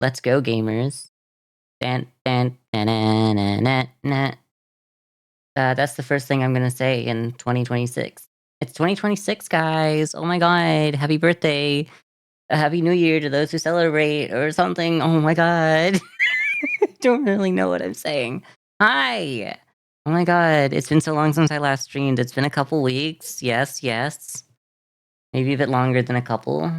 Let's go, gamers. Dan, dan, na, na, na, na, na. That's the first thing I'm gonna say in 2026. It's 2026, guys. Oh my god. Happy birthday. A happy new year to those who celebrate or something. Oh my god. Don't really know what I'm saying. Hi. Oh my god. It's been so long since I last streamed. It's been a couple weeks. Yes, yes. Maybe a bit longer than a couple.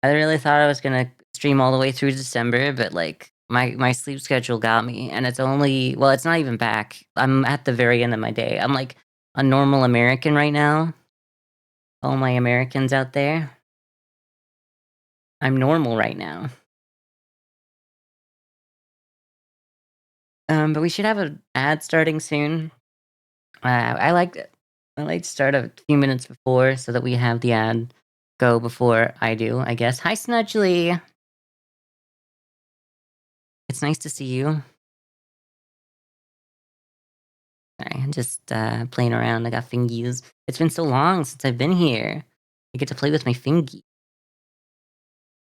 I really thought I was gonna stream all the way through December, but like my sleep schedule got me, and it's only well, it's not even back. I'm at the very end of my day. I'm like a normal American right now. All my Americans out there, I'm normal right now. But we should have an ad starting soon. I like I like to start a few minutes before so that we have the ad go before I do. I guess. Hi, Snudgely. It's nice to see you. Sorry, I'm just playing around. I got fingies. It's been so long since I've been here. I get to play with my fingy.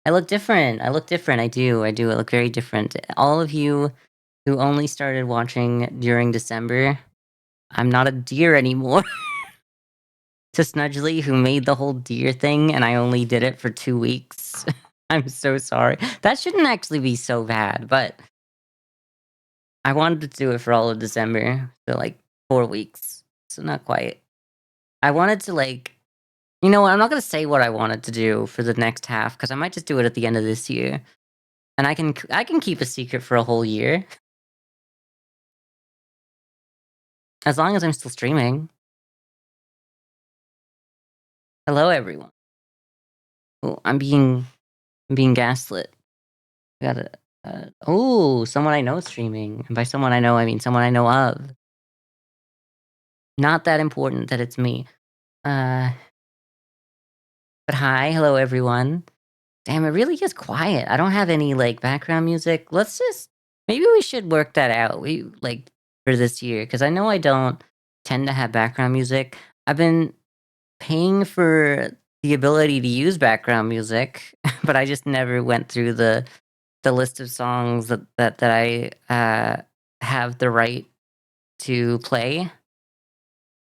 I look different. I look different. I do. I do. I look very different. All of you who only started watching during December, I'm not a deer anymore. To Snudgely, who made the whole deer thing, and I only did it for 2 weeks. I'm so sorry. That shouldn't actually be so bad, but I wanted to do it for all of December, so like 4 weeks. So not quite. I wanted to like You know what? I'm not gonna say what I wanted to do for the next half because I might just do it at the end of this year, and I can keep a secret for a whole year as long as I'm still streaming. Hello, everyone. Oh, I'm being gaslit. I got a oh, someone I know is streaming, and by someone I know, I mean someone I know of. Not that important that it's me. Uh, but hi, hello, everyone. Damn, it really is quiet. I don't have any like background music. Let's just maybe we should work that out. We like for this year because I know I don't tend to have background music. I've been paying for the ability to use background music, but I just never went through the list of songs that I have the right to play.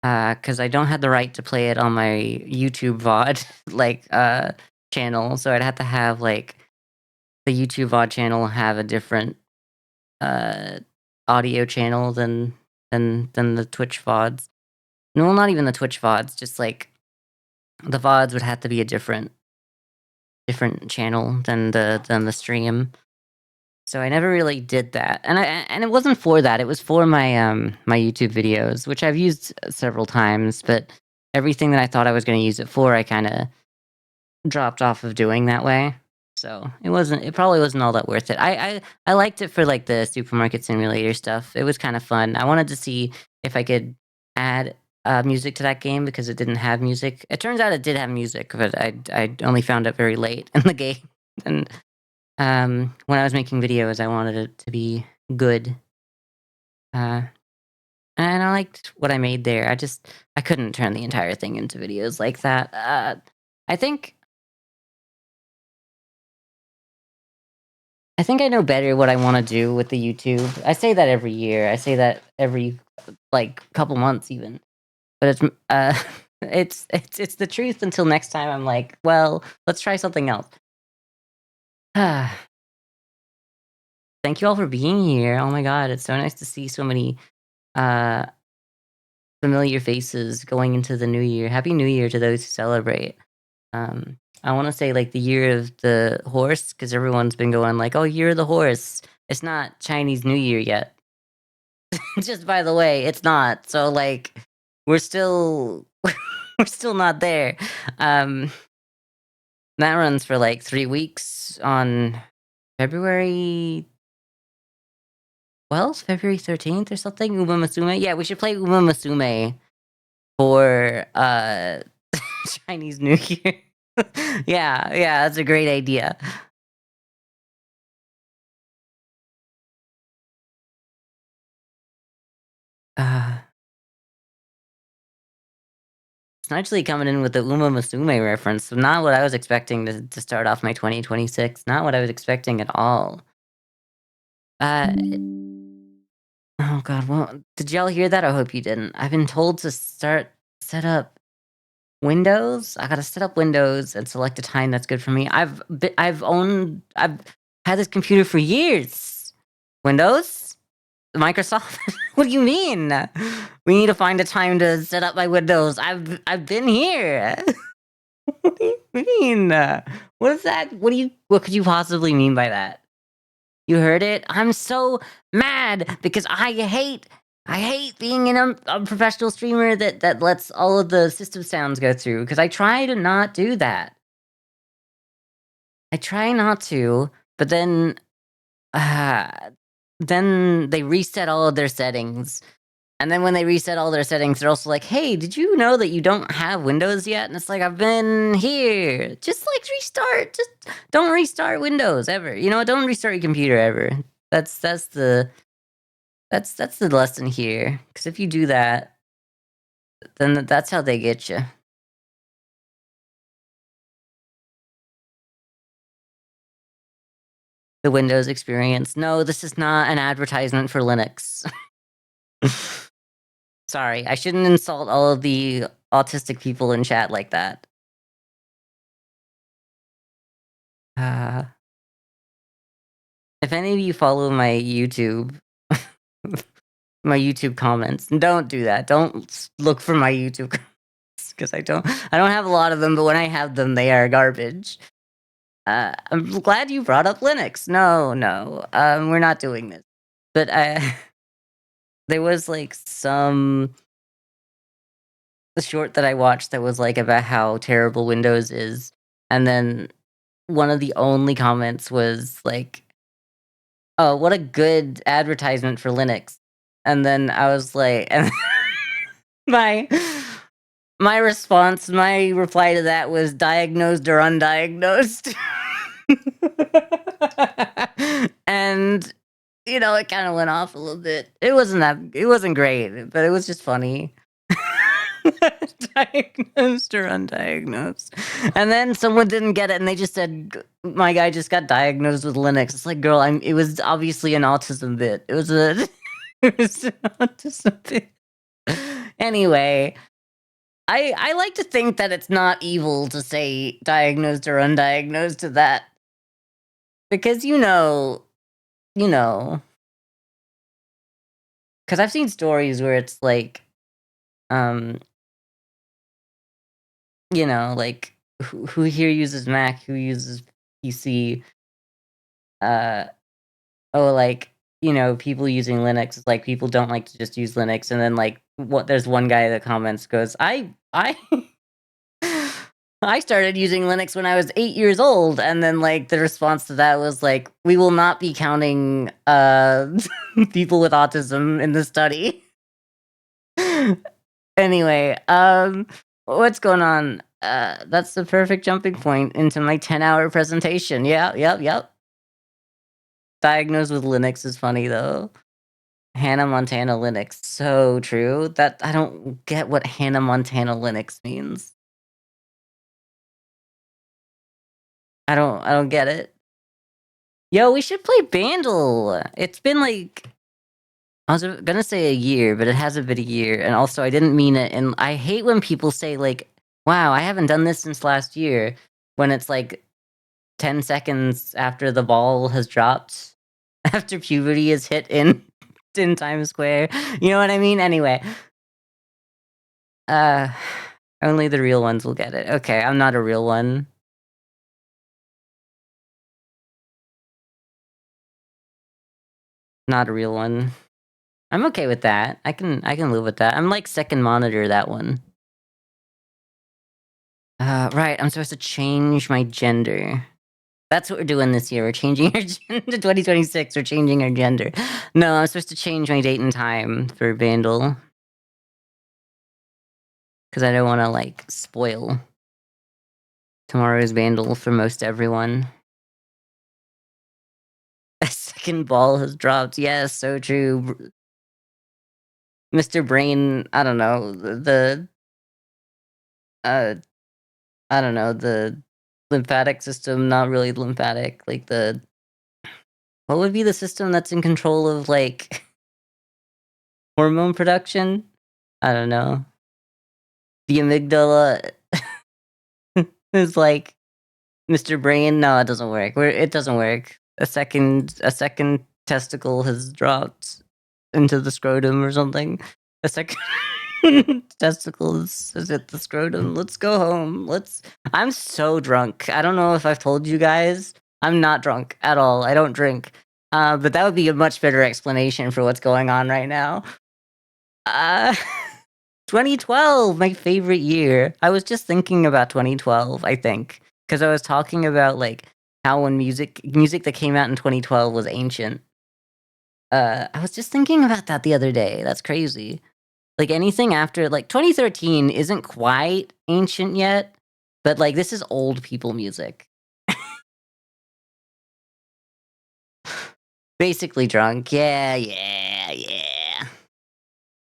Because I don't have the right to play it on my YouTube VOD like channel, so I'd have to have like the YouTube VOD channel have a different uh audio channel than the Twitch VODs. No, not even the Twitch VODs, just like the VODs would have to be a different channel than the stream. So I never really did that. And it wasn't for that. It was for my YouTube videos, which I've used several times, but everything that I thought I was going to use it for, I kind of dropped off of doing that way. So it probably wasn't all that worth it. I liked it for like the supermarket simulator stuff. It was kind of fun. I wanted to see if I could add music to that game because it didn't have music. It turns out it did have music, but I only found it very late in the game. And when I was making videos, I wanted it to be good. Uh, and I liked what I made there. I couldn't turn the entire thing into videos like that. I think I think I know better what I wanna do with the YouTube. I say that every year. I say that every, like, couple months even. But it's the truth until next time I'm like, "Well, let's try something else." Thank you all for being here. Oh my god, it's so nice to see so many, uh, familiar faces going into the new year. Happy New Year to those who celebrate. I wanna say, like, the Year of the Horse because everyone's been going like, "Oh, Year of the Horse." It's not Chinese New Year yet. Just by the way, it's not. So like we're still we're still not there. Um that runs for like 3 weeks on February 12th, February 13th or something. Uma Musume. Yeah, we should play Uma Musume for Chinese New Year. Yeah, yeah, that's a great idea. Uh actually coming in with the Uma Musume reference, so not what I was expecting to start off my 2026, not what I was expecting at all. Uh, oh god, well, did y'all hear that? I hope you didn't. I've been told to set up Windows. I gotta set up Windows and select a time that's good for me. I've had this computer for years. Windows? Microsoft? What do you mean? We need to find a time to set up my Windows. I've been here. What do you mean? What is that? What could you possibly mean by that? You heard it? I'm so mad because I hate being in a professional streamer that lets all of the system sounds go through because I try to not do that. I try not to, but uh, then they reset all of their settings. And then when they reset all their settings, they're also like, "Hey, did you know that you don't have Windows yet?" And it's like, "I've been here." Just like restart. Just don't restart Windows ever. You know what? Don't restart your computer ever. That's the lesson here. Because if you do that, then that's how they get you. The Windows experience. No, this is not an advertisement for Linux. Sorry, I shouldn't insult all of the autistic people in chat like that. Uh, if any of you follow my YouTube, my YouTube comments, don't do that. Don't look for my YouTube comments because I don't have a lot of them, but when I have them, they are garbage. I'm glad you brought up Linux. No, we're not doing this. But there was like the short that I watched that was like about how terrible Windows is, and then one of the only comments was like, "Oh, what a good advertisement for Linux." And then I was like, and my my response, my reply to that was diagnosed or undiagnosed. And it kind of went off a little bit. It wasn't great, but it was just funny. Diagnosed or undiagnosed. And then someone didn't get it and they just said my guy just got diagnosed with Linux. It's like, girl, it was obviously an autism bit. It was it was an autism bit. Anyway, I like to think that it's not evil to say diagnosed or undiagnosed to that. Because you know, because I've seen stories where it's like, um, like who here uses Mac, who uses PC, uh, oh, like, people using Linux, it's like people don't like to just use Linux, and then like there's one guy that comments goes, I I started using Linux when I was 8 years old, and then like the response to that was like, we will not be counting people with autism in the study. Anyway, what's going on? That's the perfect jumping point into my 10-hour presentation. Yeah, yep. Diagnosed with Linux is funny though. Hannah Montana Linux, so true. That I don't get what Hannah Montana Linux means. I don't get it. Yo, we should play Bandle. It's been like, I was gonna say a year, but it hasn't been a year, and also I didn't mean it. And I hate when people say like, "Wow, I haven't done this since last year," when it's like 10 seconds after the ball has dropped, after puberty is hit in Times Square. You know what I mean? Anyway, uh, only the real ones will get it. Okay, I'm not a real one. Not a real one. I'm okay with that. I can live with that. I'm like second monitor that one. Right. I'm supposed to change my gender. That's what we're doing this year. We're changing our gender. 2026. We're changing our gender. No, I'm supposed to change my date and time for Bandle because I don't want to like spoil tomorrow's Bandle for most everyone. A second ball has dropped. Yes, so true. Mr. Brain, I don't know, uh, I don't know, the lymphatic system, not really lymphatic, like the what would be the system that's in control of, like, hormone production? I don't know. The amygdala is like Mr. Brain. No, it doesn't work. It doesn't work. A second testicle has dropped into the scrotum or something. A second testicle is at the scrotum. Let's go home. I'm so drunk. I don't know if I've told you guys. I'm not drunk at all. I don't drink. But that would be a much better explanation for what's going on right now. Uh 2012, my favorite year. I was just thinking about 2012, I think, because I was talking about, like, how when music that came out in 2012 was ancient. I was just thinking about that the other day. That's crazy. Like, anything after, like, 2013 isn't quite ancient yet, but, like, this is old people music. Basically drunk. Yeah, yeah, yeah.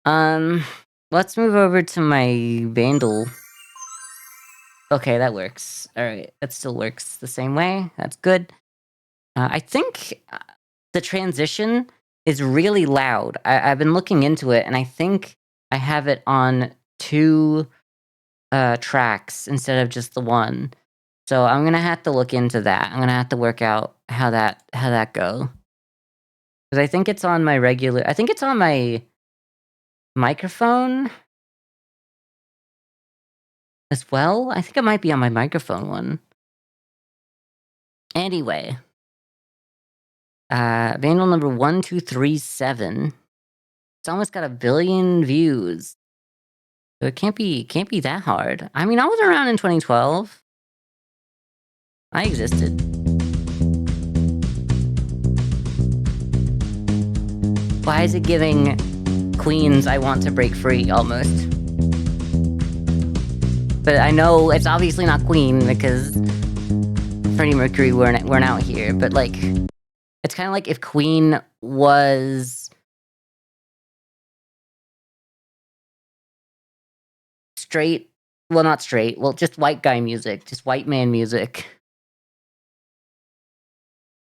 Um, let's move over to my Bandle. Okay, that works. Alright, that still works the same way. That's good. I think the transition is really loud. I've been looking into it, and I think I have it on 2 tracks instead of just the one. So I'm gonna have to look into that. I'm gonna have to work out how that go. Because I think it's on my regular. I think it's on my microphone as well. I think it might be on my microphone one. Anyway, Vandal number 1237. It's almost got 1 billion views. So it can't be that hard. I mean, I was around in 2012. I existed. Why is it giving Queen's I Want to Break Free almost? But I know it's obviously not Queen because Freddie Mercury weren't out here. But, like, it's kind of like if Queen was straight. Well, not straight. Well, just white guy music. Just white man music.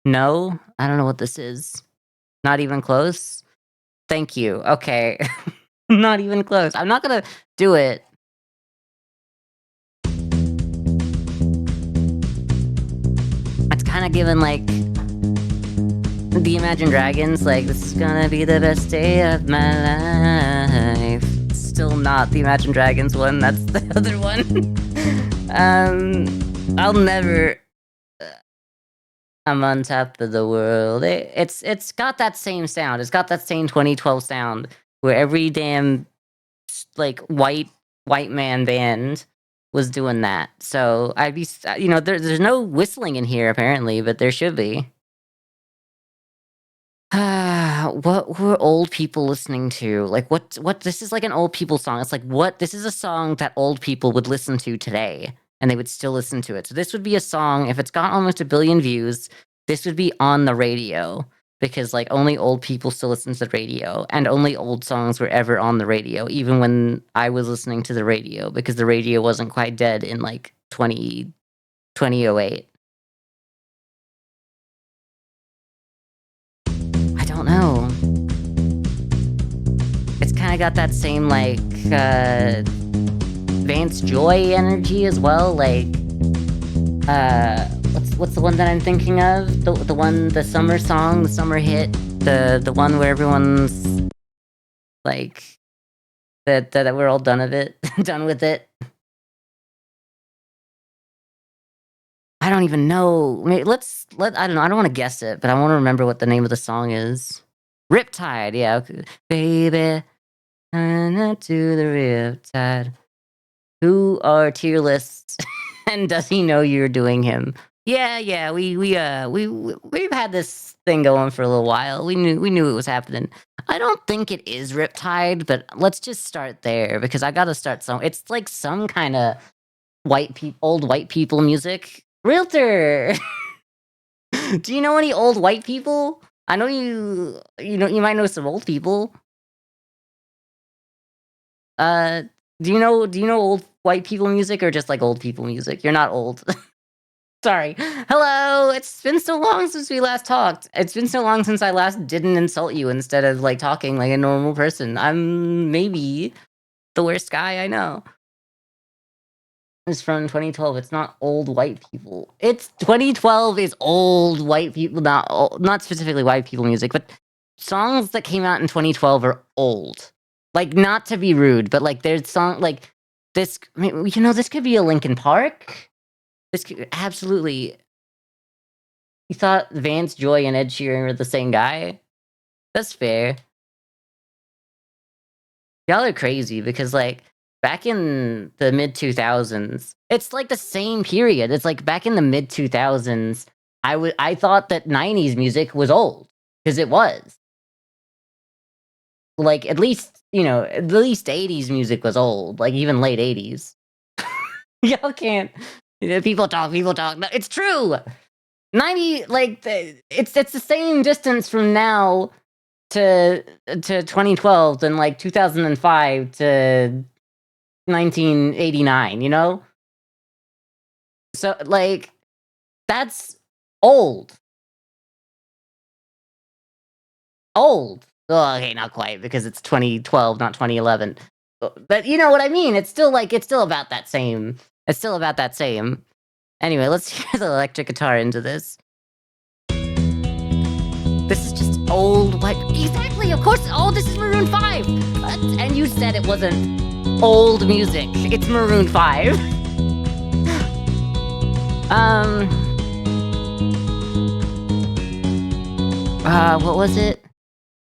No? I don't know what this is. Not even close? Thank you. Okay. Not even close. I'm not gonna do it. It's kinda giving, like, the Imagine Dragons, like, "This is gonna be the best day of my life." Still not the Imagine Dragons one, that's the other one. I'll never I'm on top of the world. It's got that same sound. It's got that same 2012 sound where every damn like white man band was doing that. So I'd be there's no whistling in here apparently, but there should be. What were old people listening to? Like what this is like an old people song. It's like what this is a song that old people would listen to today and they would still listen to it. So this would be a song if it's got almost 1 billion views, this would be on the radio because like only old people still listen to the radio and only old songs were ever on the radio even when I was listening to the radio because the radio wasn't quite dead in like 2008. I don't know. It's kinda got that same, like, Vance Joy energy as well, like, what's the one that I'm thinking of? The summer song, the summer hit, the one where everyone's, like, that we're all done of it done with it. I don't even know. I don't know, I don't wanna guess it, but I wanna remember what the name of the song is. Riptide, yeah, okay. Baby, to the riptide. Who are tier lists, and does he know you're doing him? Yeah, yeah, we've had this thing going for a little while. We knew it was happening. I don't think it is Riptide, but let's just start there because I gotta start it's like some kinda old white people music. Realtor! Do you know any old white people? I know you might know some old people. Uh, Do you know old white people music or just like old people music? You're not old. Sorry. Hello. It's been so long since we last talked. It's been so long since I last didn't insult you instead of like talking like a normal person. I'm maybe the worst guy I know. It's from 2012. It's not old white people. It's 2012 is old white people, not specifically white people music, but songs that came out in 2012 are old. Like, not to be rude, but like there's song like this. I mean, this could be a Linkin Park. This could absolutely. You thought Vance Joy and Ed Sheeran were the same guy? That's fair. Y'all are crazy because like back in the mid 2000s, it's like the same period. It's like back in the mid 2000s, I thought that 90s music was old because it was. Like at least 80s music was old, like even late 80s. Y'all can't. People talk. No, it's true. 90 like it's the same distance from now to 2012 than like 2005 to 1989, you know? So like that's old. Old. Oh, okay, not quite because it's 2012, not 2011. But you know what I mean? It's still about that same. It's still about that same. Anyway, let's hear the electric guitar into this. This is just old white. Exactly, of course. Oh, this is Maroon 5. And you said it wasn't old music. It's Maroon 5. What was it?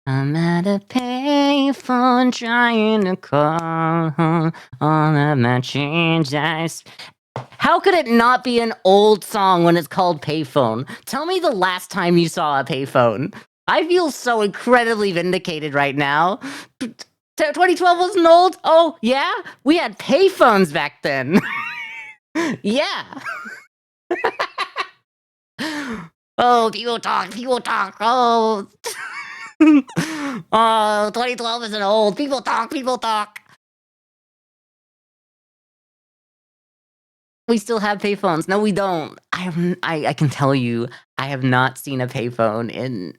I'm at a payphone trying to call home all of my change. How could it not be an old song when it's called Payphone? Tell me the last time you saw a payphone. I feel so incredibly vindicated right now. 2012 wasn't old? Oh, yeah? We had payphones back then. Yeah. Oh, people talk. Oh. Oh, 2012 isn't old. People talk. We still have payphones. No, we don't. I can tell you, I have not seen a payphone in.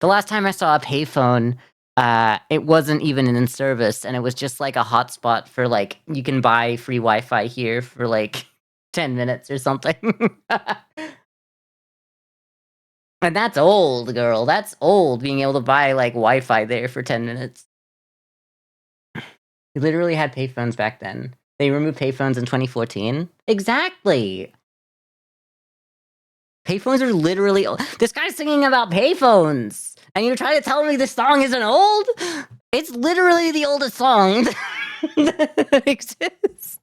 The last time I saw a payphone, it wasn't even in service, and it was just like a hotspot for like you can buy free Wi-Fi here for like 10 minutes or something. And that's old, girl. That's old, being able to buy like Wi-Fi there for 10 minutes. We literally had payphones back then. They removed payphones in 2014. Exactly. Payphones are literally old. This guy's singing about payphones, and you're trying to tell me this song isn't old? It's literally the oldest song that exists.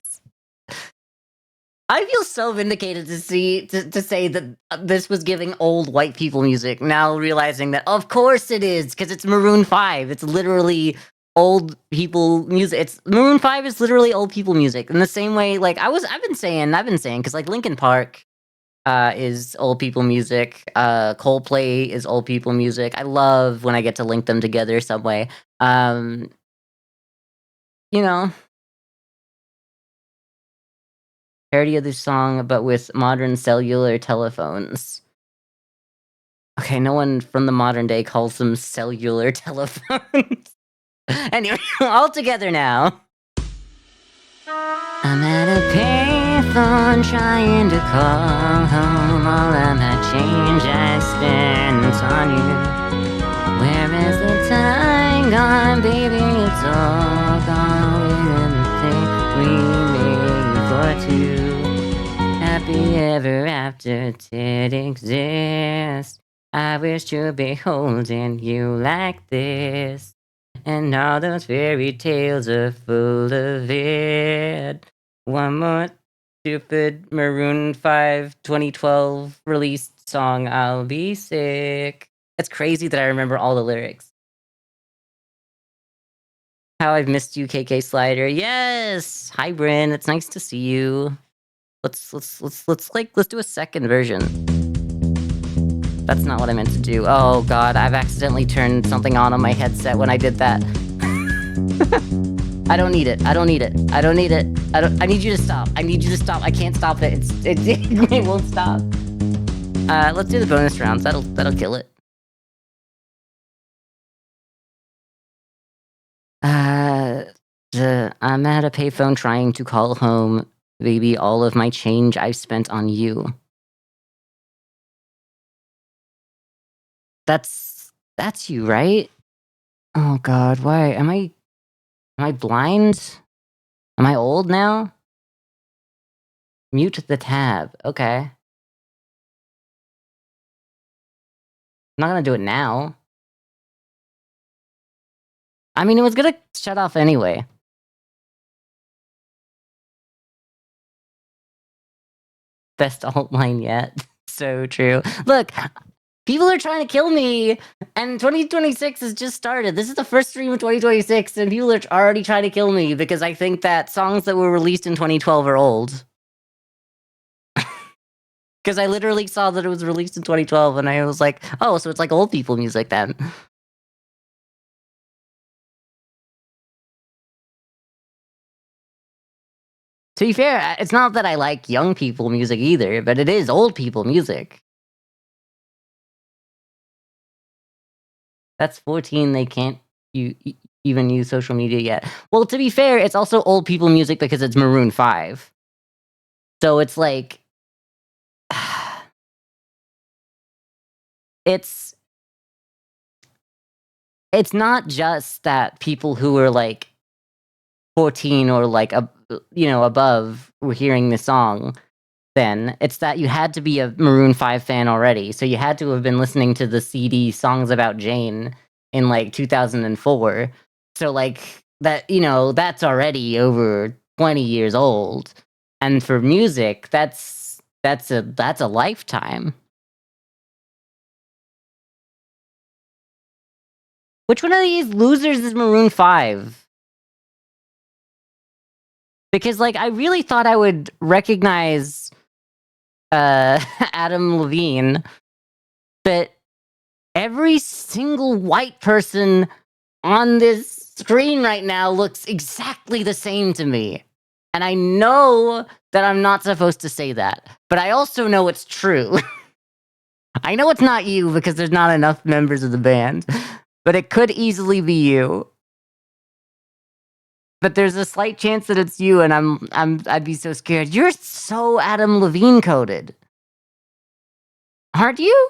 I feel so vindicated to say that this was giving old white people music. Now realizing that of course it is, because it's Maroon 5. It's literally old people music. It's Maroon 5 is literally old people music. In the same way, like I've been saying, because like Linkin Park is old people music. Coldplay is old people music. I love when I get to link them together some way. You know. Parody of this song, but with modern cellular telephones. Okay, no one from the modern day calls them cellular telephones. Anyway, all together now. I'm at a payphone trying to call home all of my change I spent on you. Where is the time gone, baby? It's all gone with the thing we made for two. Happy ever after did exist. I wish to be holding you like this. And all those fairy tales are full of it. One more stupid Maroon 5 2012 released song, I'll be sick. It's crazy that I remember all the lyrics. How I've missed you, KK Slider. Yes! Hi, Bryn. It's nice to see you. Let's do a second version. That's not what I meant to do. Oh god, I've accidentally turned something on my headset when I did that. I don't need it. I don't need it. I don't need it. I need you to stop. I need you to stop. I can't stop it. It won't stop. Let's do the bonus rounds. That'll kill it. I'm at a payphone trying to call home, baby, all of my change I've spent on you. That's you, right? Oh god, why? Am I blind? Am I old now? Mute the tab. Okay. I'm not gonna do it now. I mean, it was gonna shut off anyway. Best alt line yet. So true. Look, people are trying to kill me, and 2026 has just started. This is the first stream of 2026, and people are already trying to kill me because I think that songs that were released in 2012 are old. Because I literally saw that it was released in 2012, and I was like, oh, so it's like old people music then. To be fair, it's not that I like young people music either, but it is old people music. That's 14, they can't even use social media yet. Well, to be fair, it's also old people music because it's Maroon 5. So it's like... it's not just that people who are, like, 14 or, like, above were hearing the song then. It's that you had to be a Maroon 5 fan already, so you had to have been listening to the CD Songs About Jane in, like, 2004. So, like, that, that's already over 20 years old. And for music, that's a lifetime. Which one of these losers is Maroon 5? Because, like, I really thought I would recognize Adam Levine, but every single white person on this screen right now looks exactly the same to me. And I know that I'm not supposed to say that, but I also know it's true. I know it's not you because there's not enough members of the band, but it could easily be you. But there's a slight chance that it's you, and I'd be so scared. You're so Adam Levine coded. Aren't you?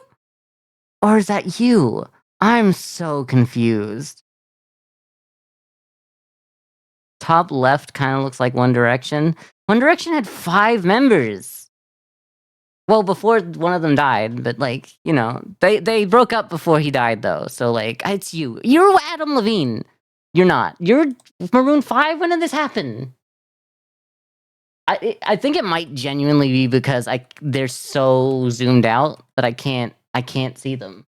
Or is that you? I'm so confused. Top left kind of looks like One Direction. One Direction had 5 members. Well, before one of them died, but, like, they broke up before he died, though. So, like, it's you. You're Adam Levine. You're not. You're Maroon 5? When did this happen? I think it might genuinely be because they're so zoomed out that I can't see them.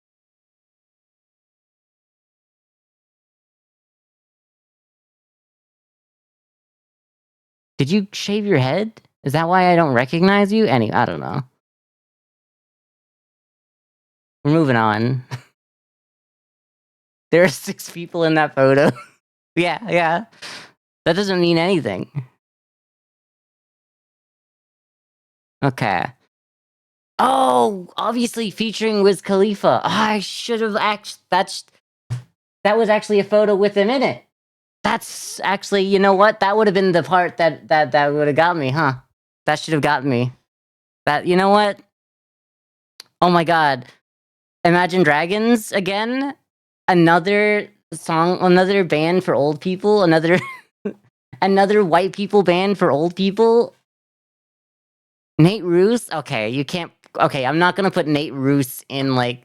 Did you shave your head? Is that why I don't recognize you? I don't know. We're moving on. There are 6 people in that photo. Yeah. That doesn't mean anything. Okay. Oh, obviously featuring Wiz Khalifa. I should have that was actually a photo with him in it. That's actually, you know what? That would have been the part that would have got me, huh? That should have gotten me. You know what? Oh my god. Imagine Dragons again? Another song, another band for old people, another white people band for old people. Nate Ruess? Okay, you can't... Okay, I'm not gonna put Nate Ruess in, like...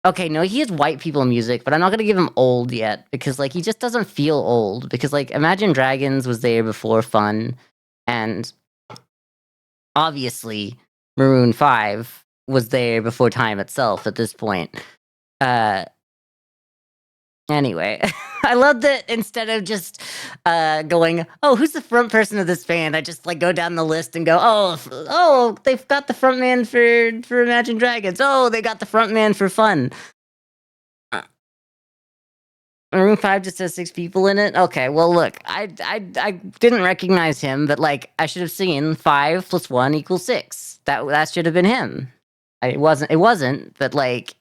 Okay, no, he has white people music, but I'm not gonna give him old yet, because, like, he just doesn't feel old. Because, like, Imagine Dragons was there before Fun, and obviously Maroon 5 was there before time itself at this point. Anyway, I love that instead of just going, oh, who's the front person of this band? I just, like, go down the list and go, oh, they've got the front man for Imagine Dragons. Oh, they got the front man for Fun. Maroon 5 just has 6 people in it? Okay, well, look, I didn't recognize him, but, like, I should have seen 5 plus 1 equals 6. That should have been him. It wasn't, but, like,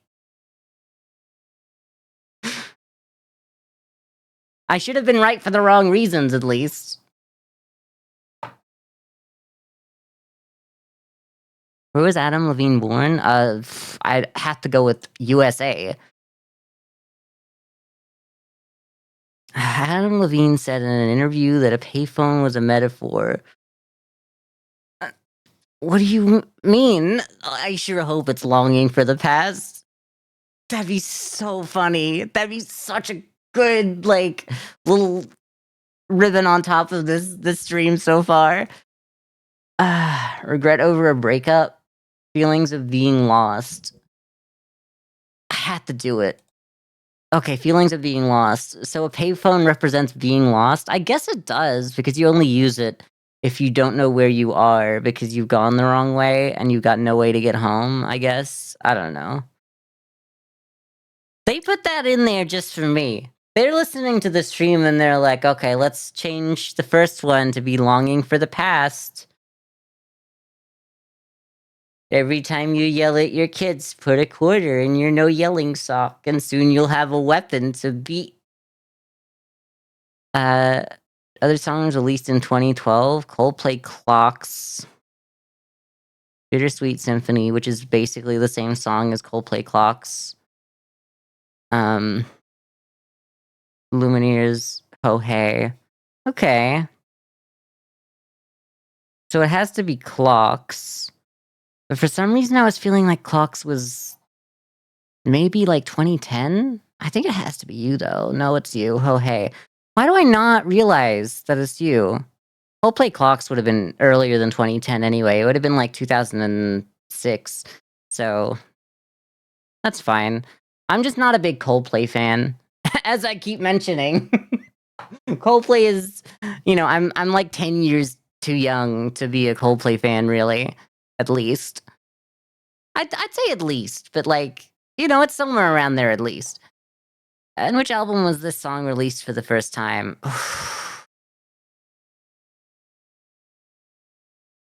I should have been right for the wrong reasons, at least. Where was Adam Levine born? I'd have to go with USA. Adam Levine said in an interview that a payphone was a metaphor. What do you mean? I sure hope it's longing for the past. That'd be so funny. That'd be such a good, like, little ribbon on top of this stream so far. Regret over a breakup. Feelings of being lost. I had to do it. Okay, feelings of being lost. So a payphone represents being lost? I guess it does, because you only use it if you don't know where you are because you've gone the wrong way and you've got no way to get home, I guess. I don't know. They put that in there just for me. They're listening to the stream and they're like, okay, let's change the first one to be longing for the past. Every time you yell at your kids, put a quarter in your no yelling sock, and soon you'll have a weapon to beat. Other songs released in 2012, Coldplay Clocks, Bittersweet Symphony, which is basically the same song as Coldplay Clocks. Lumineers, Ho Hey. Okay. So it has to be Clocks. But for some reason I was feeling like Clocks was maybe like 2010? I think it has to be you though. No, it's you. Ho Hey. Why do I not realize that it's you? Coldplay Clocks would have been earlier than 2010 anyway. It would have been like 2006. So that's fine. I'm just not a big Coldplay fan, as I keep mentioning. Coldplay is, I'm like 10 years too young to be a Coldplay fan, really. At least. I'd say at least, but like, it's somewhere around there at least. And which album was this song released for the first time?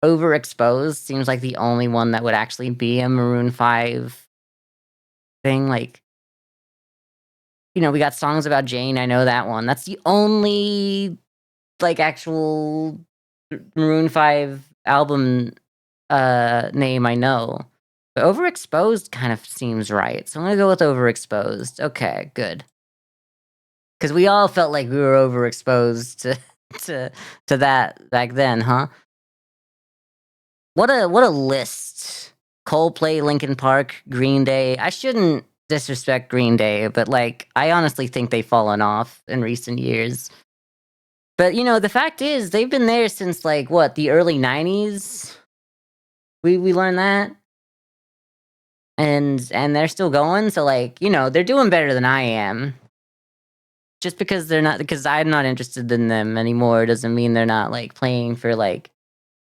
Overexposed seems like the only one that would actually be a Maroon 5 thing. Like, we got Songs About Jane. I know that one. That's the only, like, actual Maroon 5 album name I know. But Overexposed kind of seems right. So I'm going to go with Overexposed. Okay, good. Because we all felt like we were overexposed to that back then, huh? What a list. Coldplay, Linkin Park, Green Day. I shouldn't disrespect Green Day, but like I honestly think they've fallen off in recent years. But the fact is they've been there since like what, the early 90s? We learned that. And they're still going, so like, they're doing better than I am. Just because I'm not interested in them anymore doesn't mean they're not like playing for like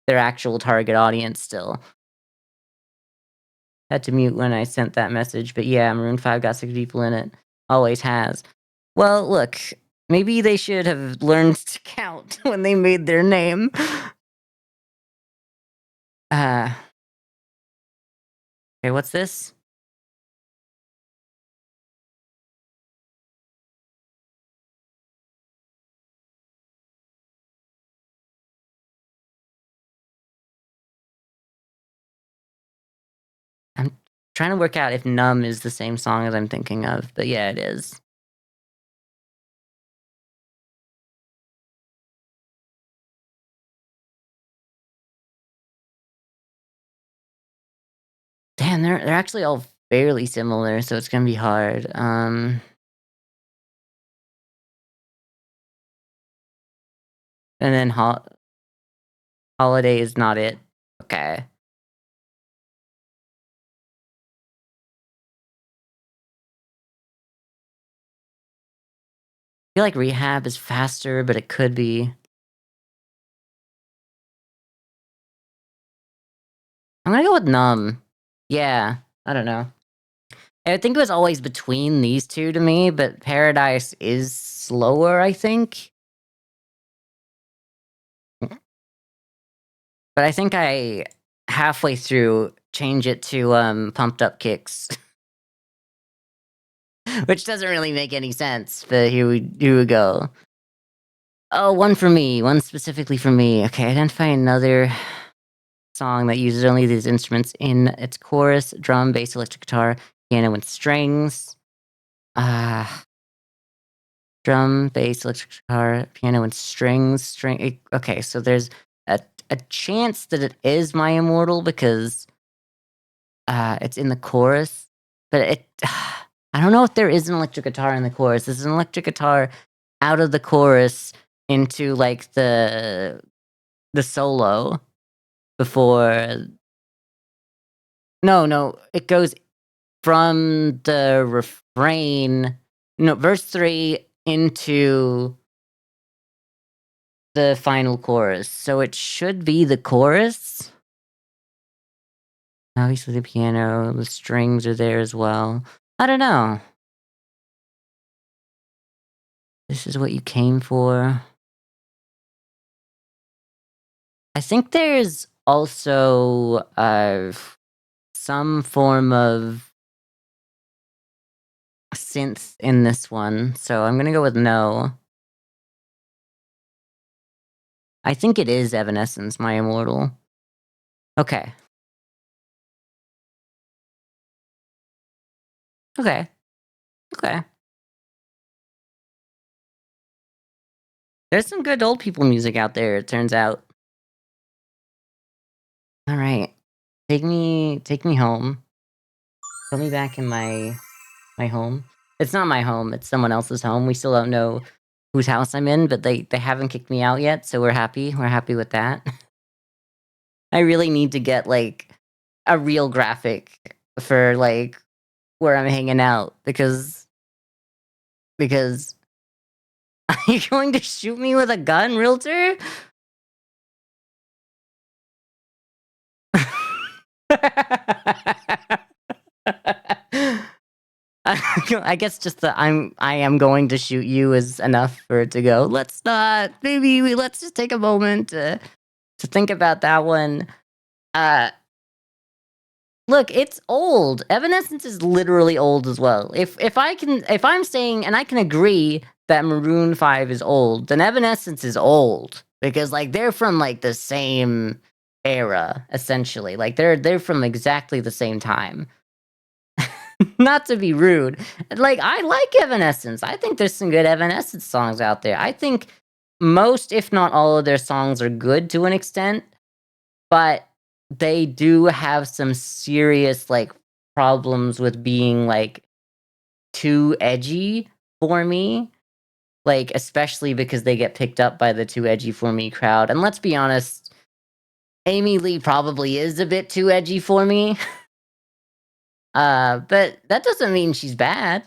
their actual target audience still. Had to mute when I sent that message, but yeah, Maroon 5 got 6 people in it. Always has. Well, look, maybe they should have learned to count when they made their name. Okay, what's this? I'm trying to work out if Numb is the same song as I'm thinking of, but yeah, it is. Damn, they're actually all fairly similar, so it's gonna be hard. And then Holiday is not it. Okay. I feel like Rehab is faster, but it could be. I'm gonna go with Numb. Yeah, I don't know. I think it was always between these two to me, but Paradise is slower, I think. But I think I halfway through change it to pumped up kicks. Which doesn't really make any sense, but here we go. Oh, one for me, one specifically for me. Okay, identify another song that uses only these instruments in its chorus: drum, bass, electric guitar, piano, and strings. Drum, bass, electric guitar, piano, and strings. Okay, so there's a chance that it is My Immortal because it's in the chorus, but it. I don't know if there is an electric guitar in the chorus. There's an electric guitar out of the chorus into like the solo before. No, it goes from the refrain. No, verse 3 into the final chorus. So it should be the chorus. Obviously, the piano, the strings are there as well. I don't know. This is what you came for. I think there's also some form of synth in this one, so I'm gonna go with no. I think it is Evanescence, My Immortal. Okay. Okay. Okay. There's some good old people music out there, it turns out. Alright. Take me home. Put me back in my home. It's not my home, it's someone else's home. We still don't know whose house I'm in, but they haven't kicked me out yet, so we're happy. We're happy with that. I really need to get, like, a real graphic for, like, where I'm hanging out because are you going to shoot me with a gun, realtor? I guess just the I am going to shoot you is enough for it to go. Let's just take a moment to think about that one. Uh Look, it's old. Evanescence is literally old as well. If I'm saying and I can agree that Maroon 5 is old, then Evanescence is old because like they're from like the same era essentially. Like they're from exactly the same time. Not to be rude. Like I like Evanescence. I think there's some good Evanescence songs out there. I think most if not all of their songs are good to an extent, but they do have some serious, like, problems with being, like, too edgy for me, like, especially because they get picked up by the too edgy for me crowd, and let's be honest, Amy Lee probably is a bit too edgy for me, but that doesn't mean she's bad.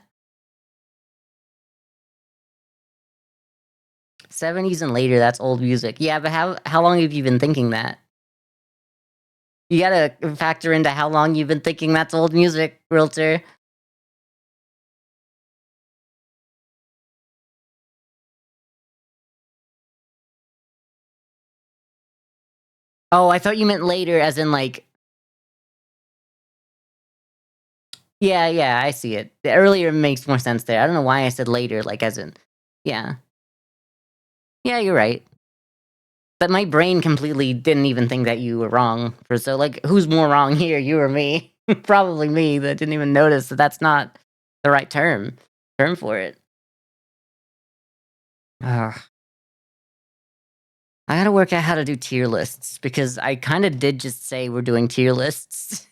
70s and later, that's old music. Yeah, but how long have you been thinking that? You gotta factor into how long you've been thinking that's old music, realtor. Oh, I thought you meant later as in, like, yeah, I see it. The earlier makes more sense there. I don't know why I said later, like, as in yeah. Yeah, you're right. But my brain completely didn't even think that you were wrong for so, like, who's more wrong here, you or me? Probably me that didn't even notice that that's not the right term for it. Ugh. I gotta work out how to do tier lists because I kinda did just say we're doing tier lists,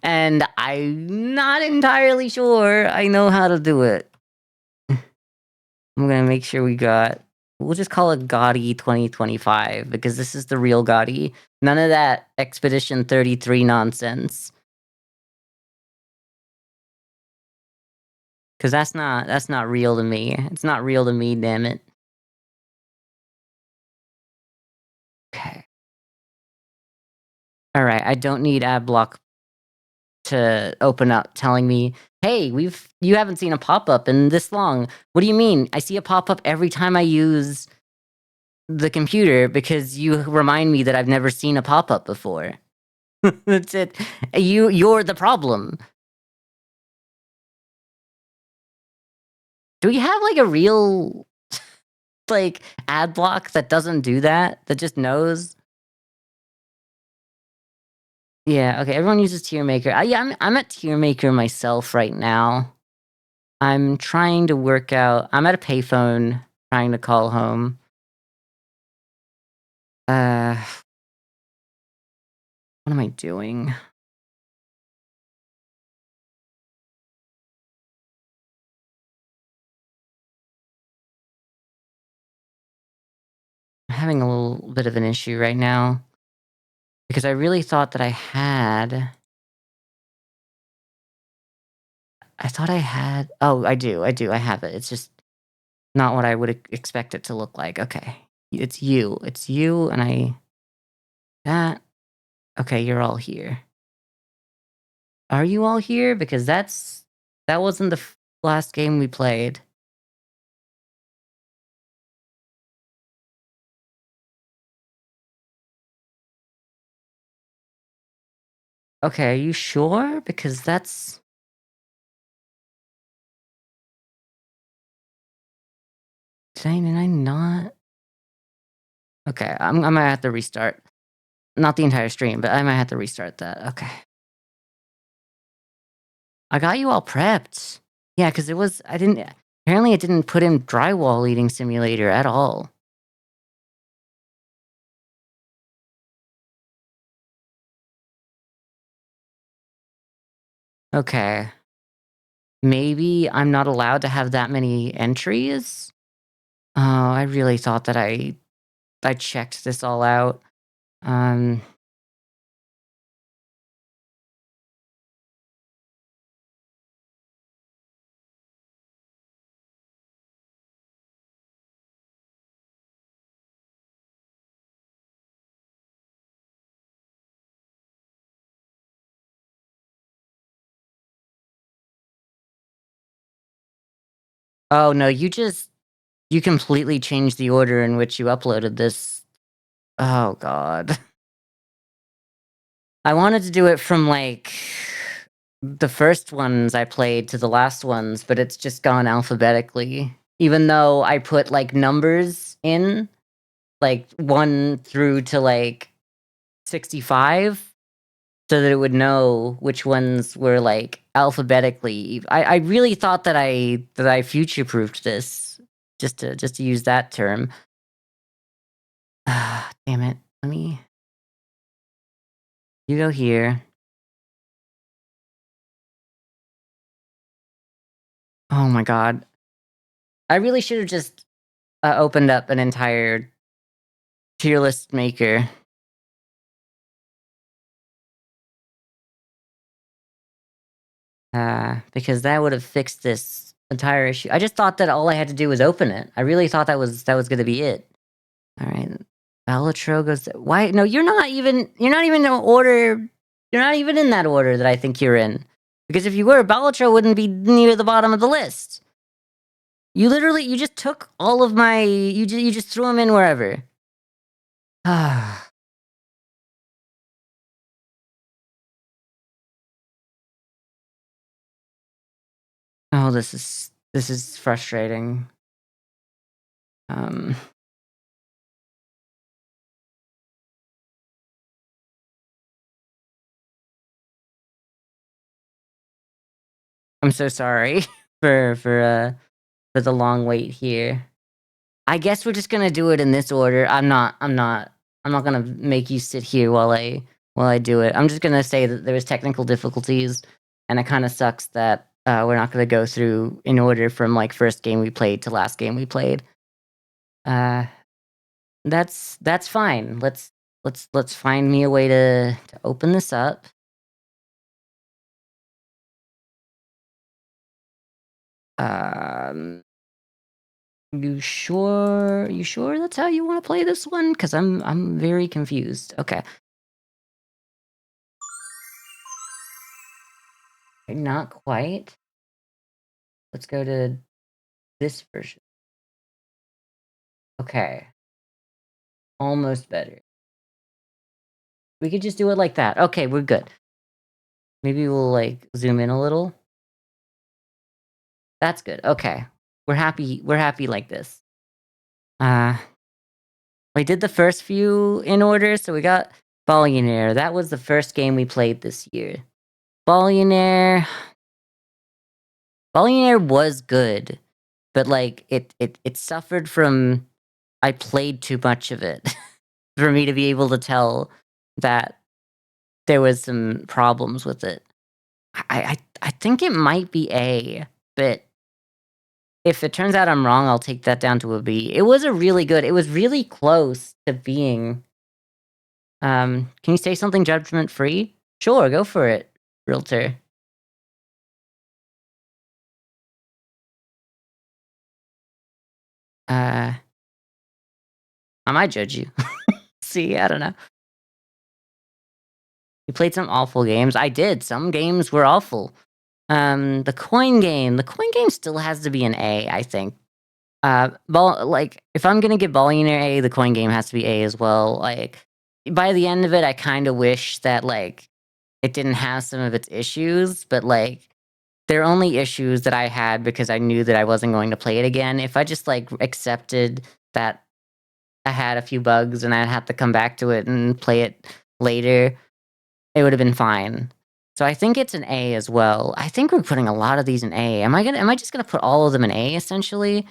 and I'm not entirely sure I know how to do it. I'm gonna make sure we'll just call it Gotti 2025 because this is the real Gotti. None of that Expedition 33 nonsense. Cause that's not real to me. It's not real to me, damn it. Okay. Alright, I don't need ad block to open up telling me, "Hey, you haven't seen a pop-up in this long." What do you mean? I see a pop-up every time I use the computer because you remind me that I've never seen a pop-up before. That's it. You're the problem. Do we have, like, a real, like, ad block that doesn't do that? That just knows? Yeah, okay, everyone uses Tier Maker. Yeah, I'm at Tier Maker myself right now. I'm trying to work out I'm at a payphone trying to call home. What am I doing? I'm having a little bit of an issue right now because I really thought that I thought I had oh, I do, I have it. It's just not what I would expect it to look like. Okay. It's you, and that okay, you're all here. Are you all here? Because that wasn't the last game we played. Okay, are you sure? Because did I not? Okay, I might have to restart. Not the entire stream, but I might have to restart that. Okay. I got you all prepped. Yeah, because I didn't, apparently it didn't put in drywall eating simulator at all. Okay. Maybe I'm not allowed to have that many entries? Oh, I really thought that I checked this all out. Um, oh no, you completely changed the order in which you uploaded this. Oh god. I wanted to do it from like the first ones I played to the last ones, but it's just gone alphabetically. Even though I put like numbers in, like 1 through to like 65, so that it would know which ones were like alphabetically. I really thought that I future proofed this, just to use that term. Ah, damn it. Let me you go here. Oh my god. I really should have just opened up an entire tier list maker. Because that would have fixed this entire issue. I just thought that all I had to do was open it. I really thought that was gonna be it. All right. Balatro goes why no, you're not even in order. You're not even in that order that I think you're in. Because if you were, Balatro wouldn't be near the bottom of the list. You just took all of my you just threw them in wherever. Ah. Oh, this is frustrating. Um I'm so sorry for the long wait here. I guess we're just gonna do it in this order. I'm not gonna make you sit here while I do it. I'm just gonna say that there was technical difficulties, and it kind of sucks that we're not gonna go through in order from like first game we played to last game we played. Uh, that's fine. Let's find me a way to open this up. Um, you sure that's how you want to play this one? Because I'm very confused. Okay. Not quite. Let's go to this version. Okay. Almost better. We could just do it like that. Okay, we're good. Maybe we'll, like, zoom in a little. That's good. Okay. We're happy like this. Uh, we did the first few in order, so we got Billionaire. That was the first game we played this year. Billionaire was good, but, like, it suffered from I played too much of it for me to be able to tell that there was some problems with it. I think it might be A, but if it turns out I'm wrong, I'll take that down to a B. It was really close to being, can you say something judgment-free? Sure, go for it, realtor. Uh, I might judge you. See, I don't know. You played some awful games. I did. Some games were awful. The the coin game still has to be an A, I think. Like, if I'm gonna give Billionaire A, the coin game has to be A as well. Like, by the end of it, I kinda wish that, like, it didn't have some of its issues, but, like, they're only issues that I had because I knew that I wasn't going to play it again. If I just, like, accepted that I had a few bugs and I'd have to come back to it and play it later, it would have been fine. So I think it's an A as well. I think we're putting a lot of these in A. Am I just gonna put all of them in A, essentially?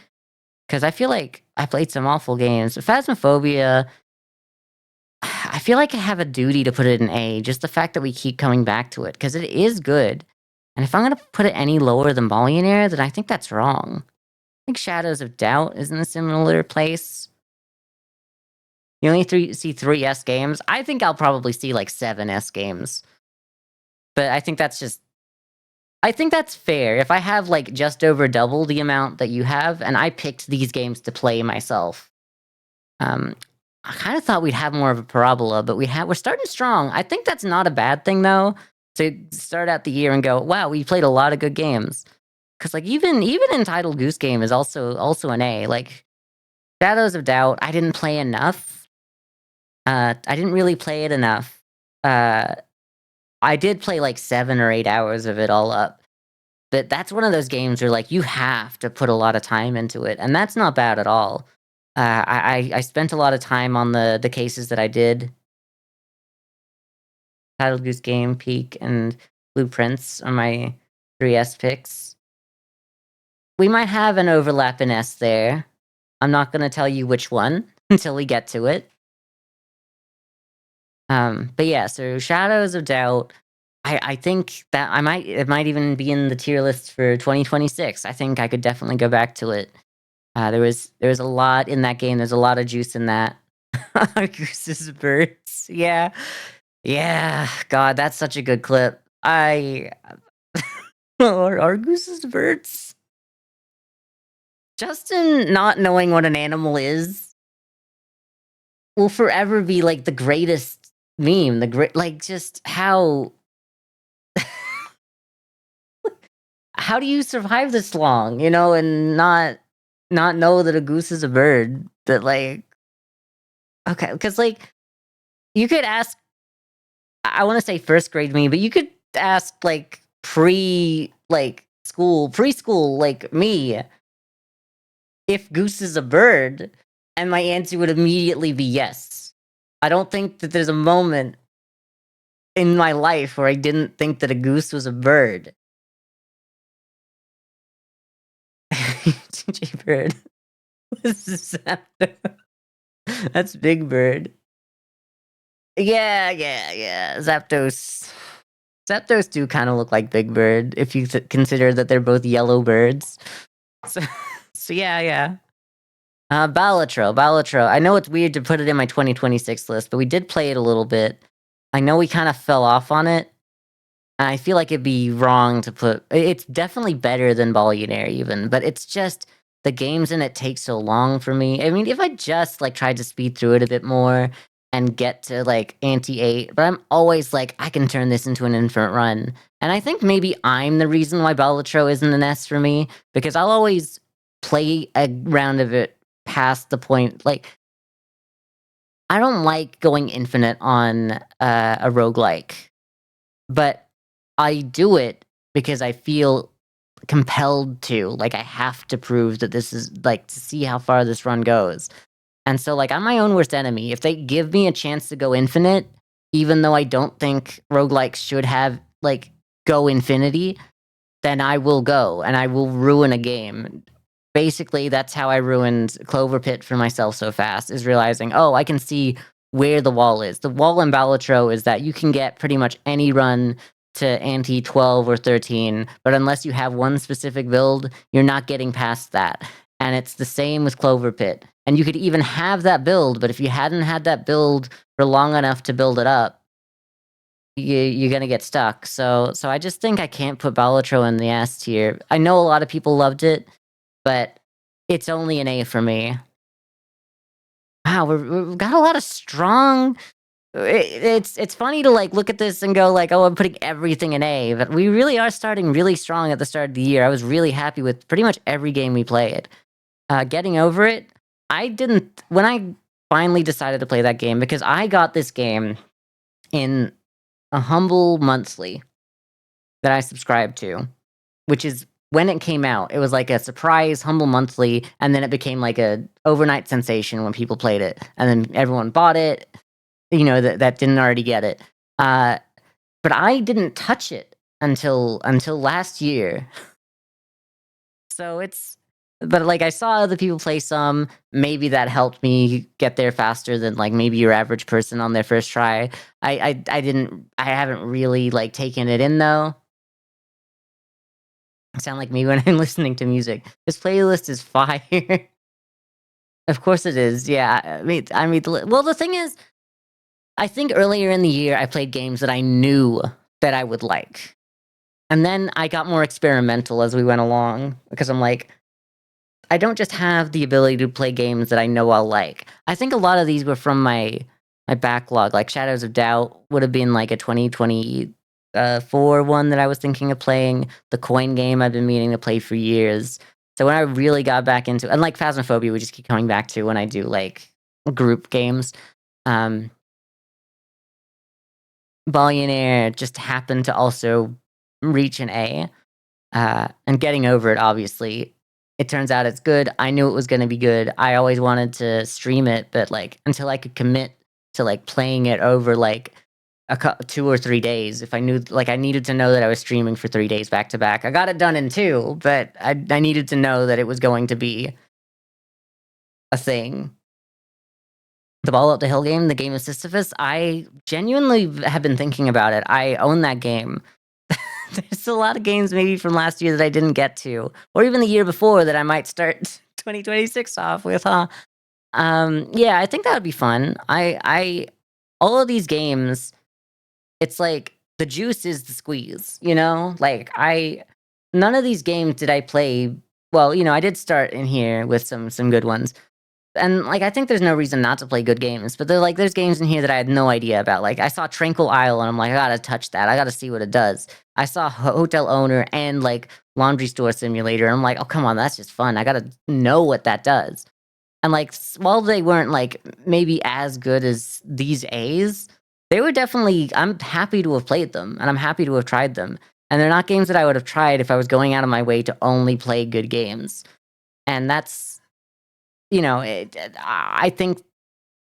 Because I feel like I played some awful games. Phasmophobia, I feel like I have a duty to put it in A, just the fact that we keep coming back to it, because it is good. And if I'm gonna put it any lower than Billionaire, then I think that's wrong. I think Shadows of Doubt is in a similar place. You only see 3 S games. I think I'll probably see, like, 7 S games. But I think that's fair. If I have, like, just over double the amount that you have, and I picked these games to play myself, um, I kinda thought we'd have more of a parabola, but we're starting strong. I think that's not a bad thing, though, to start out the year and go, "Wow, we played a lot of good games." Because, like, even Entitled Goose Game is also an A. Like, Shadows of Doubt, I didn't play enough. I didn't really play it enough. Uh, I did play, like, 7 or 8 hours of it all up. But that's one of those games where, like, you have to put a lot of time into it, and that's not bad at all. I spent a lot of time on the cases that I did. Title Goose Game, Peak, and Blueprints are my 3S picks. We might have an overlap in S there. I'm not gonna tell you which one until we get to it. But yeah, so Shadows of Doubt, I think that it might even be in the tier list for 2026. I think I could definitely go back to it. There was a lot in that game. There's a lot of juice in that. Goose's birds. Yeah. Yeah. God, that's such a good clip. Are Goose's birds? Justin not knowing what an animal is will forever be like the greatest meme. Like, just how do you survive this long, and not know that a goose is a bird? That, like, okay, because, like, you could ask, I want to say first grade me, but you could ask, like, preschool, like me, if goose is a bird, and my answer would immediately be yes. I don't think that there's a moment in my life where I didn't think that a goose was a bird. J Bird. This is Zapdos. That's Big Bird. Yeah. Zapdos do kind of look like Big Bird if you consider that they're both yellow birds. So, so yeah. Balatro. I know it's weird to put it in my 2026 list, but we did play it a little bit. I know we kind of fell off on it. And I feel like it'd be wrong to put. It's definitely better than Billionaire even, but it's just the games in it take so long for me. I mean, if I just, like, tried to speed through it a bit more and get to like ante 8, but I'm always like, I can turn this into an infinite run. And I think maybe I'm the reason why Balatro isn't an S for me, because I'll always play a round of it past the point. Like, I don't like going infinite on a roguelike, but I do it because I feel compelled to. Like, I have to prove that this is like to see how far this run goes. And so, like, I'm my own worst enemy. If they give me a chance to go infinite, even though I don't think roguelikes should have, like, go infinity, then I will go and I will ruin a game. Basically, that's how I ruined Clover Pit for myself so fast, is realizing, oh, I can see where the wall is. The wall in Balatro is that you can get pretty much any run to ante 12 or 13, but unless you have one specific build, you're not getting past that. And it's the same with Clover Pit. And you could even have that build, but if you hadn't had that build for long enough to build it up, you're gonna get stuck. So I just think I can't put Balatro in the S tier. I know a lot of people loved it, but it's only an A for me. Wow, we've got a lot of strong. It's funny to like look at this and go like, oh, I'm putting everything in A, but we really are starting really strong at the start of the year. I was really happy with pretty much every game we played. Getting over it, I didn't when I finally decided to play that game, because I got this game in a humble monthly that I subscribed to, which is when it came out. It was like a surprise humble monthly, and then it became like a overnight sensation when people played it, and then everyone bought it. You know that didn't already get it. But I didn't touch it until last year. So it's but like I saw other people play some. Maybe that helped me get there faster than like maybe your average person on their first try. I didn't. I haven't really like taken it in though. I sound like me when I'm listening to music. This playlist is fire. Of course it is. Yeah. Well, the thing is, I think earlier in the year I played games that I knew that I would like. And then I got more experimental as we went along, because I'm like, I don't just have the ability to play games that I know I'll like. I think a lot of these were from my backlog. Like Shadows of Doubt would have been like a 2024 one that I was thinking of playing. The coin game I've been meaning to play for years. So when I really got back into, and like Phasmophobia, we just keep coming back to when I do like group games. Um, Billionaire just happened to also reach an A. And getting over it, obviously, it turns out it's good. I knew it was going to be good. I always wanted to stream it, but like until I could commit to like playing it over like 2 or 3 days, if I knew like I needed to know that I was streaming for 3 days back to back. I got it done in 2, but I needed to know that it was going to be a thing. The Ball Up the Hill game, the game of Sisyphus, I genuinely have been thinking about it. I own that game. There's a lot of games maybe from last year that I didn't get to, or even the year before that I might start 2026 off with, huh? Yeah, I think that would be fun. All of these games, it's like the juice is the squeeze, you know? Like none of these games did I play. Well, I did start in here with some good ones. And like I think there's no reason not to play good games, but there's games in here that I had no idea about. Like I saw Tranquil Isle and I'm like, I gotta touch that. I gotta see what it does. I saw Hotel Owner and like Laundry Store Simulator. And I'm like, oh come on, that's just fun. I gotta know what that does. And like while they weren't like maybe as good as these A's, they were definitely. I'm happy to have played them and I'm happy to have tried them. And they're not games that I would have tried if I was going out of my way to only play good games. And that's I think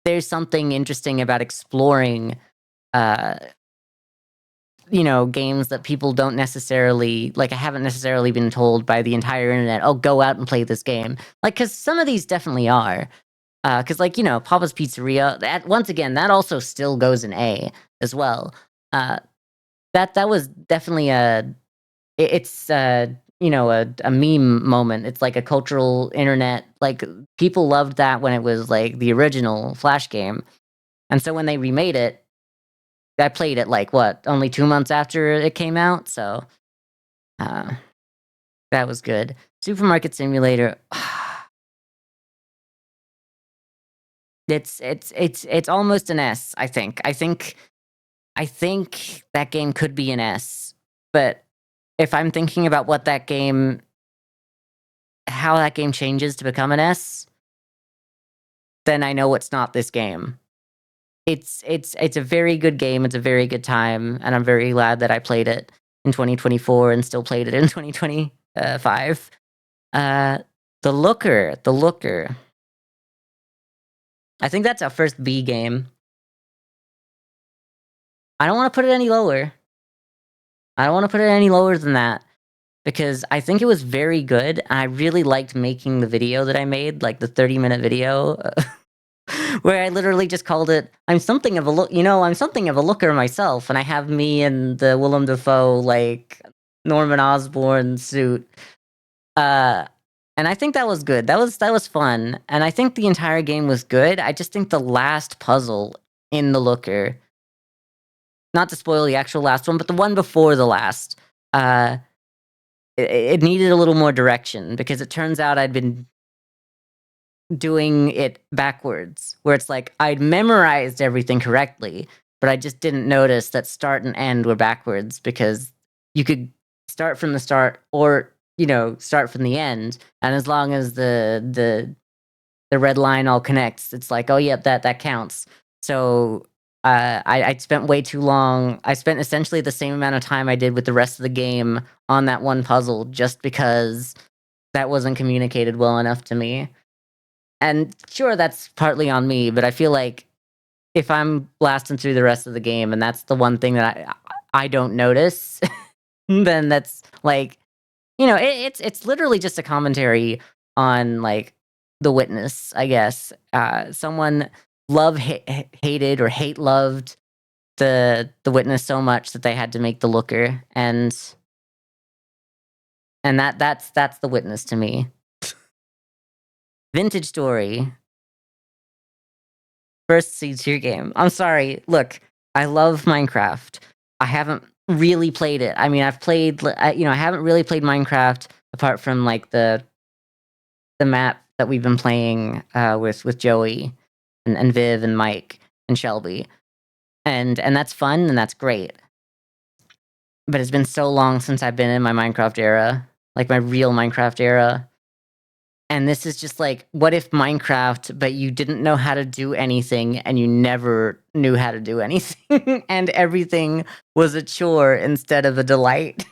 there's something interesting about exploring, uh, games that people don't necessarily like. I haven't necessarily been told by the entire internet, "Oh, go out and play this game." Like, because some of these definitely are. Because like Papa's Pizzeria. That once again, that also still goes in A as well. Uh, that was definitely it's a meme moment. It's like a cultural internet, like people loved that when it was like the original Flash game. And so when they remade it, I played it like what, only 2 months after it came out, so uh that was good. Supermarket Simulator. It's almost an S, I think. I think that game could be an S, but if I'm thinking about how that game changes to become an S, then I know it's not this game. It's a very good game, it's a very good time, and I'm very glad that I played it in 2024 and still played it in 2025. The Looker. I think that's our first B game. I don't wanna put it any lower. I don't wanna put it any lower than that, because I think it was very good, and I really liked making the video that I made, like the 30-minute video, where I literally just called it, I'm something of a looker myself, and I have me in the Willem Dafoe, like, Norman Osborn suit. And I think that was good. That was fun, and I think the entire game was good. I just think the last puzzle in the Looker, not to spoil the actual last one, but the one before the last, uh, it needed a little more direction, because it turns out I'd been doing it backwards, where it's like I'd memorized everything correctly, but I just didn't notice that start and end were backwards, because you could start from the start or, start from the end, and as long as the red line all connects, it's like, oh yep, that counts. So I spent way too long. I spent essentially the same amount of time I did with the rest of the game on that one puzzle, just because that wasn't communicated well enough to me. And sure, that's partly on me, but I feel like if I'm blasting through the rest of the game and that's the one thing that I don't notice, then that's like, it's literally just a commentary on, like, The Witness, I guess. Someone hated or hate loved the Witness so much that they had to make The Looker, and that's The Witness to me. Vintage Story. First C-tier game. I'm sorry. Look, I love Minecraft. I haven't really played it. I mean, I've played, I haven't really played Minecraft apart from, like, the map that we've been playing with Joey and Viv and Mike and Shelby, and that's fun and that's great. But it's been so long since I've been in my Minecraft era, like my real Minecraft era. And this is just like, what if Minecraft, but you didn't know how to do anything and you never knew how to do anything and everything was a chore instead of a delight?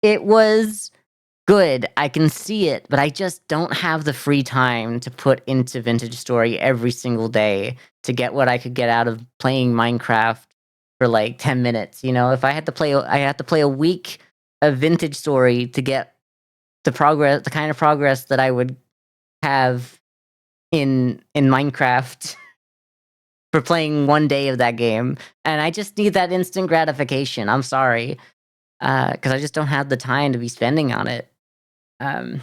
It was good. I can see it, but I just don't have the free time to put into Vintage Story every single day to get what I could get out of playing Minecraft for like 10 minutes. If I had to play a week of Vintage Story to get the kind of progress that I would have in Minecraft for playing one day of that game. And I just need that instant gratification. I'm sorry. Because I just don't have the time to be spending on it. I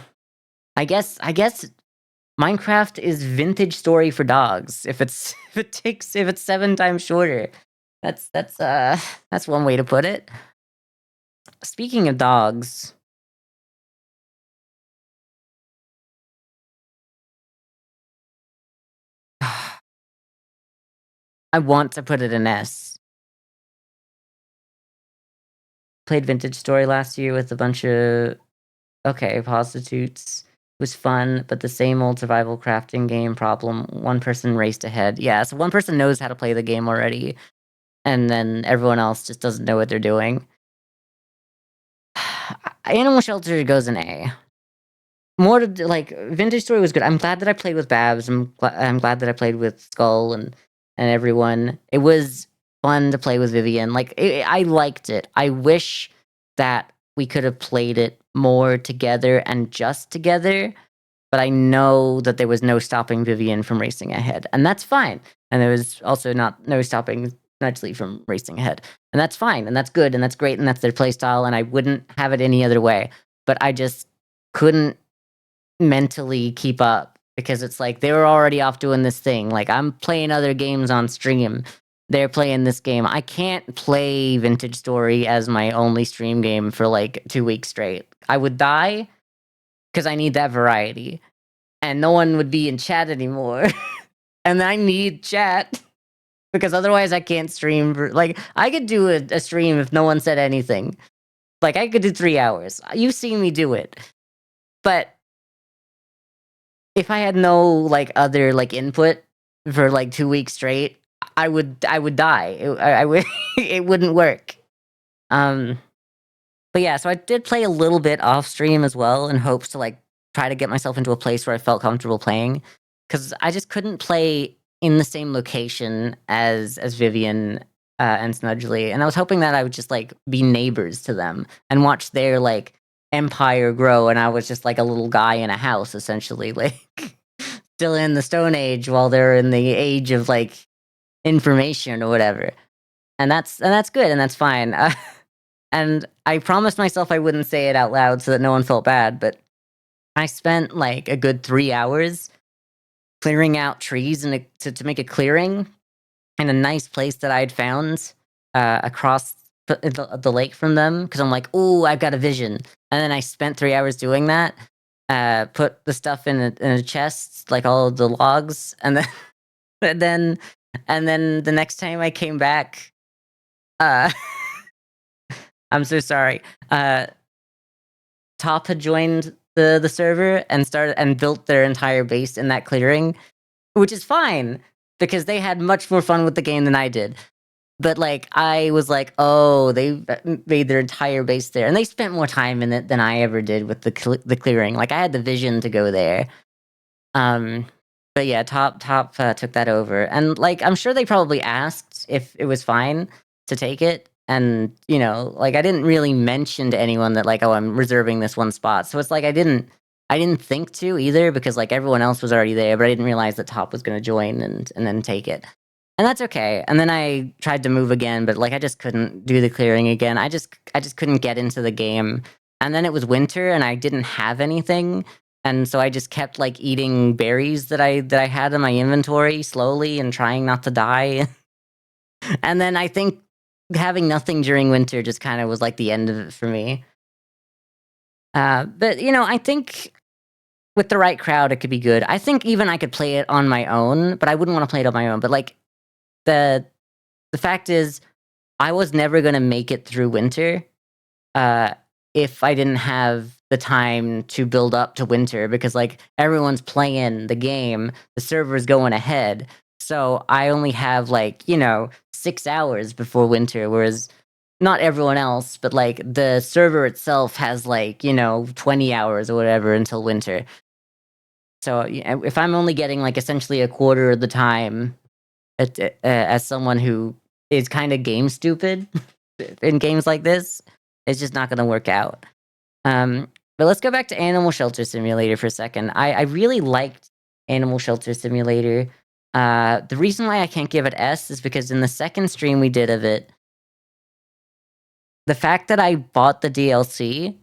guess Minecraft is Vintage Story for dogs. If it's 7 times shorter. That's one way to put it. Speaking of dogs, I want to put it in S. Played Vintage Story last year with a bunch of prostitutes. It was fun, but the same old survival crafting game problem. One person raced ahead. Yeah, so one person knows how to play the game already, and then everyone else just doesn't know what they're doing. Animal Shelter goes in A. More to like, Vintage Story was good. I'm glad that I played with Babs. I'm glad that I played with Skull and everyone. It was fun to play with Vivian. Like, I liked it. I wish that we could have played it more together and just together, but I know that there was no stopping Vivian from racing ahead, and that's fine. And there was also no stopping Nudgely from racing ahead, and that's fine, and that's good, and that's great, and that's their playstyle, and I wouldn't have it any other way. But I just couldn't mentally keep up, because it's like they were already off doing this thing. Like, I'm playing other games on stream. They're playing this game. I can't play Vintage Story as my only stream game for like 2 weeks straight. I would die, because I need that variety. and no one would be in chat anymore. And I need chat because otherwise I can't stream. Like, I could do a stream if no one said anything. Like, I could do 3 hours. You've seen me do it. But if I had no, like, other, like, input for, like, 2 weeks straight, I would die. I would it wouldn't work. But yeah, so I did play a little bit off stream as well in hopes to, like, try to get myself into a place where I felt comfortable playing, because I just couldn't play in the same location as Vivian, and Snudgely, and I was hoping that I would just, like, be neighbors to them and watch their, like, empire grow, and I was just, like, a little guy in a house, essentially, like, still in the Stone Age while they're in the age of, like, information or whatever. And that's good, and that's fine. And I promised myself I wouldn't say it out loud so that no one felt bad, but I spent, like, a good 3 hours clearing out trees and to make a clearing in a nice place that I'd found, across the lake from them, because I'm like, "Ooh, I've got a vision." And then I spent 3 hours doing that, put the stuff in a chest, like all of the logs, and then and then and then the next time I came back, uh I'm so sorry. Top had joined the server and started and built their entire base in that clearing, which is fine because they had much more fun with the game than I did. But like I was like, oh, they made their entire base there, and they spent more time in it than I ever did with the clearing. Like I had the vision to go there. Um, but yeah, top took that over, and like I'm sure they probably asked if it was fine to take it, and like I didn't really mention to anyone that like, oh, I'm reserving this one spot. So it's like I didn't think to either because like everyone else was already there, but I didn't realize that Top was going to join and then take it. And that's okay. And then I tried to move again, but like I just couldn't do the clearing again. I just couldn't get into the game. And then it was winter and I didn't have anything. And so I just kept like eating berries that I had in my inventory slowly and trying not to die. And then I think having nothing during winter just kind of was like the end of it for me. But I think with the right crowd, it could be good. I think even I could play it on my own, but I wouldn't want to play it on my own. But like the the fact is, I was never gonna make it through winter, uh, if I didn't have the time to build up to winter because like everyone's playing the game, the server's going ahead. So I only have like, 6 hours before winter, whereas not everyone else, but like the server itself has like, 20 hours or whatever until winter. So if I'm only getting like essentially a quarter of the time as someone who is kind of game stupid in games like this, it's just not going to work out. But let's go back to Animal Shelter Simulator for a second. I really liked Animal Shelter Simulator. The reason why I can't give it S is because in the second stream we did of it, the fact that I bought the DLC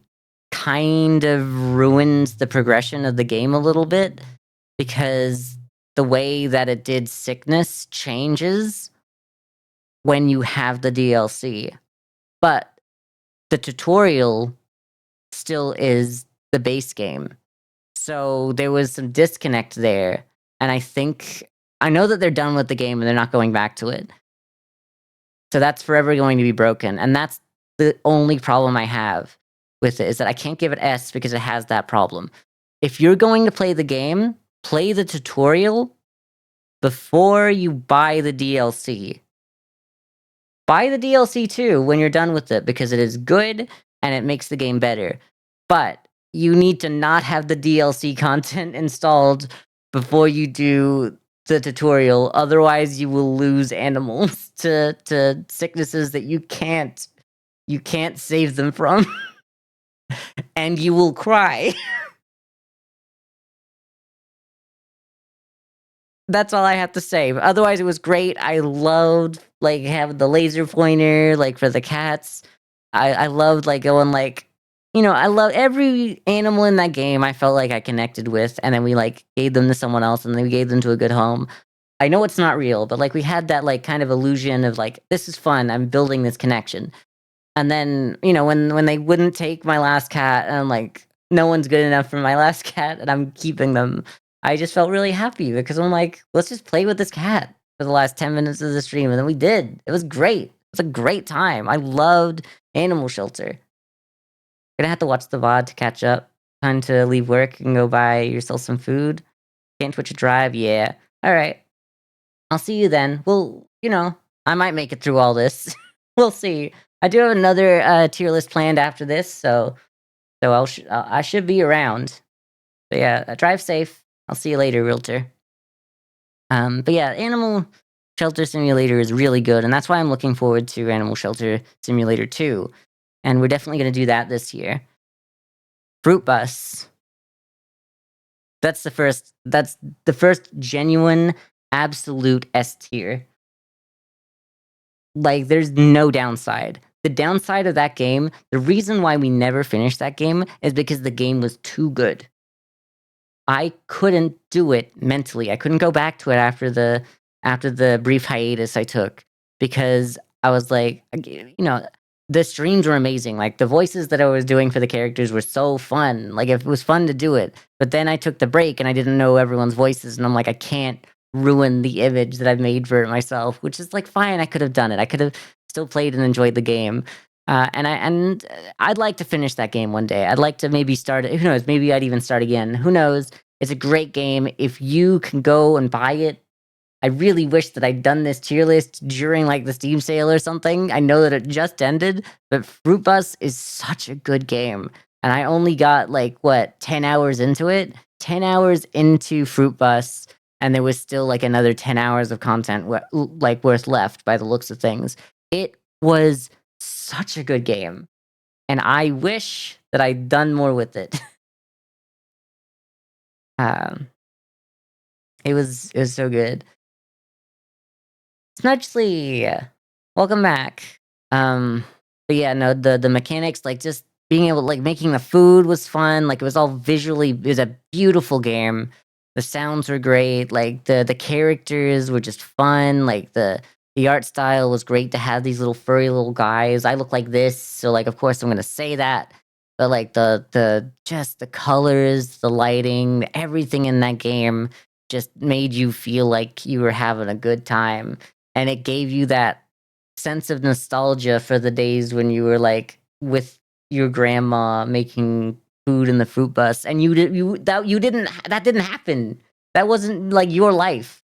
kind of ruined the progression of the game a little bit because the way that it did sickness changes when you have the DLC. But the tutorial still is the base game. So there was some disconnect there. And I know that they're done with the game and they're not going back to it. So that's forever going to be broken. And that's the only problem I have with it is that I can't give it S because it has that problem. If you're going to play the game, play the tutorial before you buy the DLC. Buy the DLC too when you're done with it because it is good and it makes the game better. But you need to not have the DLC content installed before you do the tutorial. Otherwise, you will lose animals to sicknesses that you can't save them from. And you will cry. That's all I have to say. But otherwise, it was great. I loved like having the laser pointer, like for the cats. I loved like going like, I love every animal in that game. I felt like I connected with, and then we like gave them to someone else, and then we gave them to a good home. I know it's not real, but like we had that like kind of illusion of like this is fun. I'm building this connection. And then when they wouldn't take my last cat, and I'm like, no one's good enough for my last cat, and I'm keeping them. I just felt really happy because I'm like, let's just play with this cat for the last 10 minutes of the stream. And then we did. It was great. It was a great time. I loved Animal Shelter. Gonna have to watch the VOD to catch up. Time to leave work and go buy yourself some food. Can't Twitch a drive? Yeah. All right. I'll see you then. Well, I might make it through all this. We'll see. I do have another tier list planned after this, so I should be around. But yeah, drive safe. I'll see you later, realtor. But yeah, Animal Shelter Simulator is really good, and that's why I'm looking forward to Animal Shelter Simulator 2. And we're definitely going to do that this year. Fruit Bus. That's the first genuine, absolute S tier. Like, there's no downside. The downside of that game, the reason why we never finished that game is because the game was too good. I couldn't do it mentally. I couldn't go back to it after the brief hiatus I took because I was like, the streams were amazing. Like, the voices that I was doing for the characters were so fun. Like, it was fun to do it. But then I took the break and I didn't know everyone's voices, and I'm like, I can't ruin the image that I've made for it myself, which is like fine. I could have done it. I could have still played and enjoyed the game. And I'd like to finish that game one day. I'd like to maybe start it. Who knows? Maybe I'd even start again. Who knows? It's a great game. If you can go and buy it, I really wish that I'd done this tier list during like the Steam sale or something. I know that it just ended, but Fruit Bus is such a good game. And I only got 10 hours into it. 10 hours into Fruit Bus, and there was still like another 10 hours of content worth left by the looks of things. It was such a good game, and I wish that I'd done more with it. It was so good. Smudgely, welcome back. But yeah, no, the mechanics, like just being able, like making the food was fun. Like it was all it was a beautiful game. The sounds were great. Like the characters were just fun. Like the art style was great to have these little furry little guys. I look like this, so like of course I'm gonna say that. But like just the colors, the lighting, everything in that game just made you feel like you were having a good time. And it gave you that sense of nostalgia for the days when you were like with your grandma making food in the Fruit Bus, and that didn't happen. That wasn't like your life.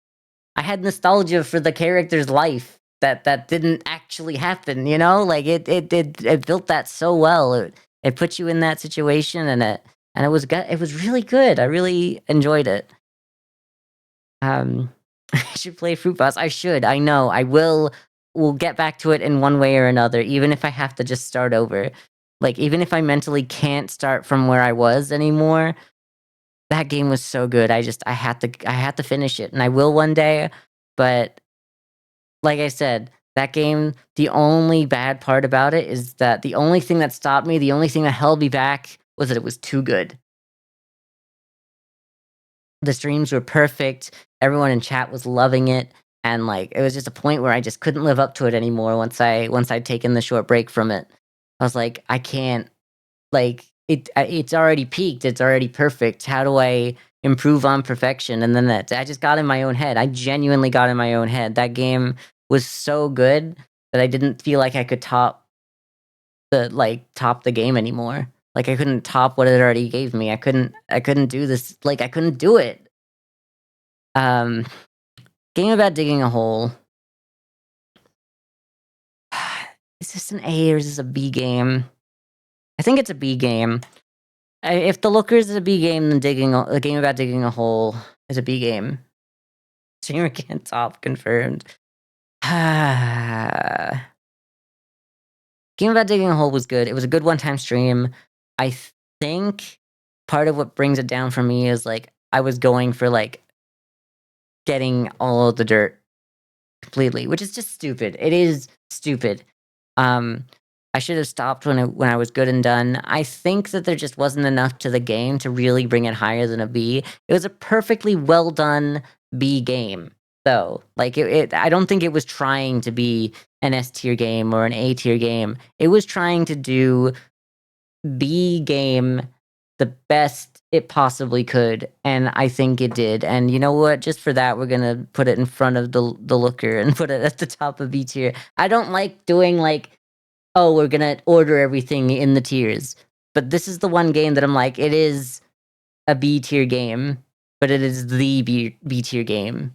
I had nostalgia for the character's life that didn't actually happen. Like it built that so well. It put you in that situation, and it was really good. I really enjoyed it. I should play Fruit Bus. I should. I know. I will. We'll get back to it in one way or another, even if I have to just start over. Like, even if I mentally can't start from where I was anymore, that game was so good. I had to finish it, and I will one day. But like I said, that game, the only bad part about it is that the only thing that stopped me, the only thing that held me back was that it was too good. The streams were perfect. Everyone in chat was loving it, and like it was just a point where I just couldn't live up to it anymore once I'd taken the short break from it. I was like, I can't, like it's already peaked. It's already perfect. How do I improve on perfection? And then I just got in my own head. I genuinely got in my own head. That game was so good that I didn't feel like I could top the game anymore. Like I couldn't top what it already gave me. I couldn't do this. Like I couldn't do it. Game about digging a hole. Is this an A or is this a B game? I think it's a B game. If The Lookers is a B game, then the game about digging a hole is a B game. Streamer can't top, confirmed. Game about digging a hole was good. It was a good one-time stream. I think part of what brings it down for me is like I was going for like getting all of the dirt completely, which is just stupid. It is stupid. I should have stopped when I was good and done. I think that there just wasn't enough to the game to really bring it higher than a B. It was a perfectly well done B game, though. Like I don't think it was trying to be an S tier game or an A tier game. It was trying to do B game the best it possibly could, and I think it did. And you know what? Just for that, we're gonna put it in front of the looker and put it at the top of B tier. I don't like doing like, oh, we're gonna order everything in the tiers, but this is the one game that I'm like, it is a B tier game, but it is the B tier game.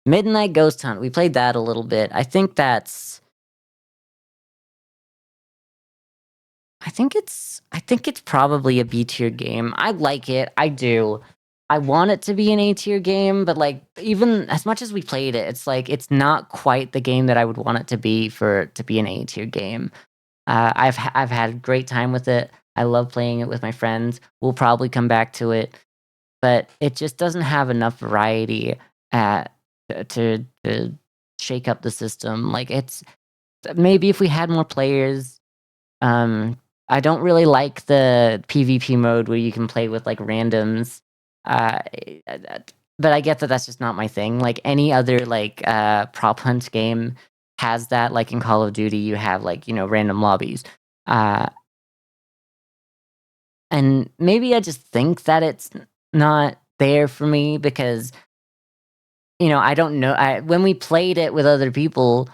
Midnight Ghost Hunt. We played that a little bit. I think it's probably a B tier game. I like it. I do. I want it to be an A tier game, but like even as much as we played it, it's like it's not quite the game that I would want it to be for it to be an A tier game. I've had a great time with it. I love playing it with my friends. We'll probably come back to it, but it just doesn't have enough variety to shake up the system. Like it's maybe if we had more players. I don't really like the PvP mode where you can play with like randoms. Uh, but I get that that's just not my thing. Like any other like prop hunt game has that. Like in Call of Duty, you have like random lobbies. Uh, and maybe I just think that it's not there for me because I don't know. When we played it with other people,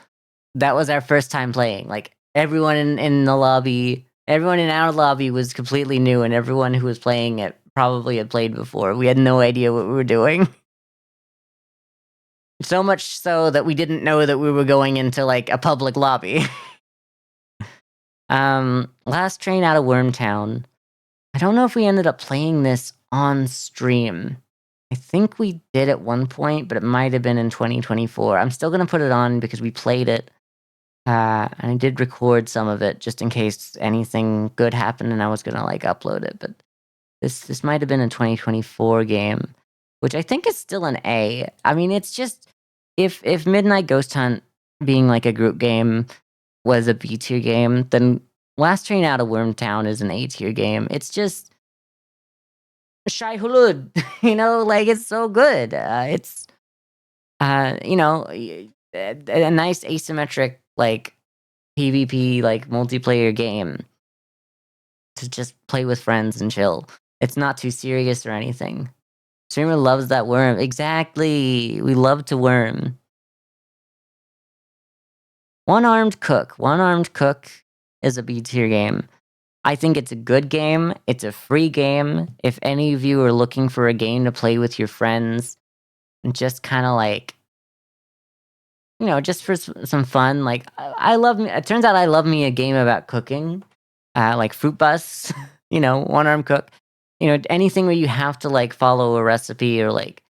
that was our first time playing. Like everyone in the lobby, everyone in our lobby was completely new, and everyone who was playing it probably had played before. We had no idea what we were doing. So much so that we didn't know that we were going into like a public lobby. Last Train Out of Wormtown. I don't know if we ended up playing this on stream. I think we did at one point, but it might have been in 2024. I'm still gonna put it on because we played it. And I did record some of it just in case anything good happened and I was gonna like upload it. But this might have been a 2024 game, which I think is still an A. I mean, it's just if Midnight Ghost Hunt being like a group game was a B tier game, then Last Train Out of Wormtown is an A tier game. It's just Shai Hulud, like it's so good. It's a nice asymmetric like PvP like multiplayer game to just play with friends and chill. It's not too serious or anything. Streamer loves that worm. Exactly. We love to worm. One-Armed Cook. One-Armed Cook is a B tier game. I think it's a good game. It's a free game. If any of you are looking for a game to play with your friends and just kind of like just for some fun. Like I love me. It turns out I love me a game about cooking, like Fruit Bus. One Arm Cook. Anything where you have to like follow a recipe or like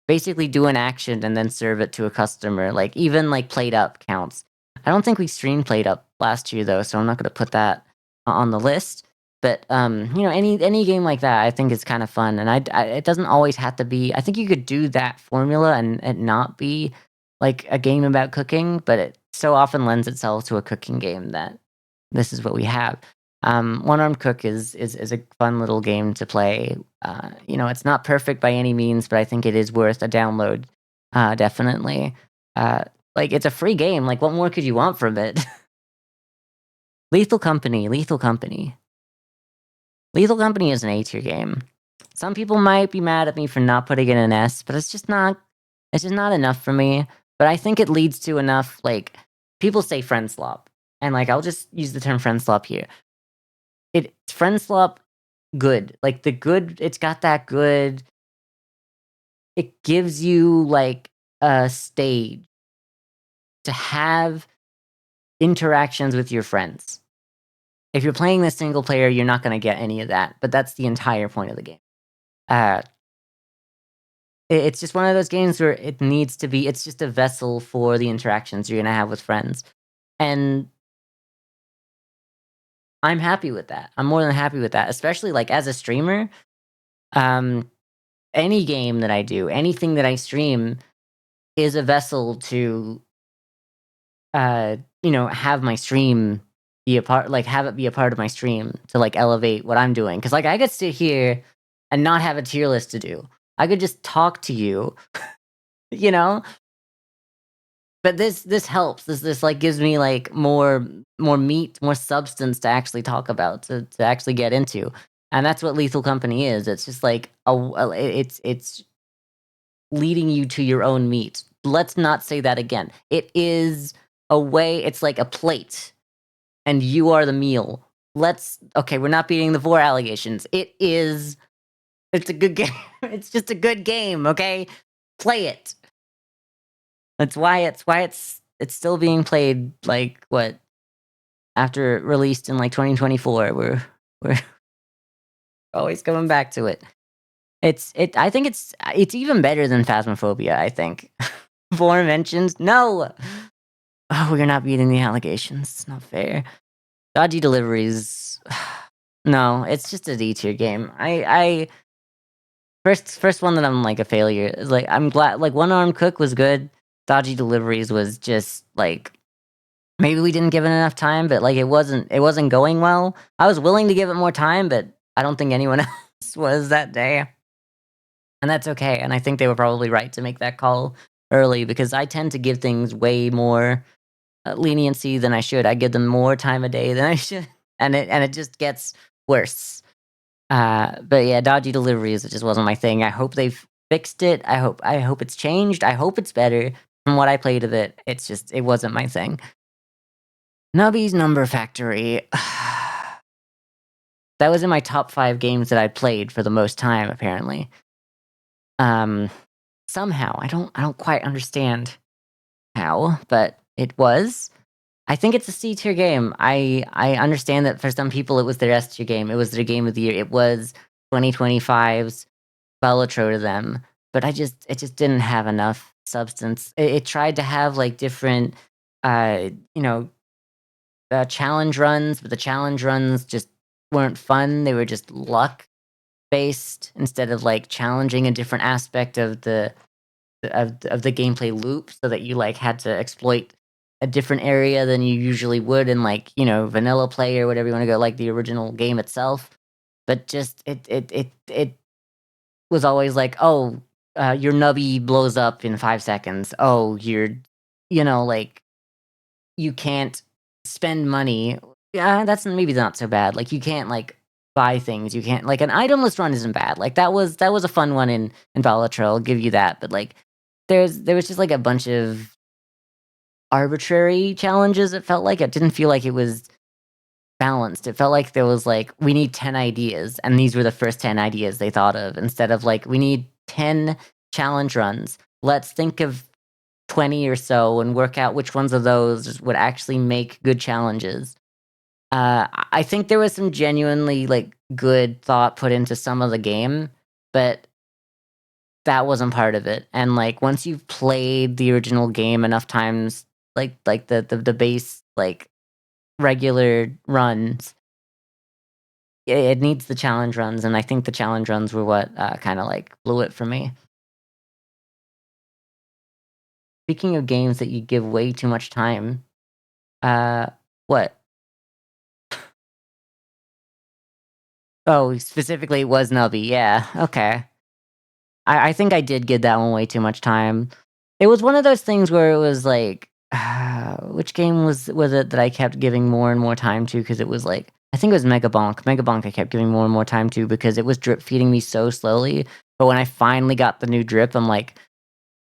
basically do an action and then serve it to a customer. Like even like Plate Up counts. I don't think we streamed Plate Up last year though, so I'm not gonna put that on the list. But any game like that, I think is kind of fun, and it doesn't always have to be. I think you could do that formula and it not be like a game about cooking, but it so often lends itself to a cooking game that this is what we have. One Armed Cook is a fun little game to play. It's not perfect by any means, but I think it is worth a download. Definitely. Like it's a free game. Like what more could you want from it? Lethal Company. Lethal Company. Lethal Company is an A tier game. Some people might be mad at me for not putting it in S, but it's just not enough for me. But I think it leads to enough, like, people say friend slop. And like I'll just use the term friend slop here. It's friend slop good. Like it's got that good. It gives you like a stage to have interactions with your friends. If you're playing this single player, you're not going to get any of that, but that's the entire point of the game. It's just one of those games where it needs to be, it's just a vessel for the interactions you're going to have with friends. And I'm happy with that. I'm more than happy with that, especially like as a streamer. Any game that I do, anything that I stream is a vessel to, have my stream be a part, like have it be a part of my stream to like elevate what I'm doing. Cause like I could sit here and not have a tier list to do. I could just talk to you, you know? But this helps. This like gives me like more meat, more substance to actually talk about, to actually get into. And that's what Lethal Company is. It's just like it's leading you to your own meat. Let's not say that again. It is a way, it's like a plate, and you are the meal. Okay, we're not beating the vor allegations. It's a good game. It's just a good game, okay? Play it. That's why it's still being played, like, what, after it released in like 2024. We're always coming back to it. I think it's even better than Phasmophobia, I think. Four mentions? No! Oh, we're not beating the allegations. It's not fair. Dodgy deliveries. No, it's just a D tier game. I first one that I'm like a failure is like, I'm glad, like, One Arm Cook was good. Dodgy deliveries was just like, maybe we didn't give it enough time, but like it wasn't going well. I was willing to give it more time, but I don't think anyone else was that day. And that's okay. And I think they were probably right to make that call early, because I tend to give things way more leniency than I should. I give them more time of day than I should, and it just gets worse. But yeah, dodgy deliveries, it just wasn't my thing. I hope they've fixed it. I hope it's changed. I hope it's better. From what I played of it, it wasn't my thing. Nubby's Number Factory. That was in my top 5 games that I played for the most time, apparently. Somehow, I don't quite understand how, but it was. I think it's a C tier game. I understand that for some people it was their S tier game. It was their game of the year. It was 2025's Bellatrix to them, but it just didn't have enough substance. It tried to have like different, you know, challenge runs, but the challenge runs just weren't fun. They were just luck based instead of like challenging a different aspect of the gameplay loop, so that you like had to exploit a different area than you usually would in, like, vanilla play or whatever you want to go, like the original game itself. But just it was always like, oh, your nubby blows up in 5 seconds. Oh, like, you can't spend money. Yeah, that's maybe not so bad. Like, you can't like buy things. You can't, like, an itemless run isn't bad. Like, that was a fun one in Bellatrix. I'll give you that. But like, there was just like a bunch of arbitrary challenges. It felt like it didn't feel like it was balanced. It felt like there was like, we need 10 ideas, and these were the first 10 ideas they thought of, instead of like, we need 10 challenge runs. Let's think of 20 or so and work out which ones of those would actually make good challenges. I think there was some genuinely like good thought put into some of the game, but that wasn't part of it. And like, once you've played the original game enough times, like the base, like, regular runs, it needs the challenge runs, and I think the challenge runs were what kind of like blew it for me. Speaking of games that you give way too much time, what? Oh, specifically, it was Nubby. Yeah, okay. I think I did give that one way too much time. It was one of those things where it was like, which game was it that I kept giving more and more time to? Because it was like, I think it was Mega Bonk. Mega Bonk I kept giving more and more time to, because it was drip feeding me so slowly. But when I finally got the new drip, I'm like,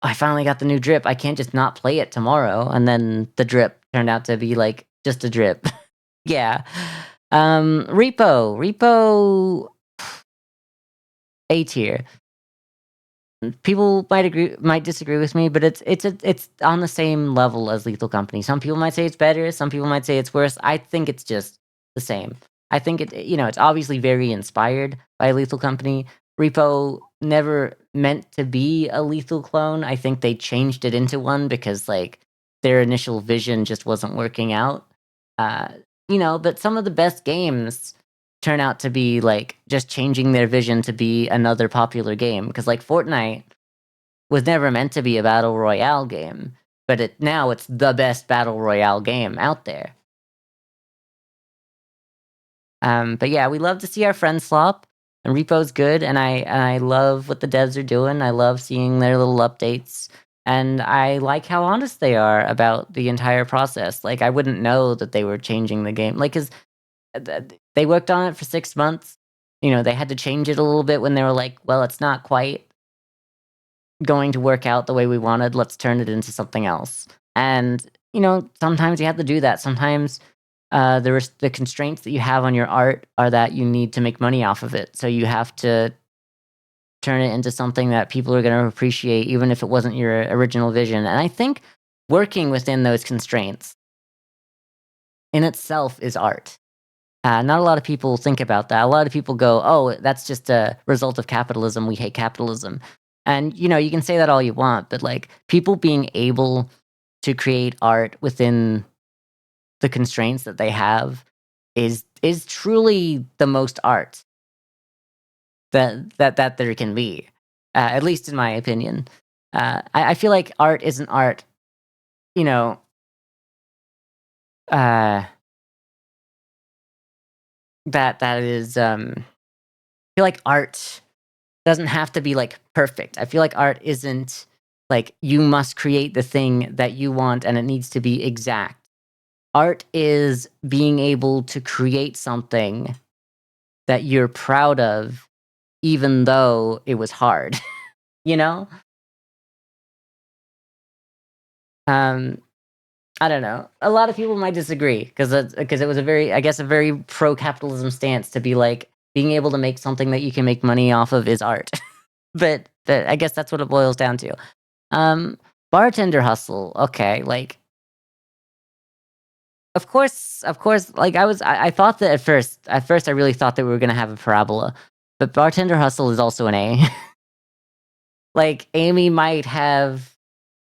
I finally got the new drip. I can't just not play it tomorrow. And then the drip turned out to be like just a drip. Yeah. Repo A tier. People might disagree with me, but it's on the same level as Lethal Company. Some people might say it's better, some people might say it's worse. I think it's just the same. I think it's obviously very inspired by Lethal Company. Repo never meant to be a Lethal clone. I think they changed it into one because like their initial vision just wasn't working out. Uh, but some of the best games turn out to be like just changing their vision to be another popular game, because like Fortnite was never meant to be a battle royale game, but now it's the best battle royale game out there. But yeah, we love to see our friends slop, and Repo's good, and I love what the devs are doing. I love seeing their little updates, and I like how honest they are about the entire process. Like, I wouldn't know that they were changing the game, like, 'cause they worked on it for 6 months. You know, they had to change it a little bit when they were like, "Well, it's not quite going to work out the way we wanted. Let's turn it into something else." And, you know, sometimes you have to do that. Sometimes, the constraints that you have on your art are that you need to make money off of it, so you have to turn it into something that people are gonna appreciate even if it wasn't your original vision, and I think working within those constraints in itself is art. Not a lot of people think about that. A lot of people go, "Oh, that's just a result of capitalism. We hate capitalism." And, you know, you can say that all you want, but, like, people being able to create art within the constraints that they have is truly the most art that there can be, at least in my opinion. I feel like art isn't art, you know, uh, that is, I feel like art doesn't have to be, like, perfect. I feel like art isn't, like, you must create the thing that you want and it needs to be exact. Art is being able to create something that you're proud of even though it was hard, you know? Um, I don't know. A lot of people might disagree because it was a very, I guess, a very pro-capitalism stance to be like, being able to make something that you can make money off of is art. But I guess that's what it boils down to. Um, bartender hustle, okay, like, of course, like, I thought that at first I really thought that we were gonna have a parabola, but bartender hustle is also an A. Like, Amy might have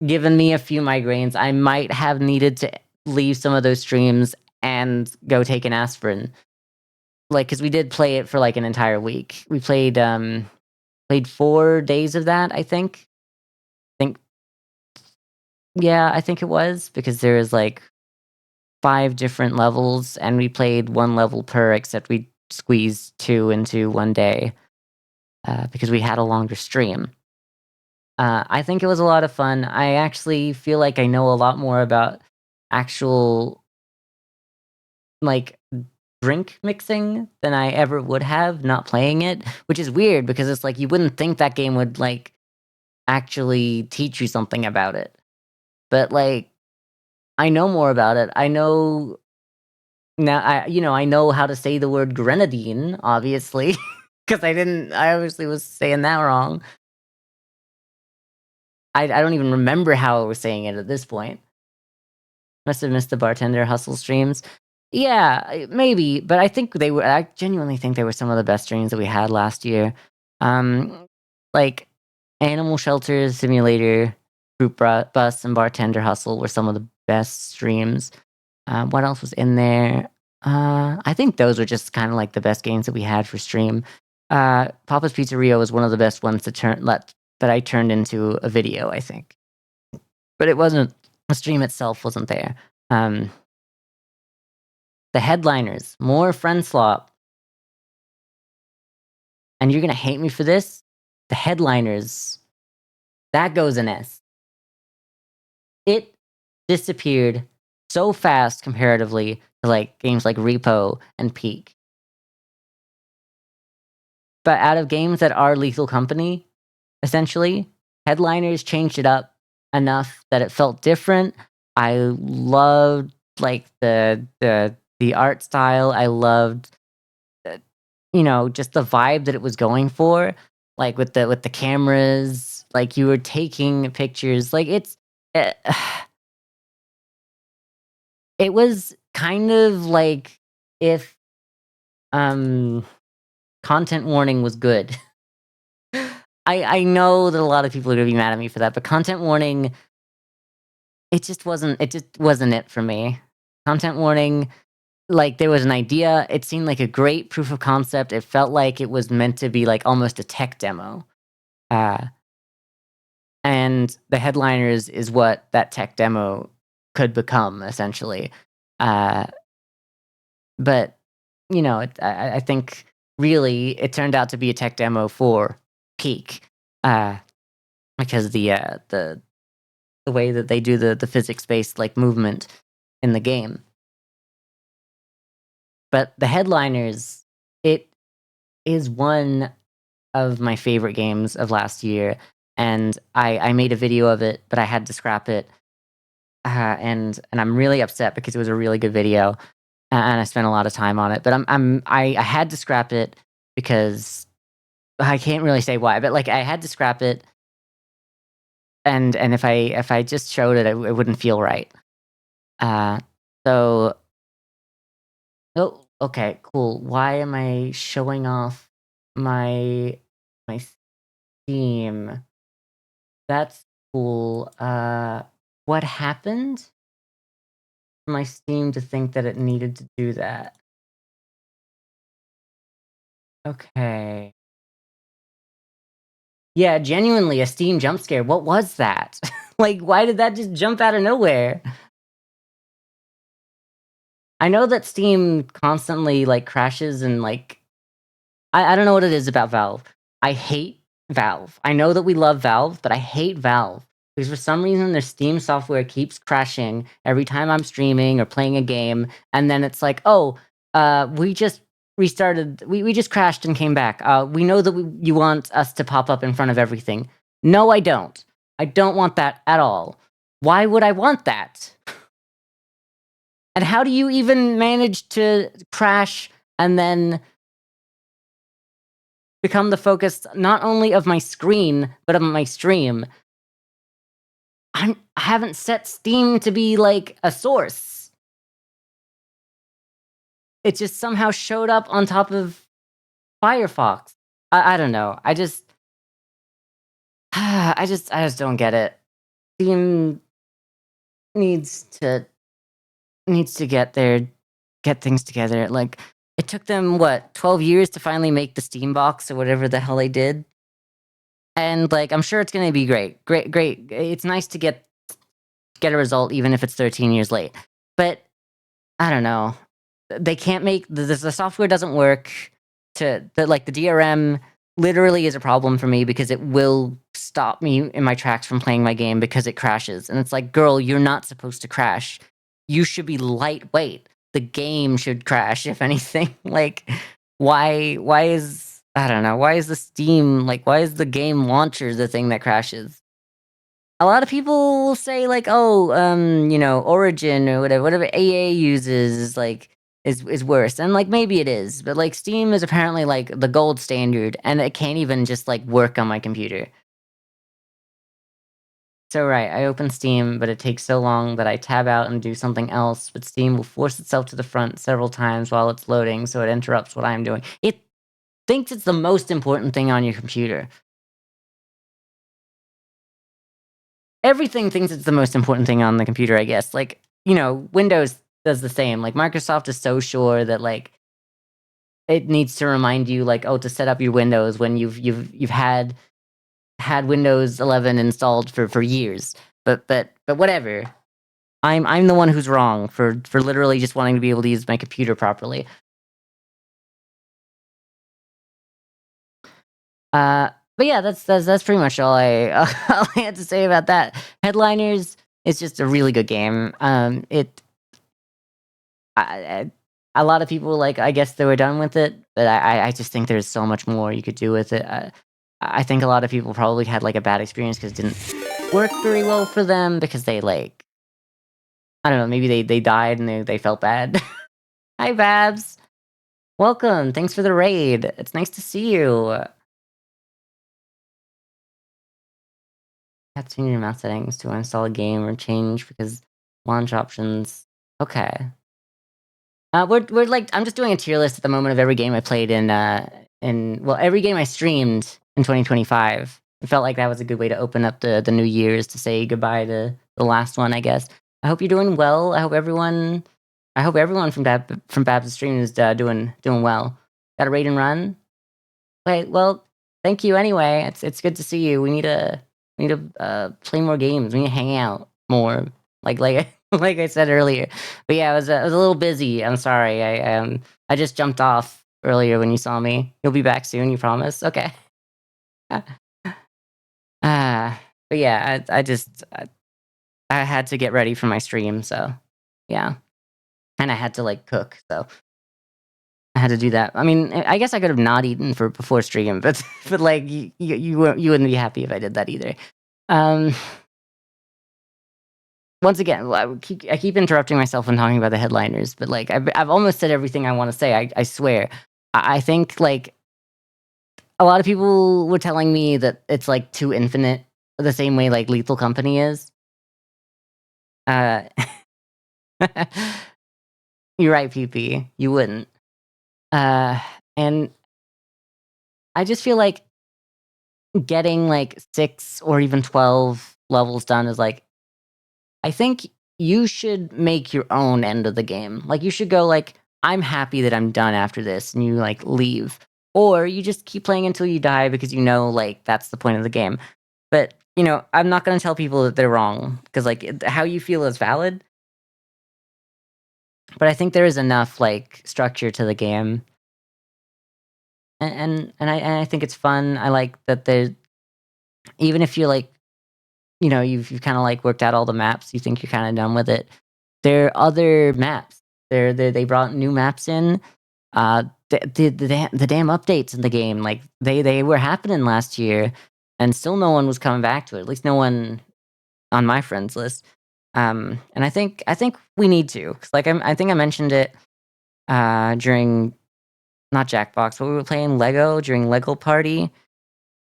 given me a few migraines. I might have needed to leave some of those streams and go take an aspirin. Like, because we did play it for, like, an entire week. We played 4 days of that, I think. Think Yeah, I think it was, because there was, like, 5 different levels, and we played 1 level per, except we squeezed 2 into 1 day, because we had a longer stream. I think it was a lot of fun. I actually feel like I know a lot more about actual, like, drink mixing than I ever would have not playing it, which is weird because it's like you wouldn't think that game would, like, actually teach you something about it. But, like, I know more about it. I know now, I know how to say the word grenadine, obviously, because I obviously was saying that wrong. I don't even remember how I was saying it at this point. Must have missed the bartender hustle streams. Yeah, maybe, but I genuinely think they were some of the best streams that we had last year. Like, Animal Shelter Simulator, Bus, and Bartender Hustle were some of the best streams. What else was in there? I think those were just kinda like the best games that we had for stream. Papa's Pizzeria was one of the best ones that I turned into a video, I think. But it wasn't the stream itself wasn't there. Um, the headliners, more friend slop, and you're gonna hate me for this. The headliners, that goes an S. It disappeared so fast comparatively to, like, games like Repo and Peak. But out of games that are Lethal Company, essentially, headliners changed it up enough that it felt different. I loved, like, the art style. I loved, just the vibe that it was going for, like, with the cameras, like, you were taking pictures, like, eh, it was kind of like if, um, content warning was good. I know that a lot of people are gonna be mad at me for that, but content warning, it just wasn't it for me. Content warning, like, there was an idea, it seemed like a great proof of concept, it felt like it was meant to be, like, almost a tech demo, uh, and the headliners is what that tech demo could become, essentially, uh, but, I think really it turned out to be a tech demo for Peak, uh, because the the way that they do the physics-based, like, movement in the game. But the Headliners, it is one of my favorite games of last year, and I made a video of it, but I had to scrap it, and I'm really upset because it was a really good video, and I spent a lot of time on it, but I had to scrap it because I can't really say why, but, like, I had to scrap it, and if I just showed it, it wouldn't feel right. Uh, so oh, okay, cool. Why am I showing off my Steam? That's cool. What happened for my Steam to think that it needed to do that? Okay. Yeah, genuinely a Steam jump scare. What was that? Like, why did that just jump out of nowhere? I know that Steam constantly, like, crashes and, like, I don't know what it is about Valve. I hate Valve. I know that we love Valve, but I hate Valve because for some reason their Steam software keeps crashing every time I'm streaming or playing a game, and then it's like, "Oh, we just restarted. We just crashed and came back. We know that you want us to pop up in front of everything." No, I don't. I don't want that at all. Why would I want that? And how do you even manage to crash and then become the focus not only of my screen, but of my stream? I haven't set Steam to be, like, a source. It just somehow showed up on top of Firefox. I don't know. I just don't get it. Steam needs to get things together. Like, it took them, what, 12 years to finally make the Steam box or whatever the hell they did? And, like, I'm sure it's gonna be great. Great, great. It's nice to get a result even if it's 13 years late. But I don't know. They can't make the software doesn't work the DRM literally is a problem for me because it will stop me in my tracks from playing my game because it crashes. And it's like, girl, you're not supposed to crash. You should be lightweight. The game should crash, if anything. Like, why is I don't know, why is the Steam like why is the game launcher the thing that crashes? A lot of people will say like, "Oh, Origin or whatever AA uses is like is worse." And like maybe it is, but like Steam is apparently like the gold standard and it can't even just like work on my computer. So right, I open Steam, but it takes so long that I tab out and do something else, but Steam will force itself to the front several times while it's loading, so it interrupts what I'm doing. It thinks it's the most important thing on your computer. Everything thinks it's the most important thing on the computer, I guess. Like, Windows does the same. Like, Microsoft is so sure that, like, it needs to remind you, like, oh, to set up your Windows when you've had Windows 11 installed for years. But whatever. I'm the one who's wrong for literally just wanting to be able to use my computer properly. But yeah, that's pretty much all I all I had to say about that. Headliners is just a really good game. I a lot of people, like, I guess they were done with it, but I just think there's so much more you could do with it. I think a lot of people probably had, like, a bad experience because it didn't work very well for them because they, like I don't know, maybe they died and they felt bad. Hi, Babs. Welcome, thanks for the raid. It's nice to see you. Have to change your mouse settings to install a game or change because launch options. Okay. We're like I'm just doing a tier list at the moment of every game I played in every game I streamed in 2025. It felt like that was a good way to open up the new year's to say goodbye to the last one, I guess. I hope you're doing well. I hope everyone from Babs' stream is doing well. Got a raid and run? Wait, well, thank you anyway. It's good to see you. We need to play more games. We need to hang out more. Like like I said earlier. But yeah, I was a little busy. I'm sorry. I just jumped off earlier when you saw me. You'll be back soon, you promise? Okay. But yeah, I had to get ready for my stream, so yeah. And I had to, like, cook, so I had to do that. I mean, I guess I could have not eaten for before stream, but but, like, you wouldn't be happy if I did that either. Um, once again, I keep interrupting myself when talking about the headliners, but, like, I've almost said everything I wanna say, I swear. I think, like, a lot of people were telling me that it's, like, too infinite, the same way, like, Lethal Company is. Uh, you're right, PP, you wouldn't. Uh, and I just feel like getting, like, 6 or even 12 levels done is, like, I think you should make your own end of the game. Like, you should go, like, "I'm happy that I'm done after this," and you, like, leave. Or you just keep playing until you die because you know, like, that's the point of the game. But, I'm not gonna tell people that they're wrong because, like, how you feel is valid, but I think there is enough, like, structure to the game, and I think it's fun. I like that there even if you're, like, you've kinda, like, worked out all the maps, you think you're kinda done with it, there are other maps. They brought new maps in, the damn updates in the game, like, they were happening last year, and still no one was coming back to it, at least no one on my friends list, and I think we need to, 'cause, like, I think I mentioned it, during not Jackbox, but we were playing Lego during Lego Party,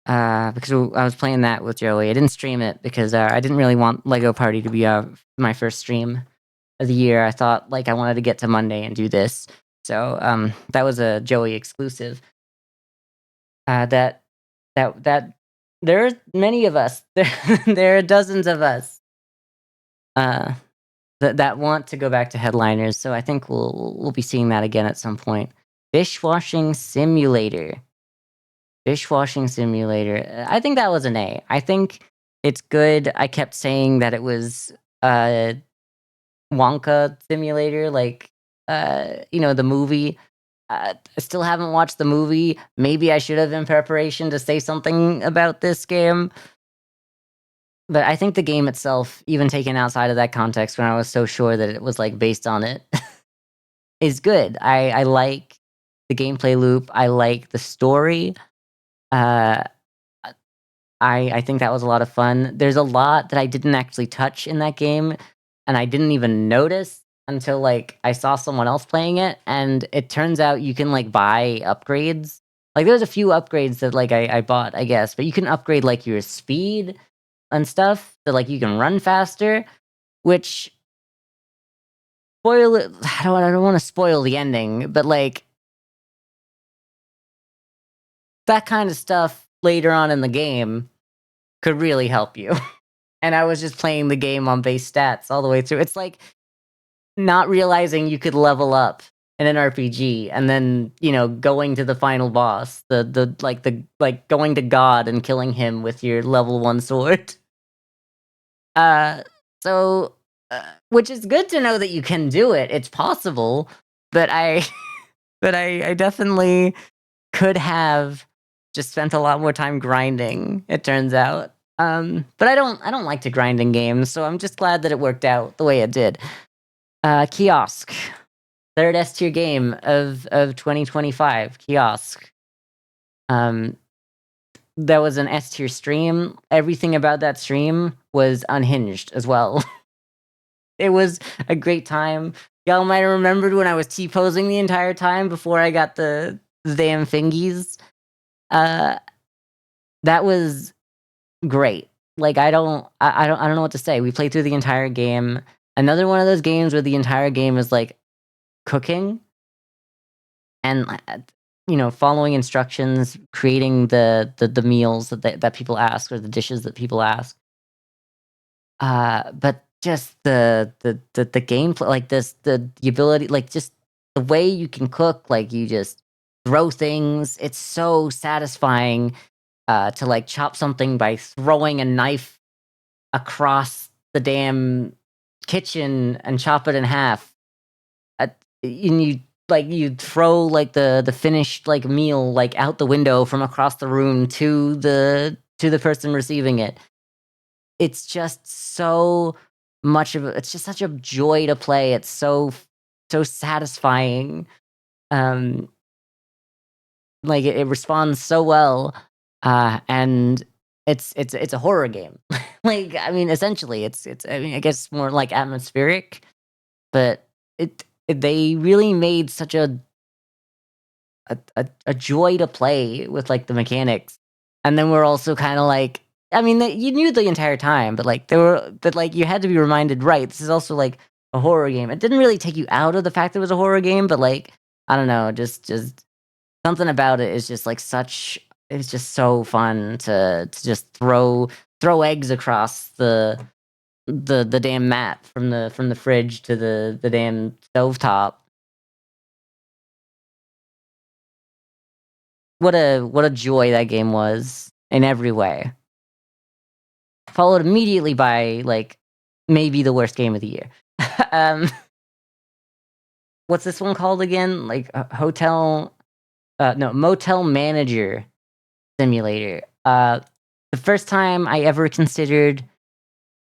because I was playing that with Joey. I didn't stream it because, I didn't really want Lego Party to be, my first stream of the year. I thought, like, I wanted to get to Monday and do this. So, that was a Joey exclusive. That there are many of us. There are dozens of us, uh, that want to go back to headliners, so I think we'll be seeing that again at some point. Dishwashing Simulator. Dishwashing Simulator. I think that was an A. I think it's good. I kept saying that it was, Wonka Simulator, like, the movie. I still haven't watched the movie. Maybe I should have in preparation to say something about this game. But I think the game itself, even taken outside of that context when I was so sure that it was, like, based on it, is good. I like the gameplay loop. I like the story. Uh, I think that was a lot of fun. There's a lot that I didn't actually touch in that game, and I didn't even notice until, like, I saw someone else playing it, and it turns out you can, like, buy upgrades. Like, there's a few upgrades that, like, I bought, I guess, but you can upgrade, like, your speed and stuff, so, like, you can run faster, which spoil it I don't wanna spoil the ending, but, like, that kinda stuff later on in the game could really help you. And I was just playing the game on base stats all the way through. It's like not realizing you could level up in an RPG and then, going to the final boss, the going to God and killing him with your level 1 sword. Uh, so, which is good to know that you can do it. It's possible, but I but I definitely could have just spent a lot more time grinding, it turns out. But I don't like to grind in games, so I'm just glad that it worked out the way it did. Kiosk. Third S tier game of 2025, Kiosk. Um, that was an S tier stream. Everything about that stream was unhinged as well. It was a great time. Y'all might have remembered when I was T-posing the entire time before I got the damn fingies. Uh, that was great. Like, I don't know what to say. We played through the entire game. Another one of those games where the entire game is, like, cooking and, following instructions, creating the meals that people ask or the dishes that people ask. But just the gameplay, like, the ability, like, just the way you can cook, like, you just throw things. It's so satisfying, to, like, chop something by throwing a knife across the damn kitchen and chop it in half. And you throw, like, the finished, like, meal, like, out the window from across the room to the person receiving it. It's just so much of it's just such a joy to play. It's so satisfying. Like it responds so well, and it's a horror game. Like I mean, essentially, it's I mean, I guess more like atmospheric, but they really made such a joy to play with like the mechanics, and then we're also kind of like. I mean, you knew the entire time, but like you had to be reminded, right? This is also like a horror game. It didn't really take you out of the fact that it was a horror game, but like I don't know, just something about it is just like such. It's just so fun to just throw eggs across the damn mat from the fridge to the damn stovetop. What a joy that game was in every way. Followed immediately by like maybe the worst game of the year. um, what's this one called again? Like hotel? No, motel manager simulator. The first time I ever considered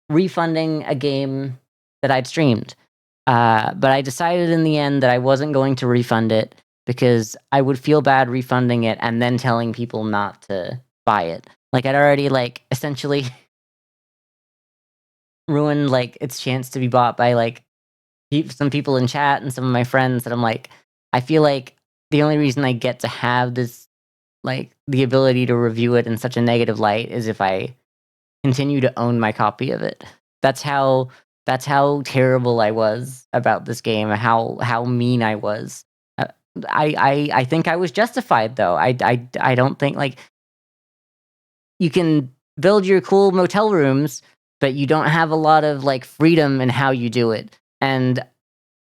refunding a game that I'd streamed. But I decided in the end that I wasn't going to refund it because I would feel bad refunding it and then telling people not to buy it. Like I'd already like essentially ruined like its chance to be bought by like some people in chat and some of my friends that I'm like, I feel like the only reason I get to have this like the ability to review it in such a negative light is if I continue to own my copy of it. That's how terrible I was about this game, how mean I was. Uh, I think I was justified though. I don't think like you can build your cool motel rooms, but you don't have a lot of like freedom in how you do it. And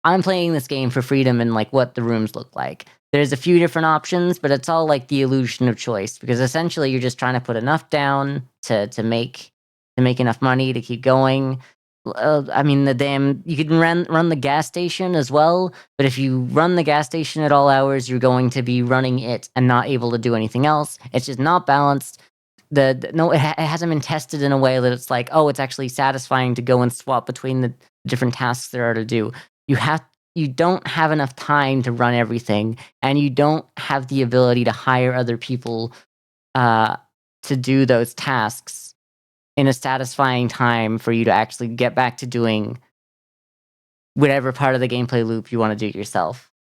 I'm playing this game for freedom and like what the rooms look like. There's a few different options, but it's all like the illusion of choice because essentially you're just trying to put enough down to make enough money to keep going. I mean, the damn you can run the gas station as well, but if you run the gas station at all hours, you're going to be running it and not able to do anything else. It's just not balanced. No, it hasn't been tested in a way that it's like, oh, it's actually satisfying to go and swap between the different tasks there are to do. You have you don't have enough time to run everything, and you don't have the ability to hire other people uh, to do those tasks in a satisfying time for you to actually get back to doing whatever part of the gameplay loop you want to do yourself.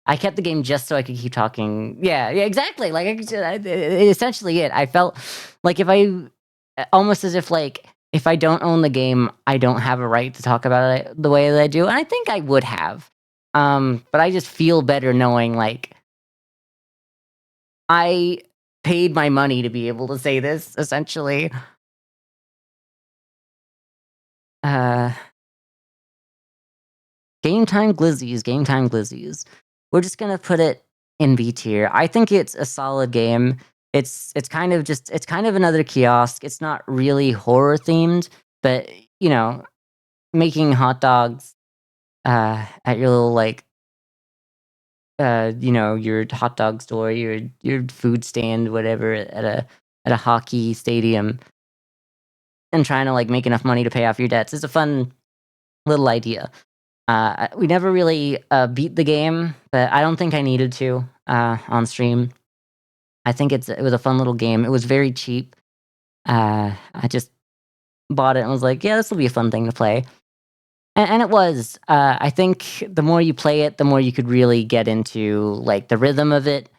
I kept the game just so I could keep talking. Yeah, yeah, exactly. Like essentially it. I felt like if I almost as if like if I don't own the game, I don't have a right to talk about it the way that I do. And I think I would have. But I just feel better knowing like I paid my money to be able to say this essentially. Uh Game time glizzies. We're just gonna put it in B tier. I think it's a solid game. It's kind of another kiosk. It's not really horror themed, but you know, making hot dogs at your little like your hot dog store, your food stand, whatever, at a hockey stadium, and trying to like make enough money to pay off your debts is a fun little idea. We never really beat the game, but I don't think I needed to on stream. I think it was a fun little game. It was very cheap. I just bought it and was like, yeah, this will be a fun thing to play. And it was. I think the more you play it, the more you could really get into like the rhythm of it.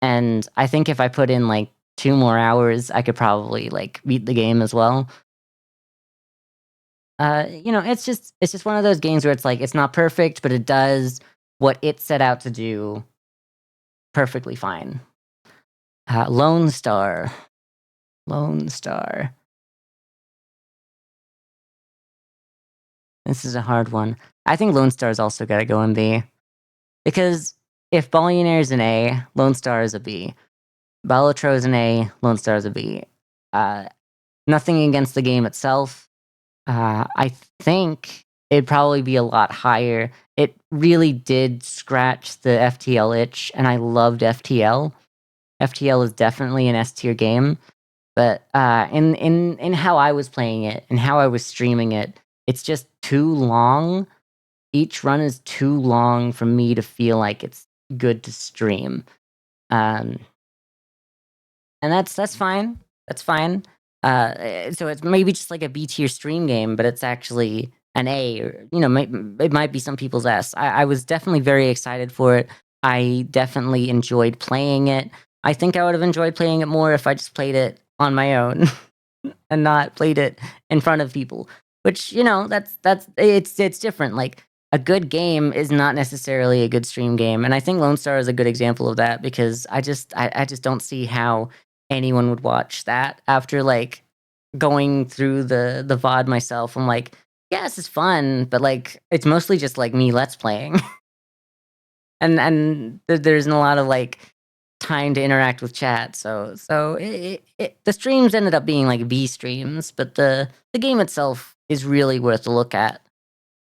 And I think if I put in like 2 more hours, I could probably like beat the game as well. It's just one of those games where it's like it's not perfect, but it does what it set out to do perfectly fine. Lone Star. Lone Star. This is a hard one. I think Lone Star's also gotta go in B. Because if Billionaire is an A, Lone Star is a B. Balatro is an A, Lone Star is a B. Uh, Nothing against the game itself. I think it'd probably be a lot higher. It really did scratch the FTL itch, and I loved FTL. FTL is definitely an S tier game. But in how I was playing it and how I was streaming it, it's just too long. Each run is too long for me to feel like it's good to stream. Um, and that's fine. That's fine. So it's maybe just like a B tier stream game, but it's actually an A, or it might be some people's S. I was definitely very excited for it. I definitely enjoyed playing it. I think I would have enjoyed playing it more if I just played it on my own and not played it in front of people. Which that's it's different. Like a good game is not necessarily a good stream game, and I think Lone Star is a good example of that because I just don't see how anyone would watch that after like going through the VOD myself. I'm like, yeah, this is fun, but like it's mostly just like me let's playing, and there isn't a lot of like time to interact with chat. So the streams ended up being like B streams, but the game itself is really worth a look at.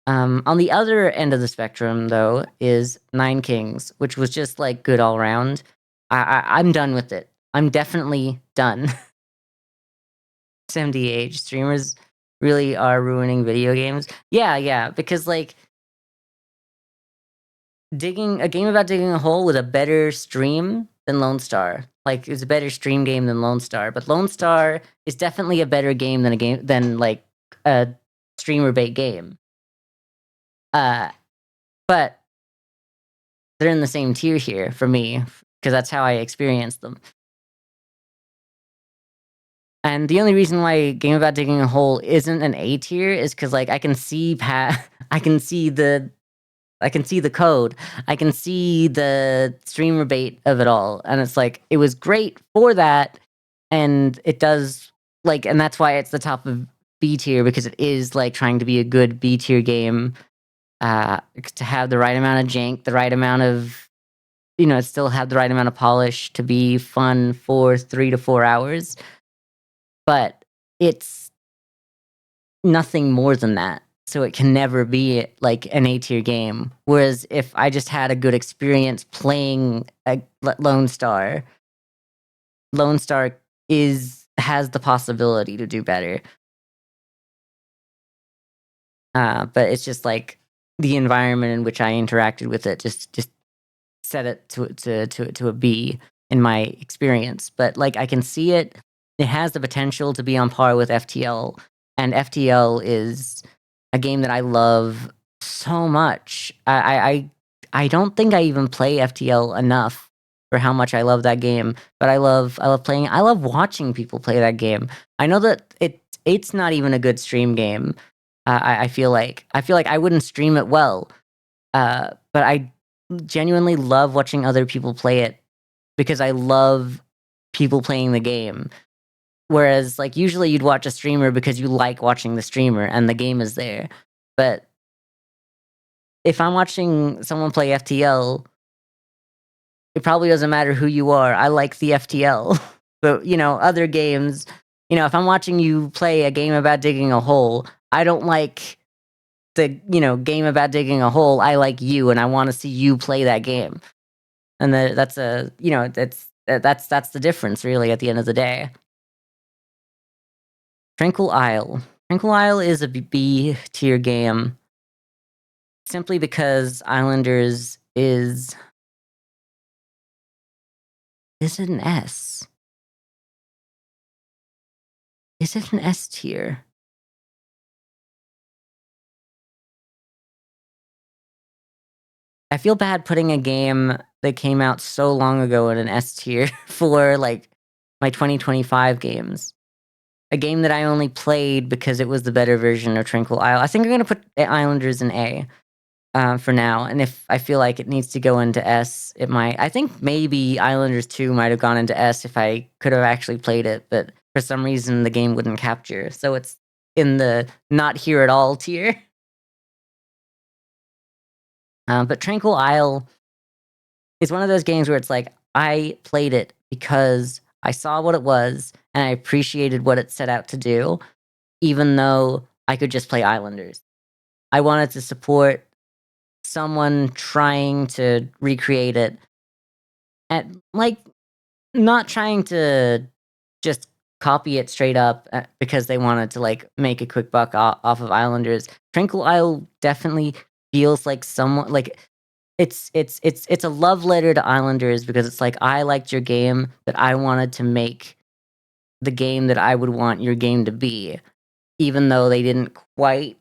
On the other end of the spectrum, though, is Nine Kings, which was just like good all around. I'm done with it. I'm definitely done. SMDH streamers really are ruining video games. Yeah, because like digging a game about digging a hole was a better stream than Lone Star. Like it's a better stream game than Lone Star, but Lone Star is definitely a better game than like a streamer bait game. Uh, but they're in the same tier here for me because that's how I experienced them. And the only reason why Game About Digging a Hole isn't an A tier is because like I can see I can see the code. I can see the streamer bait of it all. And it's like, it was great for that. And it does, like, and that's why it's the top of B tier because it is like trying to be a good B tier game. To have the right amount of jank, the right amount of, still have the right amount of polish to be fun for 3 to 4 hours. But it's nothing more than that. So it can never be like an A tier game. Whereas if I just had a good experience playing a Lone Star, Lone Star has the possibility to do better. But it's just like the environment in which I interacted with it just set it to a B in my experience. But like I can see it. It has the potential to be on par with FTL, and FTL is a game that I love so much. I don't think I even play FTL enough for how much I love that game. But I love playing. I love watching people play that game. I know that it's not even a good stream game. I feel like I wouldn't stream it well. But I genuinely love watching other people play it because I love people playing the game. Whereas, like, usually you'd watch a streamer because you like watching the streamer and the game is there. But if I'm watching someone play FTL, it probably doesn't matter who you are. I like the FTL. But, other games, if I'm watching you play a game about digging a hole, I don't like the, game about digging a hole. I like you and I want to see you play that game. And that's that's the difference really at the end of the day. Tranquil Isle. Tranquil Isle is a B tier game simply because Islanders is it an S? Is it an S tier? I feel bad putting a game that came out so long ago in an S tier for like my 2025 games. A game that I only played because it was the better version of Tranquil Isle. I think I'm gonna put Islanders in A. For now, and if I feel like it needs to go into S, it might. I think maybe Islanders 2 might have gone into S if I could have actually played it, but for some reason the game wouldn't capture, so it's in the not here at all tier. But Tranquil Isle is one of those games where it's like, I played it because I saw what it was, and I appreciated what it set out to do, even though I could just play Islanders. I wanted to support someone trying to recreate it, and like not trying to just copy it straight up because they wanted to like make a quick buck off of Islanders. Tranquil Isle definitely feels like somewhat like it's a love letter to Islanders because it's like I liked your game, but I wanted to make the game that I would want your game to be, even though they didn't quite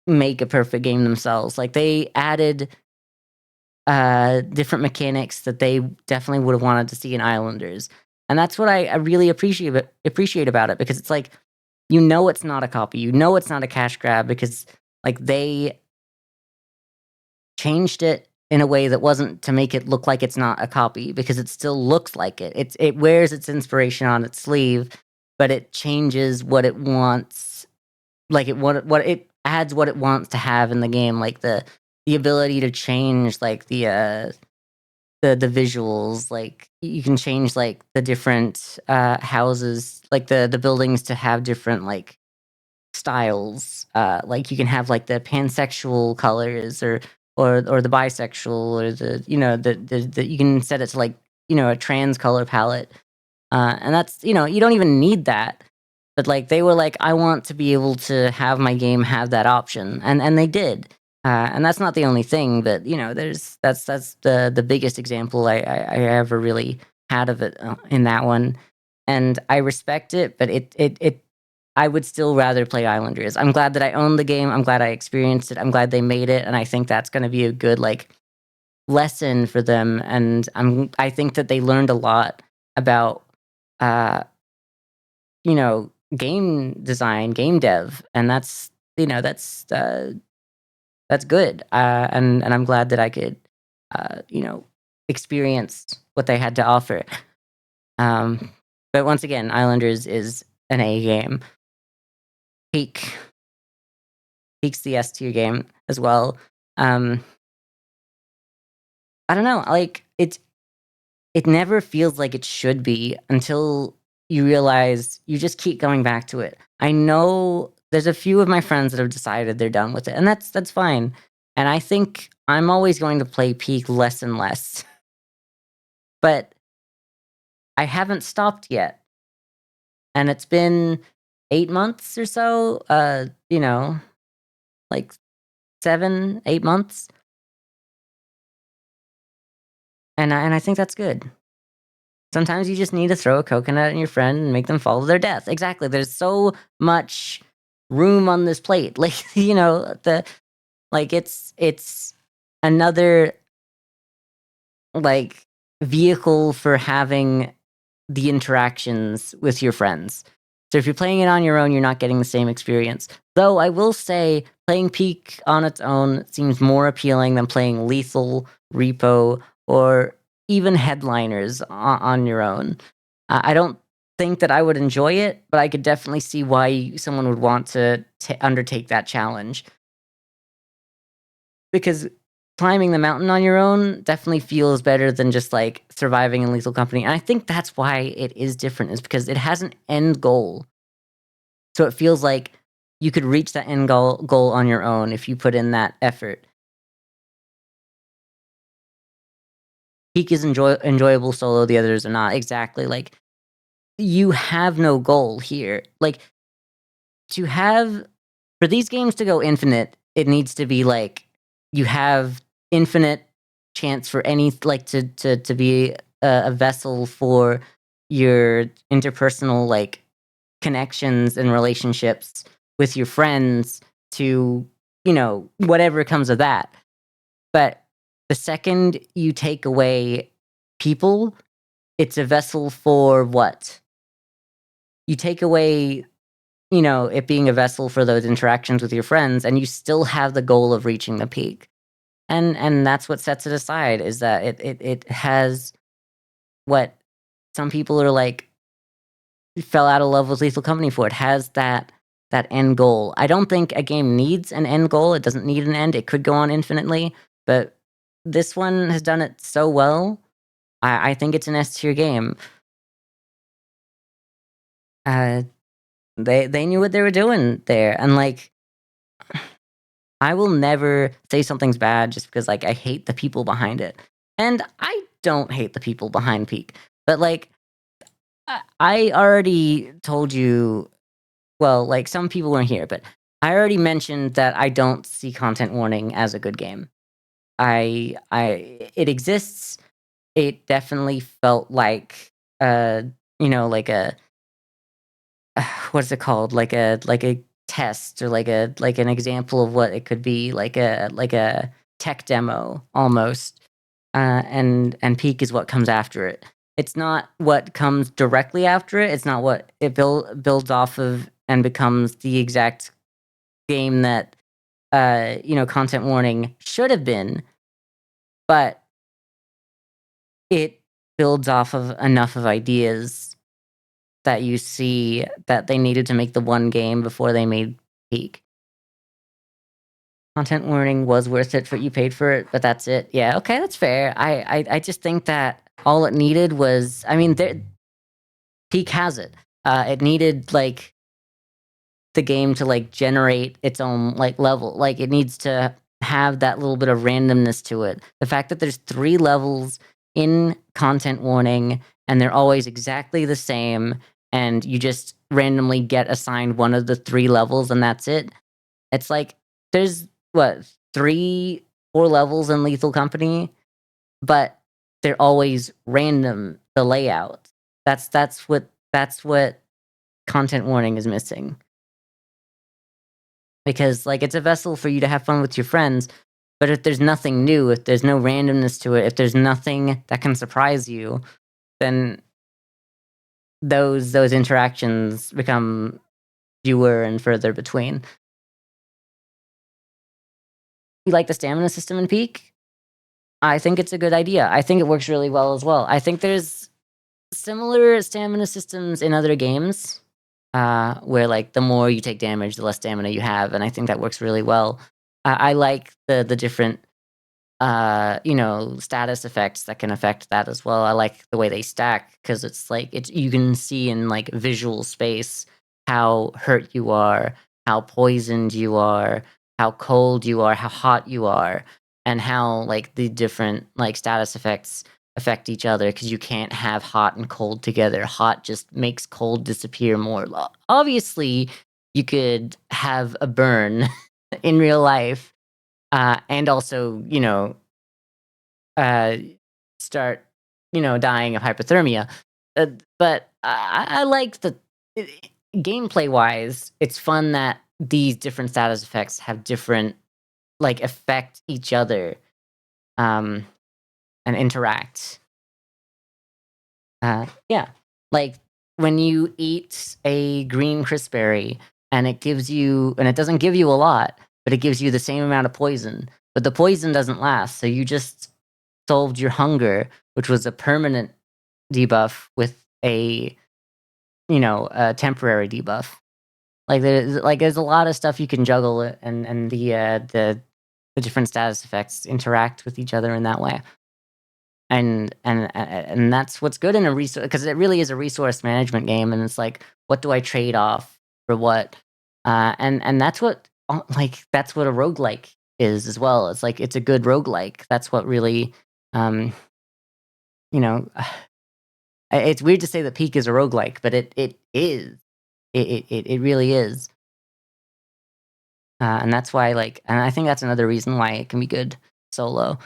make a perfect game themselves. Like they added different mechanics that they definitely would have wanted to see in Islanders. And that's what I really appreciate about it because it's like it's not a copy. It's not a cash grab because like they changed it in a way that wasn't to make it look like it's not a copy because it still looks like it. It wears its inspiration on its sleeve, but it changes what it wants. Like what it adds what it wants to have in the game, like the ability to change like the visuals. Like you can change like the different houses, like the buildings to have different like styles. Like you can have like the pansexual colors or the bisexual or the the you can set it to like a trans color palette. And that's you don't even need that. But like they were like, I want to be able to have my game have that option, and they did. And that's not the only thing, but that's the biggest example I ever really had of it in that one, and I respect it, but it I would still rather play Islanders. I'm glad that I owned the game. I'm glad I experienced it. I'm glad they made it, and I think that's going to be a good like lesson for them. And I think that they learned a lot about uh, game design, game dev, and that's good. And I'm glad that I could experience what they had to offer. Um, but once again, Islanders is an A game. Peak Peak's the S tier game as well. Um, I don't know, like it never feels like it should be until you realize you just keep going back to it. I know there's a few of my friends that have decided they're done with it, and that's fine. And I think I'm always going to play Peak less and less, but I haven't stopped yet. And it's been 8 months or so, like 7, 8 months. And I think that's good. Sometimes you just need to throw a coconut at your friend and make them fall to their death. Exactly. There's so much room on this plate. Like, it's another like vehicle for having the interactions with your friends. So if you're playing it on your own, you're not getting the same experience. Though I will say playing Peak on its own seems more appealing than playing Lethal, Repo, or even Headliners on your own. I don't think that I would enjoy it, but I could definitely see why someone would want to undertake that challenge. Because climbing the mountain on your own definitely feels better than just like surviving in Lethal Company. And I think that's why it is different, is because it has an end goal. So it feels like you could reach that end goal on your own if you put in that effort. Peak is enjoyable solo, the others are not. Exactly. Like you have no goal here. Like to have for these games to go infinite, it needs to be like you have infinite chance for any like to be a vessel for your interpersonal like connections and relationships with your friends to whatever comes of that. But the second you take away people, it's a vessel for what? You take away it being a vessel for those interactions with your friends, and you still have the goal of reaching the peak. And that's what sets it aside, is that it has what some people are like fell out of love with Lethal Company for. It has that end goal. I don't think a game needs an end goal. It doesn't need an end. It could go on infinitely, but this one has done it so well. I think it's an S tier game. Uh, they knew what they were doing there, and like I will never say something's bad just because like I hate the people behind it, and I don't hate the people behind Peak, but like I already told you. Well, like some people weren't here, but I already mentioned that I don't see content warning as a good game. It exists. It definitely felt like like a what's it called? Like a test or like an example of what it could be, like a tech demo almost. And peak is what comes after it. It's not what comes directly after it. It's not what it builds off of and becomes the exact game that content warning should have been, but it builds off of enough of ideas that you see that they needed to make the one game before they made peak. Content warning was worth it for you paid for it, but that's it. Yeah, okay, that's fair. I just think that all it needed was, I mean, peak has it. It needed like the game to like generate its own like level. Like it needs to have that little bit of randomness to it. The fact that there's 3 levels in content warning and they're always exactly the same and you just randomly get assigned one of the 3 levels and that's it. It's like there's what 3 4 levels in Lethal Company, but they're always random the layout. That's what content warning is missing. Because, like, it's a vessel for you to have fun with your friends, but if there's nothing new, if there's no randomness to it, if there's nothing that can surprise you, then those interactions become fewer and further between. You like the stamina system in Peak? I think it's a good idea. I think it works really well as well. I think there's similar stamina systems in other games, where like the more you take damage, the less stamina you have, and I think that works really well. I like the different status effects that can affect that as well. I like the way they stack because it's like you can see in like visual space how hurt you are, how poisoned you are, how cold you are, how hot you are, and how like the different like status effects affect each other because you can't have hot and cold together. Hot just makes cold disappear more. Obviously, you could have a burn in real life, and also, uh, start, dying of hypothermia. Uh, but I like the gameplay wise. It's fun that these different status effects have different like affect each other, um, and interact. Yeah, like when you eat a green crispberry and it doesn't give you a lot, but it gives you the same amount of poison. But the poison doesn't last, so you just solved your hunger, which was a permanent debuff with a temporary debuff. There's a lot of stuff you can juggle and the different status effects interact with each other in that way. And that's what's good in a resource because it really is a resource management game, and it's like, what do I trade off for what? And that's what that's what a roguelike is as well. It's like it's a good roguelike. That's what really um, you know, it's weird to say that Peak is a roguelike, but it is. It really is. And that's why and I think that's another reason why it can be good solo.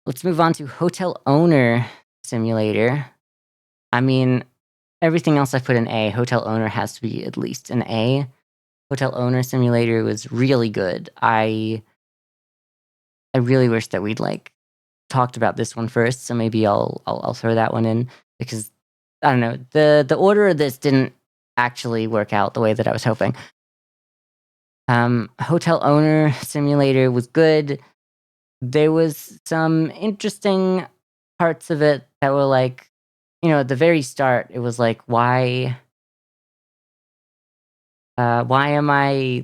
Let's move on to Hotel Owner Simulator. I mean, everything else I put in A. Hotel Owner has to be at least an A. Hotel Owner Simulator was really good. I really wish that we'd talked about this one first, so maybe I'll throw that one in because I don't know, the order of this didn't actually work out the way that I was hoping. Hotel Owner Simulator was good. There was some interesting parts of it that were like, at the very start, it was like, why am I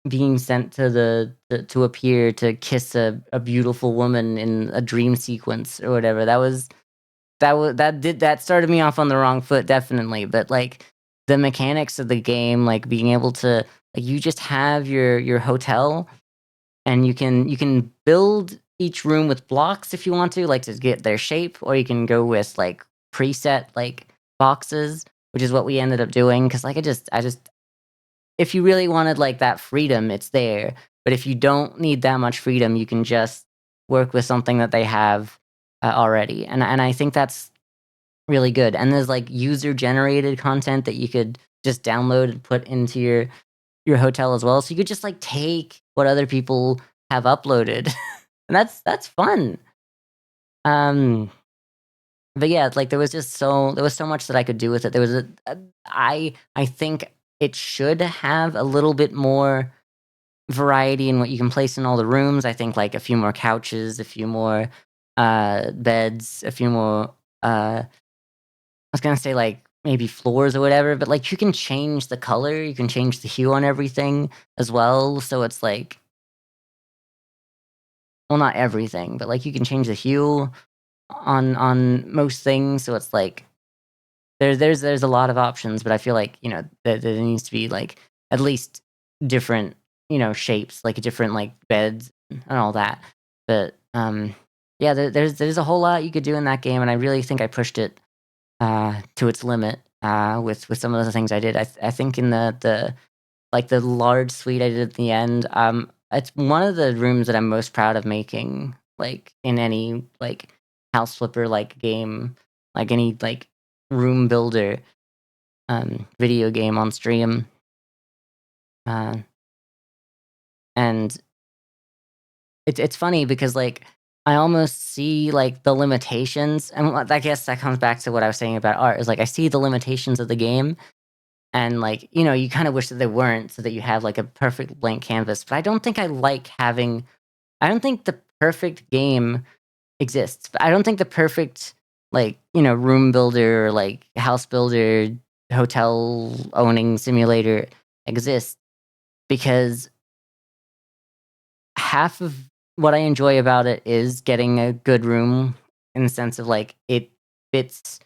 being sent to to a pier to kiss a beautiful woman in a dream sequence or whatever? That started me off on the wrong foot, definitely. But the mechanics of the game, being able to you just have your hotel, and you can build each room with blocks if you want to get their shape, or you can go with preset boxes, which is what we ended up doing. Cause like I just if you really wanted like that freedom, it's there. But if you don't need that much freedom, you can just work with something that they have already. And I think that's really good. And there's like user generated content that you could just download and put into your hotel as well. So you could just like take what other people have uploaded. And that's fun. Um but yeah, like there was so much that I could do with it. There was I think it should have a little bit more variety in what you can place in all the rooms. I think like a few more couches, a few more beds, a few more I was gonna say like maybe floors or whatever, but like you can change the color, you can change the hue on everything as well. So it's like, well, not everything, but like you can change the hue on most things. So it's like there's a lot of options, but I feel like there needs to be like at least different shapes, like different like beds and all that. But yeah, there's a whole lot you could do in that game, and I really think I pushed it to its limit with some of the things I did. I think in the like the large suite I did at the end, it's one of the rooms that I'm most proud of making, like in any like house flipper like game, like any like room builder video game on stream. Uh, and it's funny because like I almost see like the limitations, and I guess that comes back to what I was saying about art. Is like I see the limitations of the game, and like you kind of wish that they weren't, so that you have like a perfect blank canvas. But I don't think I like having. I don't think the perfect game exists. But I don't think the perfect like room builder or like house builder, hotel owning simulator exists, because half of what I enjoy about it is getting a good room, in the sense of like it fits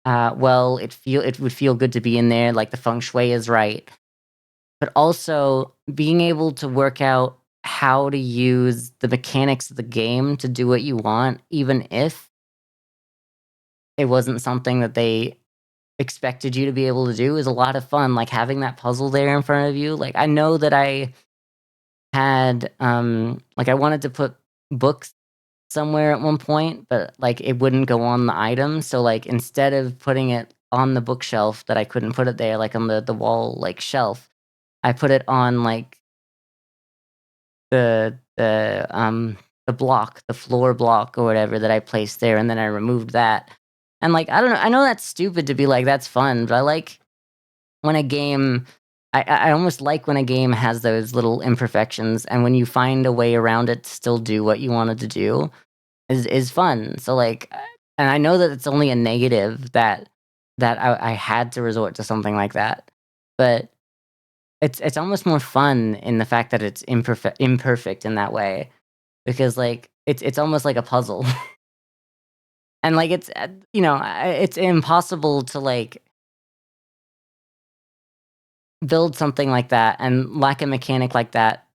well, it would feel good to be in there, like the feng shui is right. But also being able to work out how to use the mechanics of the game to do what you want, even if it wasn't something that they expected you to be able to do, is a lot of fun. Like having that puzzle there in front of you. Like I know that I had like I wanted to put books somewhere at one point, but like it wouldn't go on the item. So like instead of putting it on the bookshelf that I couldn't put it there, like on the wall like shelf, I put it on like the block, the floor block or whatever that I placed there, and then I removed that. And like I don't know, I know that's stupid to be like that's fun, but I like when a game I almost like when a game has those little imperfections, and when you find a way around it to still do what you wanted to do is fun. So like, and I know that it's only a negative that I had to resort to something like that, but it's almost more fun in the fact that it's imperfect in that way, because like it's almost like a puzzle, and like it's it's impossible to like build something like that and lack a mechanic like that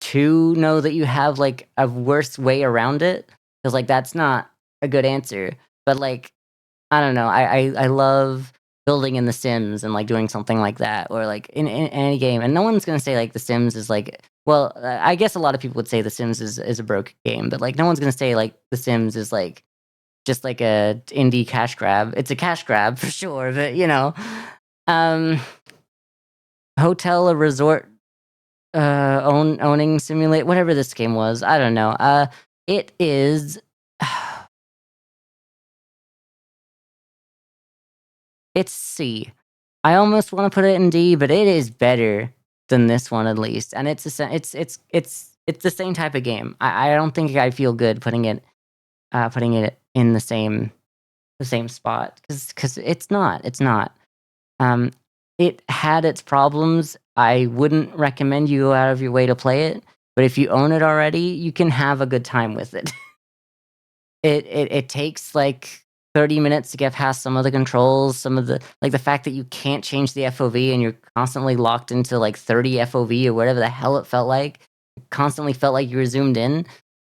to know that you have like a worse way around it, because like that's not a good answer. But like I don't know, I love building in The Sims and like doing something like that, or like in any game. And no one's gonna say like The Sims is like, well, I guess a lot of people would say The Sims is a broke game, but like no one's gonna say like The Sims is like just like a indie cash grab. It's a cash grab for sure, but um hotel or resort owning simulate, whatever this game was, I don't know. It is it's C. I almost want to put it in D, but it is better than this one at least, and it's the same type of game. I don't think I feel good putting it in the same spot, because it's not. Um, it had its problems. I wouldn't recommend you go out of your way to play it, but if you own it already, you can have a good time with it. It takes, like, 30 minutes to get past some of the controls, some of the like, the fact that you can't change the FOV and you're constantly locked into, like, 30 FOV or whatever the hell it felt like. It constantly felt like you were zoomed in.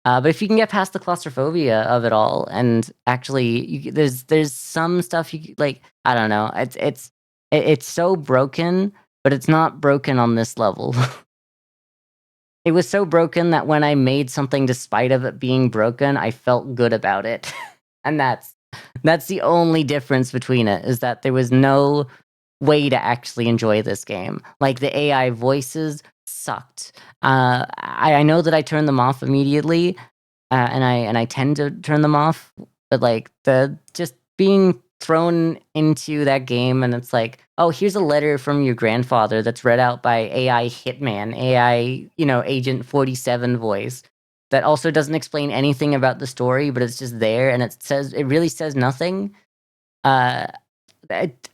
But if you can get past the claustrophobia of it all, and actually, there's some stuff like, I don't know. It's so broken, but it's not broken on this level. It was so broken that when I made something despite of it being broken, I felt good about it. And that's the only difference between it, is that there was no way to actually enjoy this game. Like, the AI voices sucked. I know that I turned them off immediately, and I tend to turn them off, but, like, the just being thrown into that game, and it's like, "Oh, here's a letter from your grandfather that's read out by AI hitman, AI, Agent 47 voice, that also doesn't explain anything about the story, but it's just there, and it really says nothing." Uh, that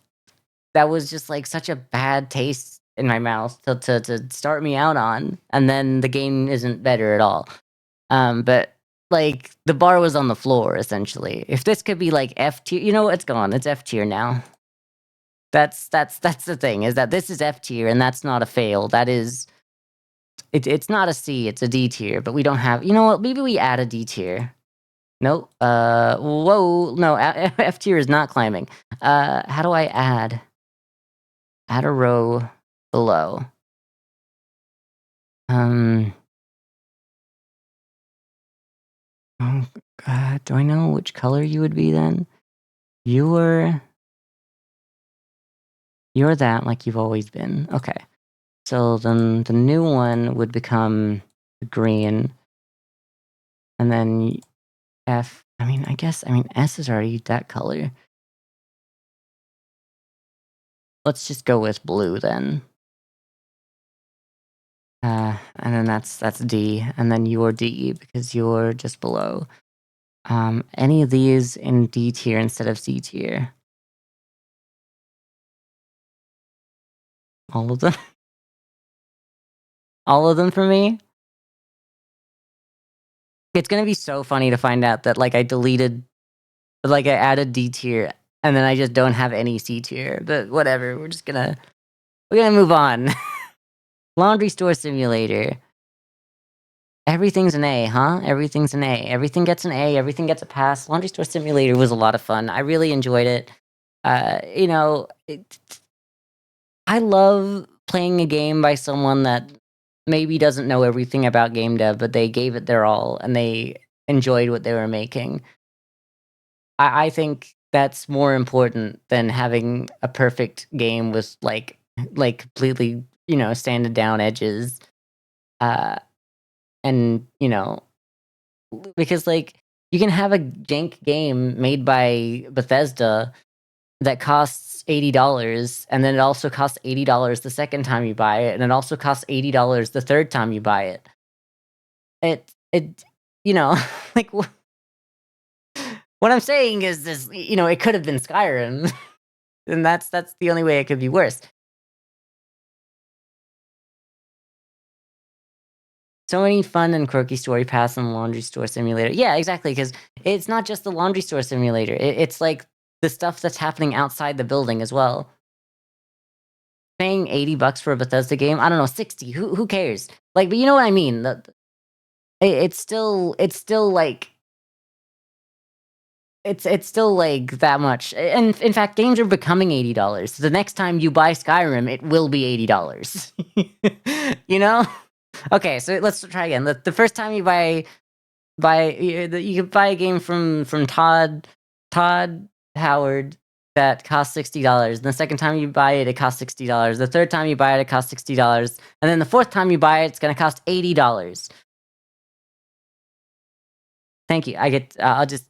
that was just, like, such a bad taste in my mouth to start me out on, and then the game isn't better at all. But, like, the bar was on the floor, essentially. If this could be, like, F tier, it's gone, it's F tier now. That's the thing, is that this is F tier, and that's not a fail. It's not a C, it's a D tier, but we don't have, you know what, maybe we add a D tier. Nope, whoa, no, F tier is not climbing. How do I add? Add a row below. Um, oh god, do I know which color you would be then? You're you're that, like you've always been. Okay. So then the new one would become green, and then F. I mean, S is already that color. Let's just go with blue then. And then that's D, and then you're D because you're just below. Any of these in D tier instead of C tier? All of them? All of them for me? It's gonna be so funny to find out that, like, I added D tier, and then I just don't have any C tier, but whatever, we're gonna move on. Laundry store simulator. Everything's an A, huh? Everything's an A. Everything gets an A, everything gets a pass. Laundry store simulator was a lot of fun. I really enjoyed it. I love playing a game by someone that maybe doesn't know everything about game dev, but they gave it their all, and they enjoyed what they were making. I think that's more important than having a perfect game with, like, completely, sanded down edges. Uh, and, because, like, you can have a jank game made by Bethesda that costs $80, and then it also costs $80 the second time you buy it, and it also costs $80 the third time you buy it. It, like, what I'm saying is this, it could have been Skyrim, and that's the only way it could be worse. So many fun and quirky story paths in the laundry store simulator. Yeah, exactly, because it's not just the laundry store simulator. It's like the stuff that's happening outside the building as well. Paying $80 for a Bethesda game, I don't know, 60. Who cares? Like, but you know what I mean. It's still like it's still like that much. And in fact, games are becoming $80. The next time you buy Skyrim, it will be $80. You know? Okay, so let's try again. The first time you you can buy a game from Todd Howard that costs $60. And the second time you buy it, it costs $60. The third time you buy it, it costs $60. And then the fourth time you buy it, it's gonna cost $80. Thank you. I'll just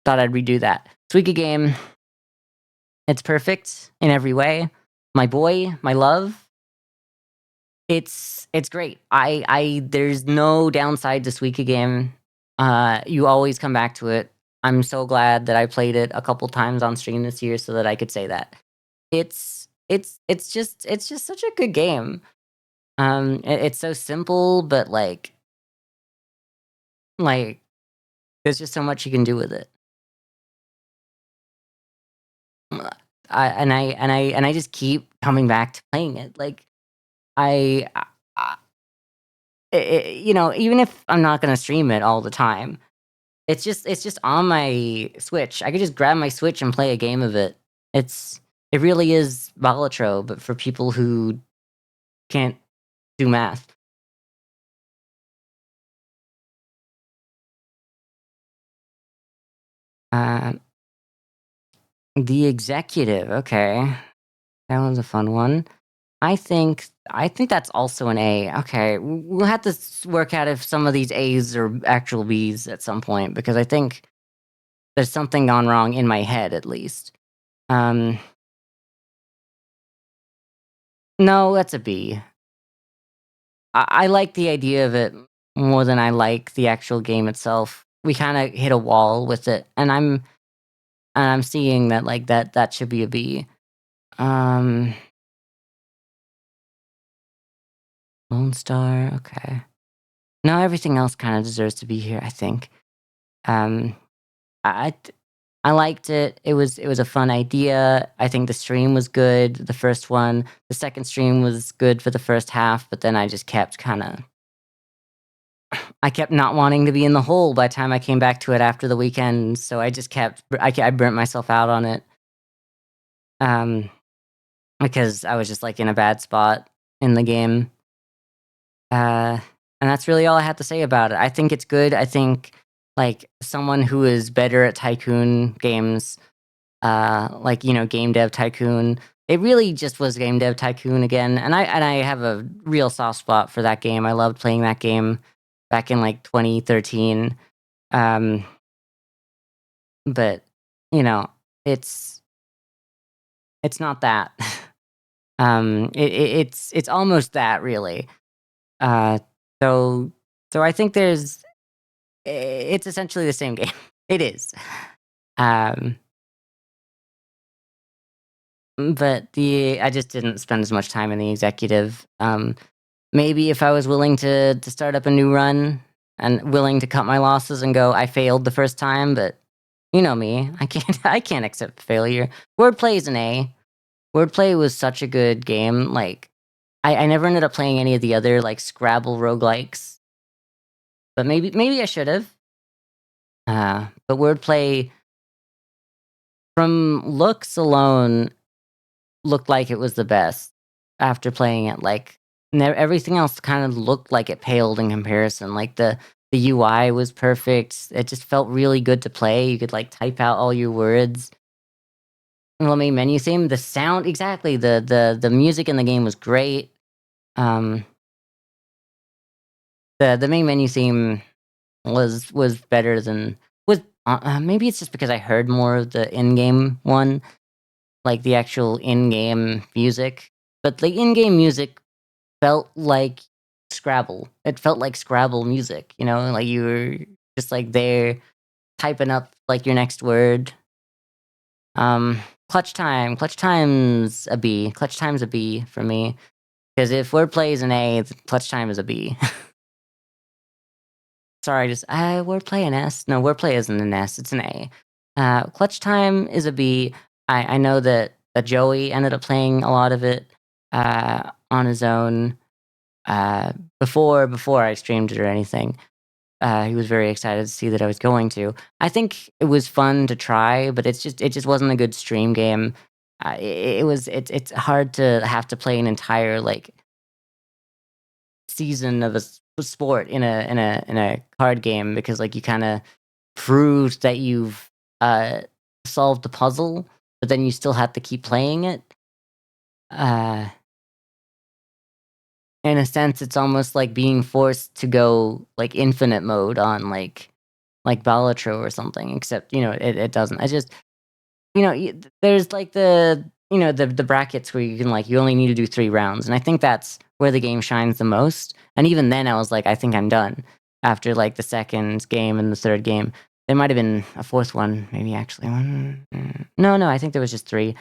thought I'd redo that. Suika game. It's perfect in every way. My boy, my love. It's great. There's no downside to Suika game. You always come back to it. I'm so glad that I played it a couple times on stream this year so that I could say that. It's just such a good game. It's so simple, but like there's just so much you can do with it. Uh, I just keep coming back to playing it. Like I even if I'm not gonna stream it all the time, it's just on my Switch. I could just grab my Switch and play a game of it. It really is Balatro, but for people who can't do math. Uh, the Executive, okay. That was a fun one. I think that's also an A. Okay, we'll have to work out if some of these A's are actual B's at some point, because I think there's something gone wrong in my head, at least. Um, no, that's a B. I like the idea of it more than I like the actual game itself. We kind of hit a wall with it, and I'm seeing that like that should be a B. Um, Lone Star, okay. No, everything else kind of deserves to be here, I think. Um, I I I liked it. It was a fun idea. I think the stream was good, the first one. The second stream was good for the first half, but then I just kept kinda I kept not wanting to be in the hole by the time I came back to it after the weekend, so I just kept I burnt myself out on it, um, because I was just, like, in a bad spot in the game, and that's really all I have to say about it. I think it's good. I think, like, someone who is better at tycoon games, like, Game Dev Tycoon, it really just was Game Dev Tycoon again, and I have a real soft spot for that game. I loved playing that game back in, like, 2013, um but, you know, it's it's not that. It's almost that, really. Uh, so I think it's essentially the same game. It is. Um, but the I just didn't spend as much time in the executive. Maybe if I was willing to start up a new run and willing to cut my losses and go, I failed the first time, but you know me, I can't I can't accept failure. Wordplay is an A. Wordplay was such a good game. Like, I never ended up playing any of the other like Scrabble roguelikes, but maybe I should have. But Wordplay, from looks alone, looked like it was the best after playing it. Like, everything else kind of looked like it paled in comparison. Like the UI was perfect. It just felt really good to play. You could like type out all your words. Well, main menu theme, the sound, exactly. The music in the game was great. Um, the main menu theme was better than was maybe it's just because I heard more of the in-game one, like the actual in-game music. But the in-game music felt like Scrabble. It felt like Scrabble music, like you were just like there typing up like your next word. Clutch time. Clutch time's a B. Clutch time's a B for me. Because if wordplay is an A, clutch time is a B. Sorry, just wordplay an S. No, wordplay isn't an S. It's an A. Clutch time is a B. I know that Joey ended up playing a lot of it on his own before I streamed it or anything. He was very excited to see that I was going to. I think it was fun to try, but it just wasn't a good stream game. It's hard to have to play an entire like season of a sport in a card game because like you kind of proved that you've solved the puzzle, but then you still have to keep playing it. Uh, in a sense, it's almost like being forced to go like infinite mode on like Balatro or something. Except it doesn't. I just there's like the brackets where you can like you only need to do 3 rounds, and I think that's where the game shines the most. And even then, I was like, I think I'm done after like the second game and the third game. There might have been a fourth one, maybe actually. No, I think there was just 3.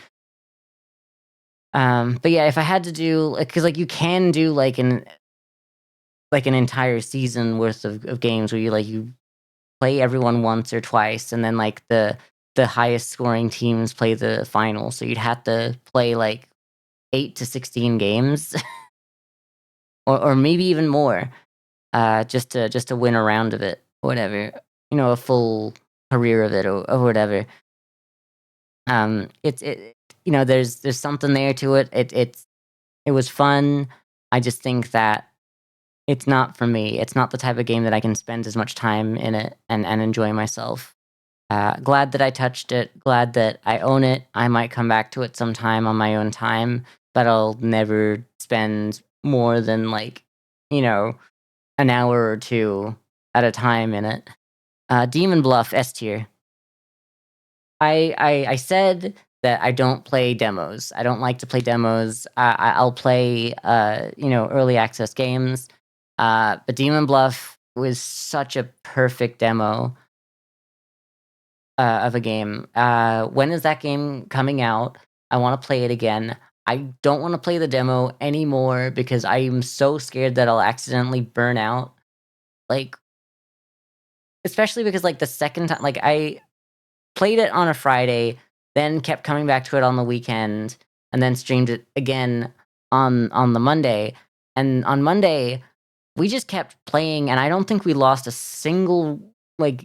But yeah, if I had to do, because like you can do like an entire season worth of games where you play everyone once or twice, and then like the highest scoring teams play the final. So you'd have to play like 8 to 16 games, or maybe even more. just to win a round of it, whatever. A full career of it, or whatever. There's something there to it. It was fun. I just think that it's not for me. It's not the type of game that I can spend as much time in it and enjoy myself. Glad that I touched it. Glad that I own it. I might come back to it sometime on my own time, but I'll never spend more than an hour or two at a time in it. Demon Bluff S tier. I said that I don't play demos. I don't like to play demos. I'll play early access games. But Demon Bluff was such a perfect demo of a game. When is that game coming out? I want to play it again. I don't want to play the demo anymore because I'm so scared that I'll accidentally burn out. Like, especially because the second time, I played it on a Friday, then kept coming back to it on the weekend, and then streamed it again on the Monday. And on Monday, we just kept playing, and I don't think we lost a single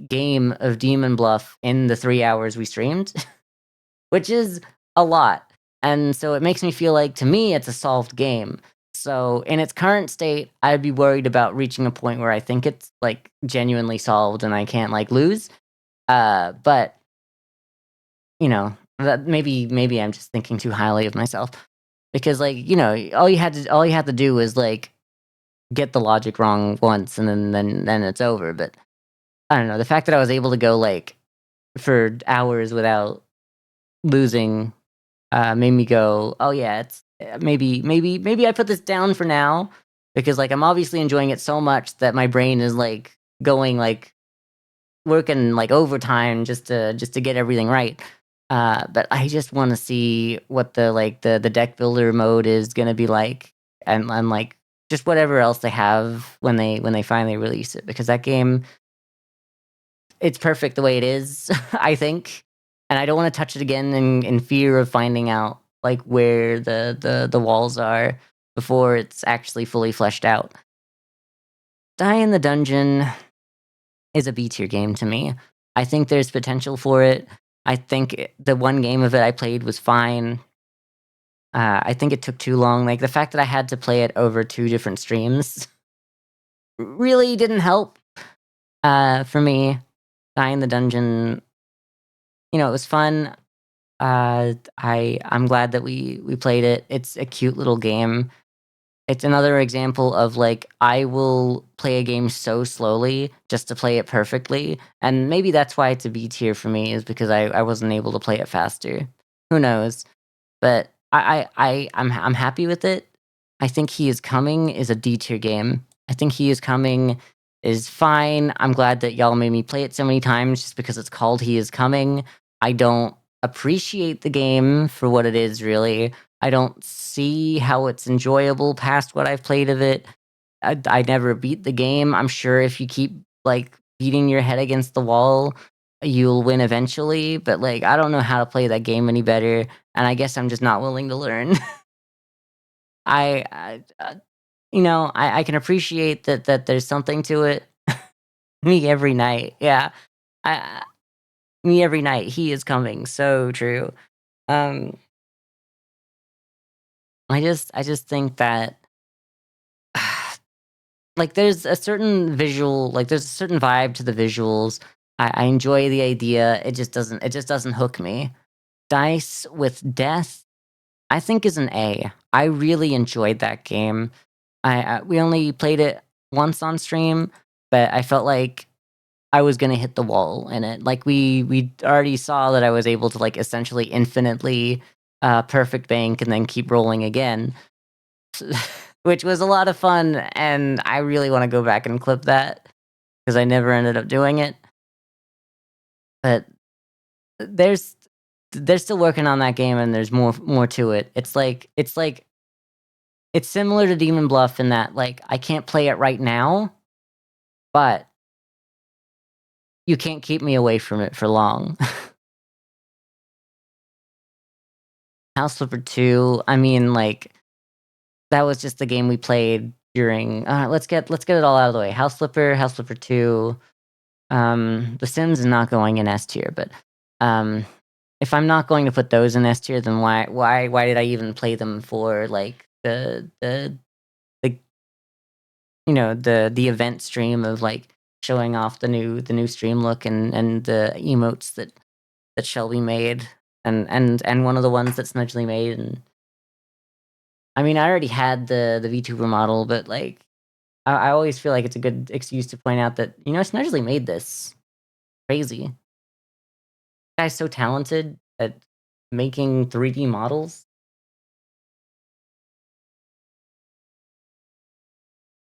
game of Demon Bluff in the 3 hours we streamed, which is a lot. And so it makes me feel like, to me, it's a solved game. So in its current state, I'd be worried about reaching a point where I think it's genuinely solved and I can't lose. But that maybe I'm just thinking too highly of myself, because all you had to do was get the logic wrong once, and then it's over. But I don't know, the fact that I was able to go for hours without losing made me go, oh yeah, it's maybe I put this down for now, because I'm obviously enjoying it so much that my brain is going working overtime just to get everything right. But I just want to see what the deck builder mode is gonna be like, and just whatever else they have when they finally release it, because that game, it's perfect the way it is, I think, and I don't want to touch it again in fear of finding out where the walls are before it's actually fully fleshed out. Die in the Dungeon is a B tier game to me. I think there's potential for it. I think the one game of it I played was fine. I think it took too long. The fact that I had to play it over 2 different streams really didn't help for me. Die in the Dungeon, it was fun. I'm glad that we played it. It's a cute little game. It's another example of I will play a game so slowly just to play it perfectly, and maybe that's why it's a B tier for me, is because I wasn't able to play it faster. Who knows? But I'm happy with it. I think He Is Coming is a D tier game. I think He Is Coming is fine. I'm glad that y'all made me play it so many times just because it's called He Is Coming. I don't appreciate the game for what it is, really. I don't see how it's enjoyable past what I've played of it. I never beat the game. I'm sure if you keep beating your head against the wall, you'll win eventually. But I don't know how to play that game any better, and I guess I'm just not willing to learn. I can appreciate that there's something to it. Me every night, yeah. I Me every night. He is coming. So true. Um, I just think that there's a certain there's a certain vibe to the visuals. I enjoy the idea. It just doesn't hook me. Dice with Death, I think, is an A. I really enjoyed that game. We only played it once on stream, but I felt like I was gonna hit the wall in it. We already saw that I was able to essentially infinitely perfect bank and then keep rolling again, which was a lot of fun, and I really want to go back and clip that because I never ended up doing it. But there's they're still working on that game, and there's more to it. It's similar to Demon Bluff in that I can't play it right now, but you can't keep me away from it for long. House Flipper 2, I mean, that was just the game we played during let's get it all out of the way. House Flipper 2. The Sims is not going in S tier, but if I'm not going to put those in S tier, then why did I even play them for like the the event stream of like showing off the new stream look and the emotes that Shelby made and one of the ones that Snudgely made. And I mean, I already had the VTuber model, but like I always feel like it's a good excuse to point out that Snudgely made this. Crazy. Guy's so talented at making 3D models.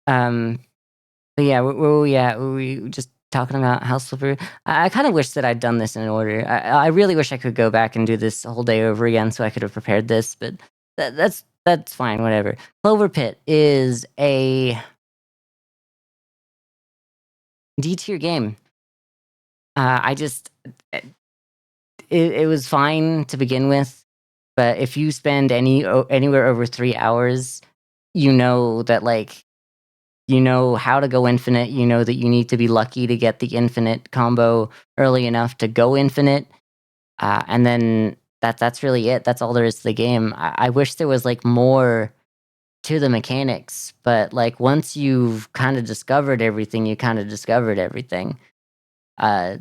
But yeah, we just talking about House Flipper. I kind of wish that I'd done this in order. I really wish I could go back and do this whole day over again so I could have prepared this, but that's fine, whatever. Clover Pit is a D tier game. I just it was fine to begin with, but if you spend anywhere over 3 hours, you know that like you know how to go infinite. You know that you need to be lucky to get the infinite combo early enough to go infinite, and then that's really it. That's all there is to the game. I wish there was like more to the mechanics, but like once you've kind of discovered everything, you kind of discovered everything. Uh,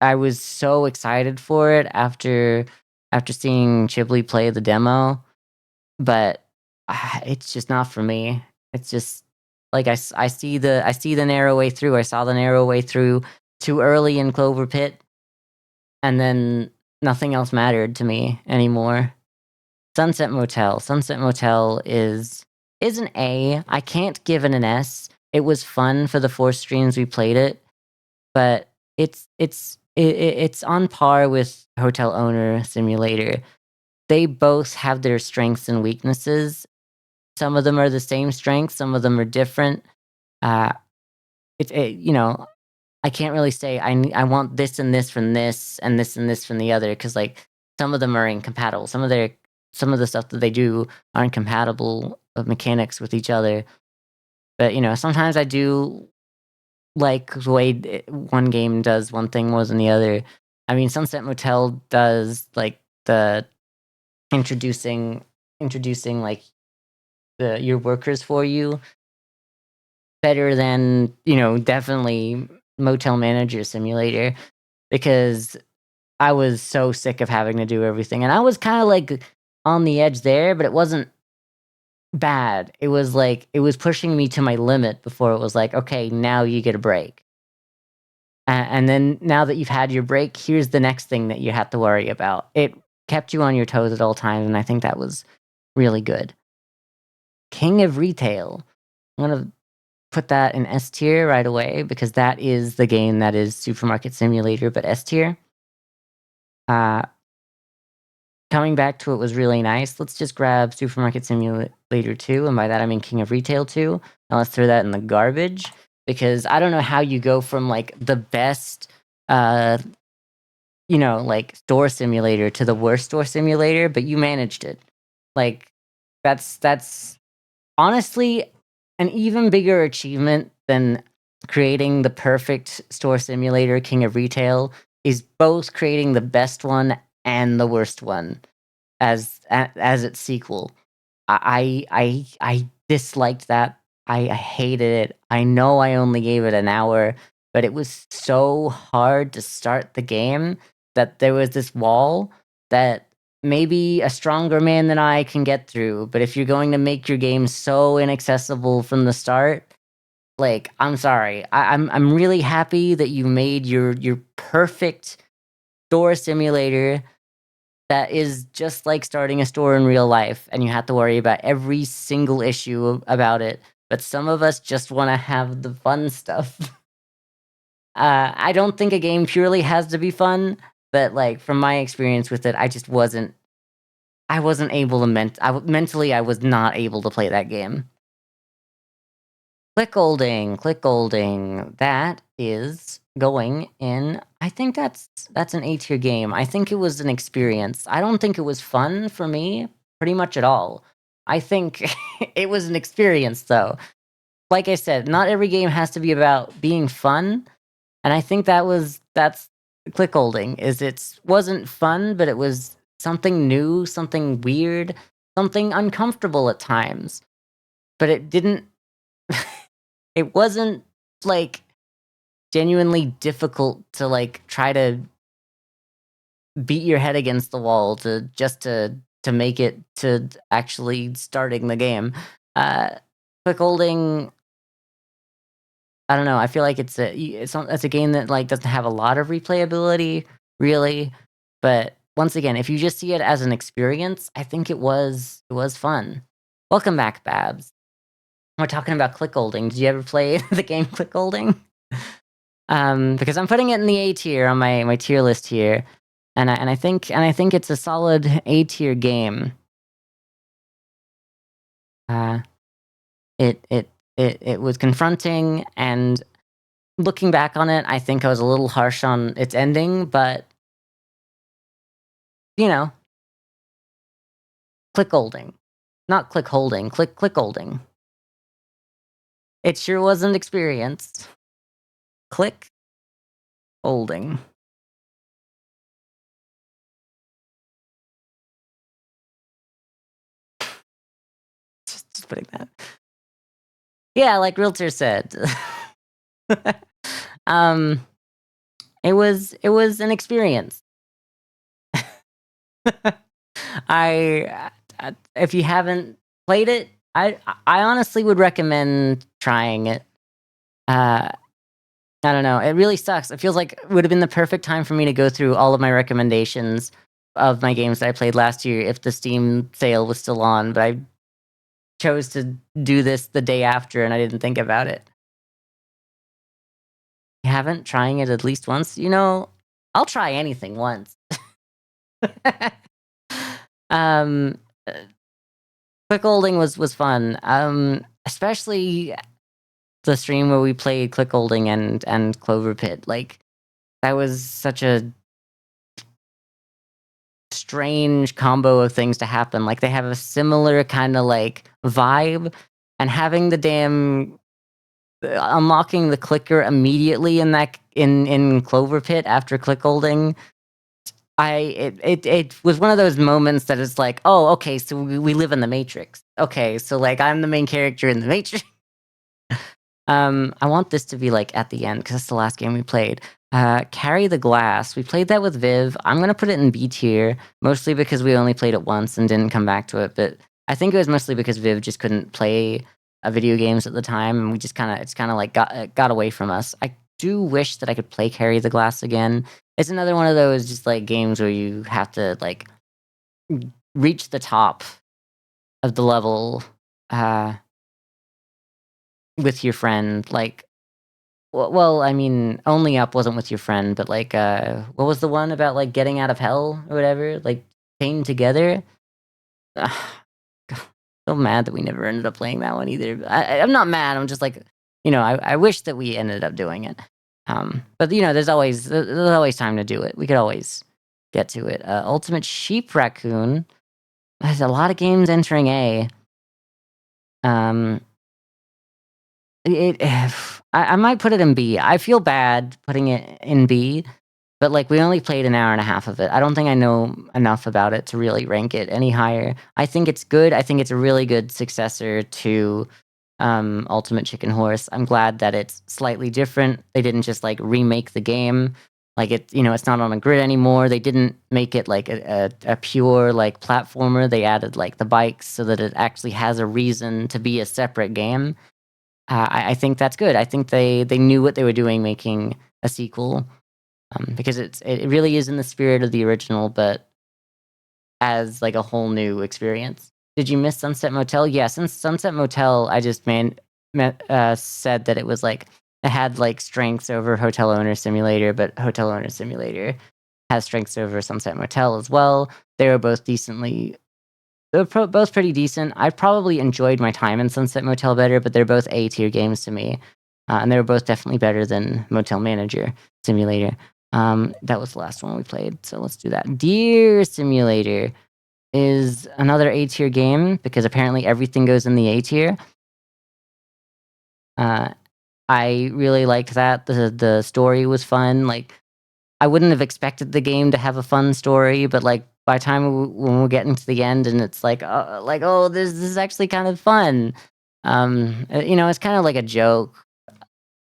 I was so excited for it after seeing Chibley play the demo, but it's just not for me. It's just like I see the narrow way through. I saw the narrow way through too early in Clover Pit, and then nothing else mattered to me anymore. Sunset Motel. Sunset Motel is an A. I can't give it an S. It was fun for the 4 streams we played it, but it's on par with Hotel Owner Simulator. They both have their strengths and weaknesses. Some of them are the same strengths, some of them are different. Uh, I can't really say I want this and this from this and this from the other because like some of them are incompatible. Some of the stuff that they do aren't compatible of mechanics with each other. But sometimes I do like the way one game does one thing more than the other. I mean, Sunset Motel does like the introducing like your workers for you better than definitely Motel Manager Simulator, because I was so sick of having to do everything, and I was kind of like on the edge there, but it wasn't bad. It was like it was pushing me to my limit before it was like, okay, now you get a break. And then now that you've had your break, here's the next thing that you have to worry about. It kept you on your toes at all times, and I think that was really good. King of Retail. I'm gonna put that in S tier right away because that is the game that is Supermarket Simulator, but S tier. Coming back to it was really nice. Let's just grab Supermarket Simulator 2, and by that I mean King of Retail 2. Now let's throw that in the garbage because I don't know how you go from like the best like store simulator to the worst store simulator, but you managed it. Like that's honestly an even bigger achievement than creating the perfect store simulator. King of Retail is both creating the best one and the worst one as its sequel. I disliked that. I hated it. I know I only gave it an hour, but it was so hard to start the game that there was this wall that maybe a stronger man than I can get through. But if you're going to make your game so inaccessible from the start, like I'm sorry. I'm really happy that you made your perfect store simulator that is just like starting a store in real life, and you have to worry about every single issue about it. But some of us just want to have the fun stuff. I don't think a game purely has to be fun, but like from my experience with it, I just wasn't. I wasn't able to mentally. I was not able to play that game. Click Golding. That is going in. I think that's an A tier game. I think it was an experience. I don't think it was fun for me, pretty much at all. I think it was an experience though. like I said, not every game has to be about being fun, and I think that's click holding. It wasn't fun, but it was something new, something weird, something uncomfortable at times. But it didn't. It wasn't like genuinely difficult to like try to beat your head against the wall to make it to actually starting the game. Uh, Click holding, I don't know. I feel like it's a game that like doesn't have a lot of replayability, really. But once again, if you just see it as an experience, I think it was fun. Welcome back, Babs. We're talking about click holding. Did you ever play the game click holding? Because I'm putting it in the A tier on my tier list here, and I think it's a solid A tier game. Uh, it was confronting, and looking back on it, I think I was a little harsh on its ending, but you know, click holding, not click holding, click holding. It sure was an experience. Click holding. Just putting that. Yeah, like Realtor said. um, it was an experience. If you haven't played it, I honestly would recommend trying it. Uh, I don't know. It really sucks. It feels like it would have been the perfect time for me to go through all of my recommendations of my games that I played last year if the Steam sale was still on, but I chose to do this the day after and I didn't think about it. You haven't trying it at least once? I'll try anything once. um uh, Click holding was fun. Especially the stream where we played click holding and Clover Pit. Like that was such a strange combo of things to happen. Like they have a similar kind of like vibe, and having the damn unlocking the clicker immediately in Clover Pit after click holding. It was one of those moments that is like, oh, okay, so we live in the Matrix. Okay, so like I'm the main character in the Matrix. I want this to be like at the end because that's the last game we played. Carry the Glass. We played that with Viv. I'm gonna put it in B tier, mostly because we only played it once and didn't come back to it. But I think it was mostly because Viv just couldn't play video games at the time, and we just it's kind of like got away from us. I do wish that I could play Carry the Glass again. It's another one of those just like games where you have to like reach the top of the level uh, with your friend. Like well, I mean, Only Up wasn't with your friend, but like, what was the one about like getting out of hell or whatever? Like Chained Together. Ugh, God, so mad that we never ended up playing that one either. I'm not mad. I'm just like, I wish that we ended up doing it. But there's always time to do it. We could always get to it. Ultimate Sheep Raccoon. There's a lot of games entering A. Um, It I might put it in B. I feel bad putting it in B, but, like, we only played an hour and a half of it. I don't think I know enough about it to really rank it any higher. I think it's good. I think it's a really good successor to, Ultimate Chicken Horse. I'm glad that it's slightly different. They didn't just, like, remake the game. Like, it's not on a grid anymore. They didn't make it, like, a pure, like, platformer. They added, like, the bikes so that it actually has a reason to be a separate game. I think that's good. I think they knew what they were doing making a sequel, because it really is in the spirit of the original, but as like a whole new experience. Did you miss Sunset Motel? Yeah, since Sunset Motel, I just said that it was like it had like strengths over Hotel Owner Simulator, but Hotel Owner Simulator has strengths over Sunset Motel as well. They were both both pretty decent. I probably enjoyed my time in Sunset Motel better, but they're both A tier games to me, and they were both definitely better than Motel Manager Simulator. That was the last one we played, so let's do that. Deer Simulator is another A tier game because apparently everything goes in the A tier. Uh, I really liked that. The story was fun. Like, I wouldn't have expected the game to have a fun story, but like by the time when we're getting to the end, and it's like, oh, this is actually kind of fun. It's kind of like a joke.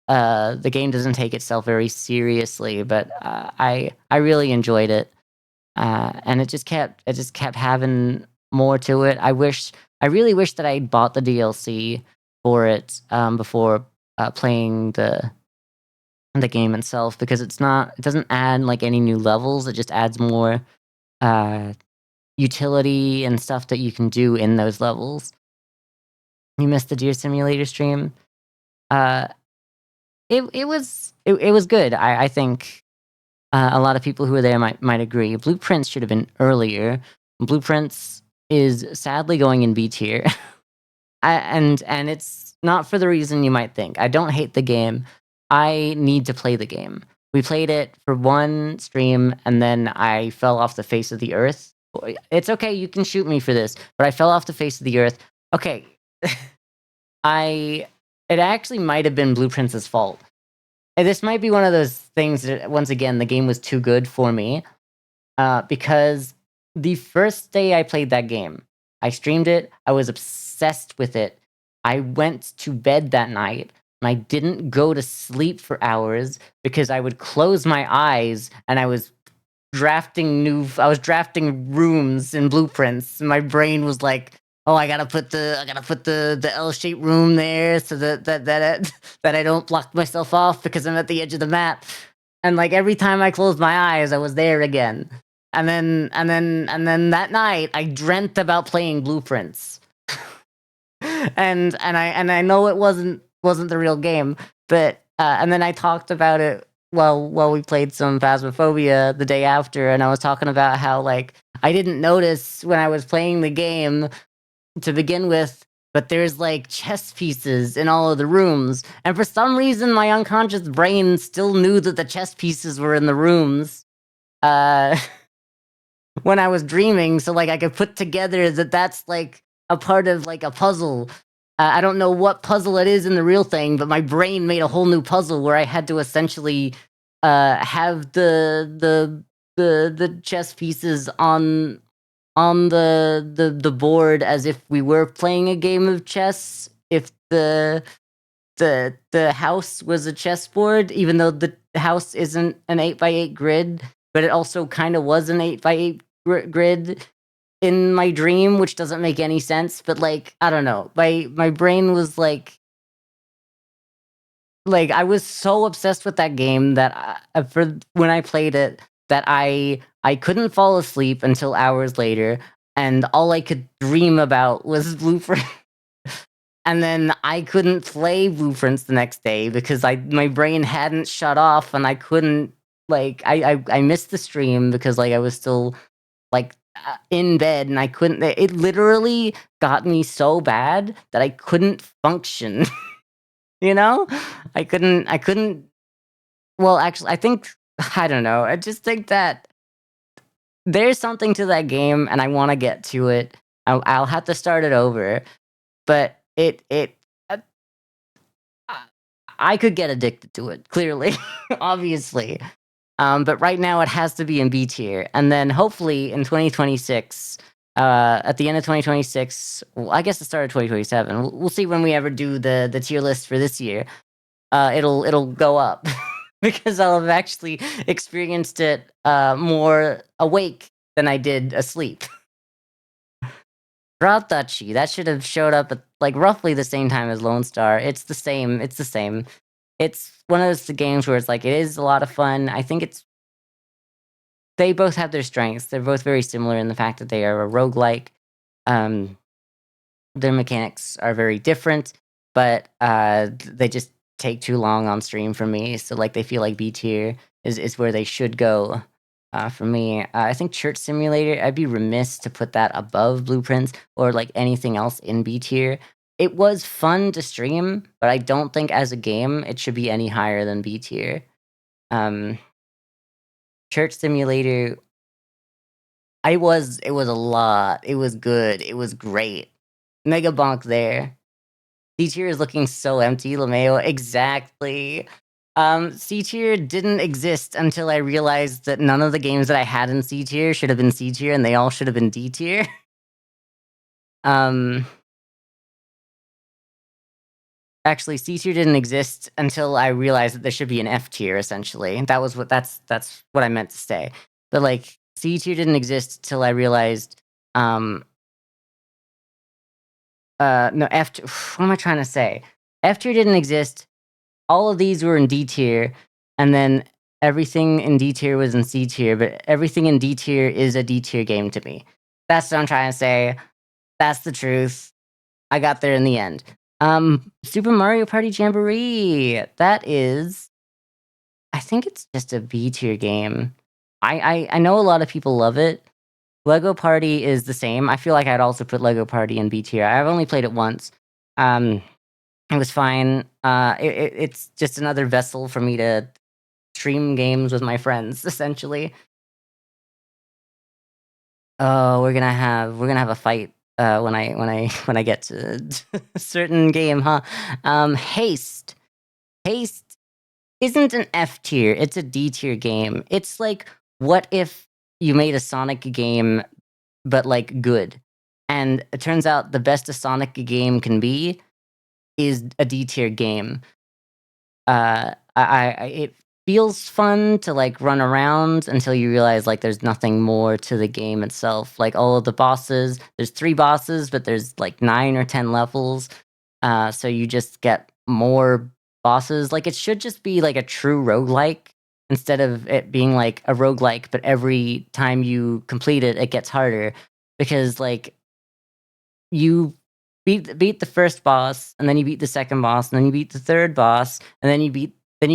The game doesn't take itself very seriously, but I really enjoyed it, and it just kept having more to it. I really wish that I bought the DLC for it before playing the game itself, because it doesn't add like any new levels. It just adds more uh, utility and stuff that you can do in those levels. You missed the Deer Simulator stream. Uh, it was good. I think a lot of people who were there might agree. Blueprints should have been earlier. Blueprints is sadly going in B tier. And it's not for the reason you might think. I don't hate the game. I need to play the game. We played it for one stream, and then I fell off the face of the earth. It's okay, you can shoot me for this, but I fell off the face of the earth. Okay, I. It actually might have been Blueprints' fault. And this might be one of those things that, once again, the game was too good for me. Because the first day I played that game, I streamed it. I was obsessed with it. I went to bed that night and I didn't go to sleep for hours because I would close my eyes and I was drafting rooms and blueprints. And my brain was like, "Oh, I gotta put the L-shaped room there so that I don't block myself off because I'm at the edge of the map." And like every time I closed my eyes, I was there again. And then that night, I dreamt about playing blueprints. And I know it wasn't the real game, but and then I talked about it while we played some Phasmophobia the day after, and I was talking about how like I didn't notice when I was playing the game to begin with, but there's like chess pieces in all of the rooms, and for some reason my unconscious brain still knew that the chess pieces were in the rooms. Uh when I was dreaming, so like I could put together that that's like a part of like a puzzle. I don't know what puzzle it is in the real thing, but my brain made a whole new puzzle where I had to essentially have the chess pieces on the board as if we were playing a game of chess. If the house was a chessboard, even though the house isn't an 8x8 grid, but it also kind of was an 8x8 grid in my dream, which doesn't make any sense. But like, I don't know, my brain was like I was so obsessed with that game that for when I played it, that I couldn't fall asleep until hours later, and all I could dream about was Blueprint. And then I couldn't play Blueprints the next day because my brain hadn't shut off, and I couldn't like I missed the stream because like I was still like in bed, and I couldn't. It literally got me so bad that I couldn't function. You know, I couldn't. Well, actually, I think I don't know. I just think that there's something to that game, and I want to get to it. I'll have to start it over, but it I I could get addicted to it, clearly, obviously. But right now it has to be in B tier, and then hopefully in 2026, at the end of 2026, well, I guess the start of 2027, we'll see when we ever do the tier list for this year. It'll go up because I'll have actually experienced it more awake than I did asleep. Ratachi, that should have showed up at like roughly the same time as Lone Star. It's the same. It's the same. It's one of those games where it's like it is a lot of fun. I think they both have their strengths. They're both very similar in the fact that they are a roguelike. Um, their mechanics are very different, but they just take too long on stream for me. So like they feel like B tier is where they should go. For me, I think Church Simulator, I'd be remiss to put that above Blueprints or like anything else in B tier. It was fun to stream, but I don't think as a game it should be any higher than B tier. Um, Church Simulator, it was a lot. It was good. It was great. Mega Bonk there. C tier is looking so empty, LeMayo. Exactly. C tier didn't exist until I realized that none of the games that I had in C tier should have been C tier, and they all should have been D tier. Um, actually, C tier didn't exist until I realized that there should be an F tier. Essentially, that's what I meant to say. But like, C tier didn't exist till I realized. No, F. What am I trying to say? F tier didn't exist. All of these were in D tier, and then everything in D tier was in C tier. But everything in D tier is a D tier game to me. That's what I'm trying to say. That's the truth. I got there in the end. Super Mario Party Jamboree. That is, I think it's just a B tier game. I know a lot of people love it. Lego Party is the same. I feel like I'd also put Lego Party in B tier. I've only played it once. It was fine. It's just another vessel for me to stream games with my friends, essentially. Oh, we're gonna have a fight when I get to a certain game, huh? Haste. Haste isn't an F tier, it's a D tier game. It's like, what if you made a Sonic game, but like good? And it turns out the best a Sonic game can be is a D tier game. It feels fun to like run around until you realize like there's nothing more to the game itself. Like all of the bosses, there's 3 bosses, but there's like 9 or 10 levels. So you just get more bosses. Like it should just be like a true roguelike instead of it being like a roguelike, but every time you complete it, it gets harder. Because like you beat the first boss, and then you beat the second boss, and then you beat the third boss, and then you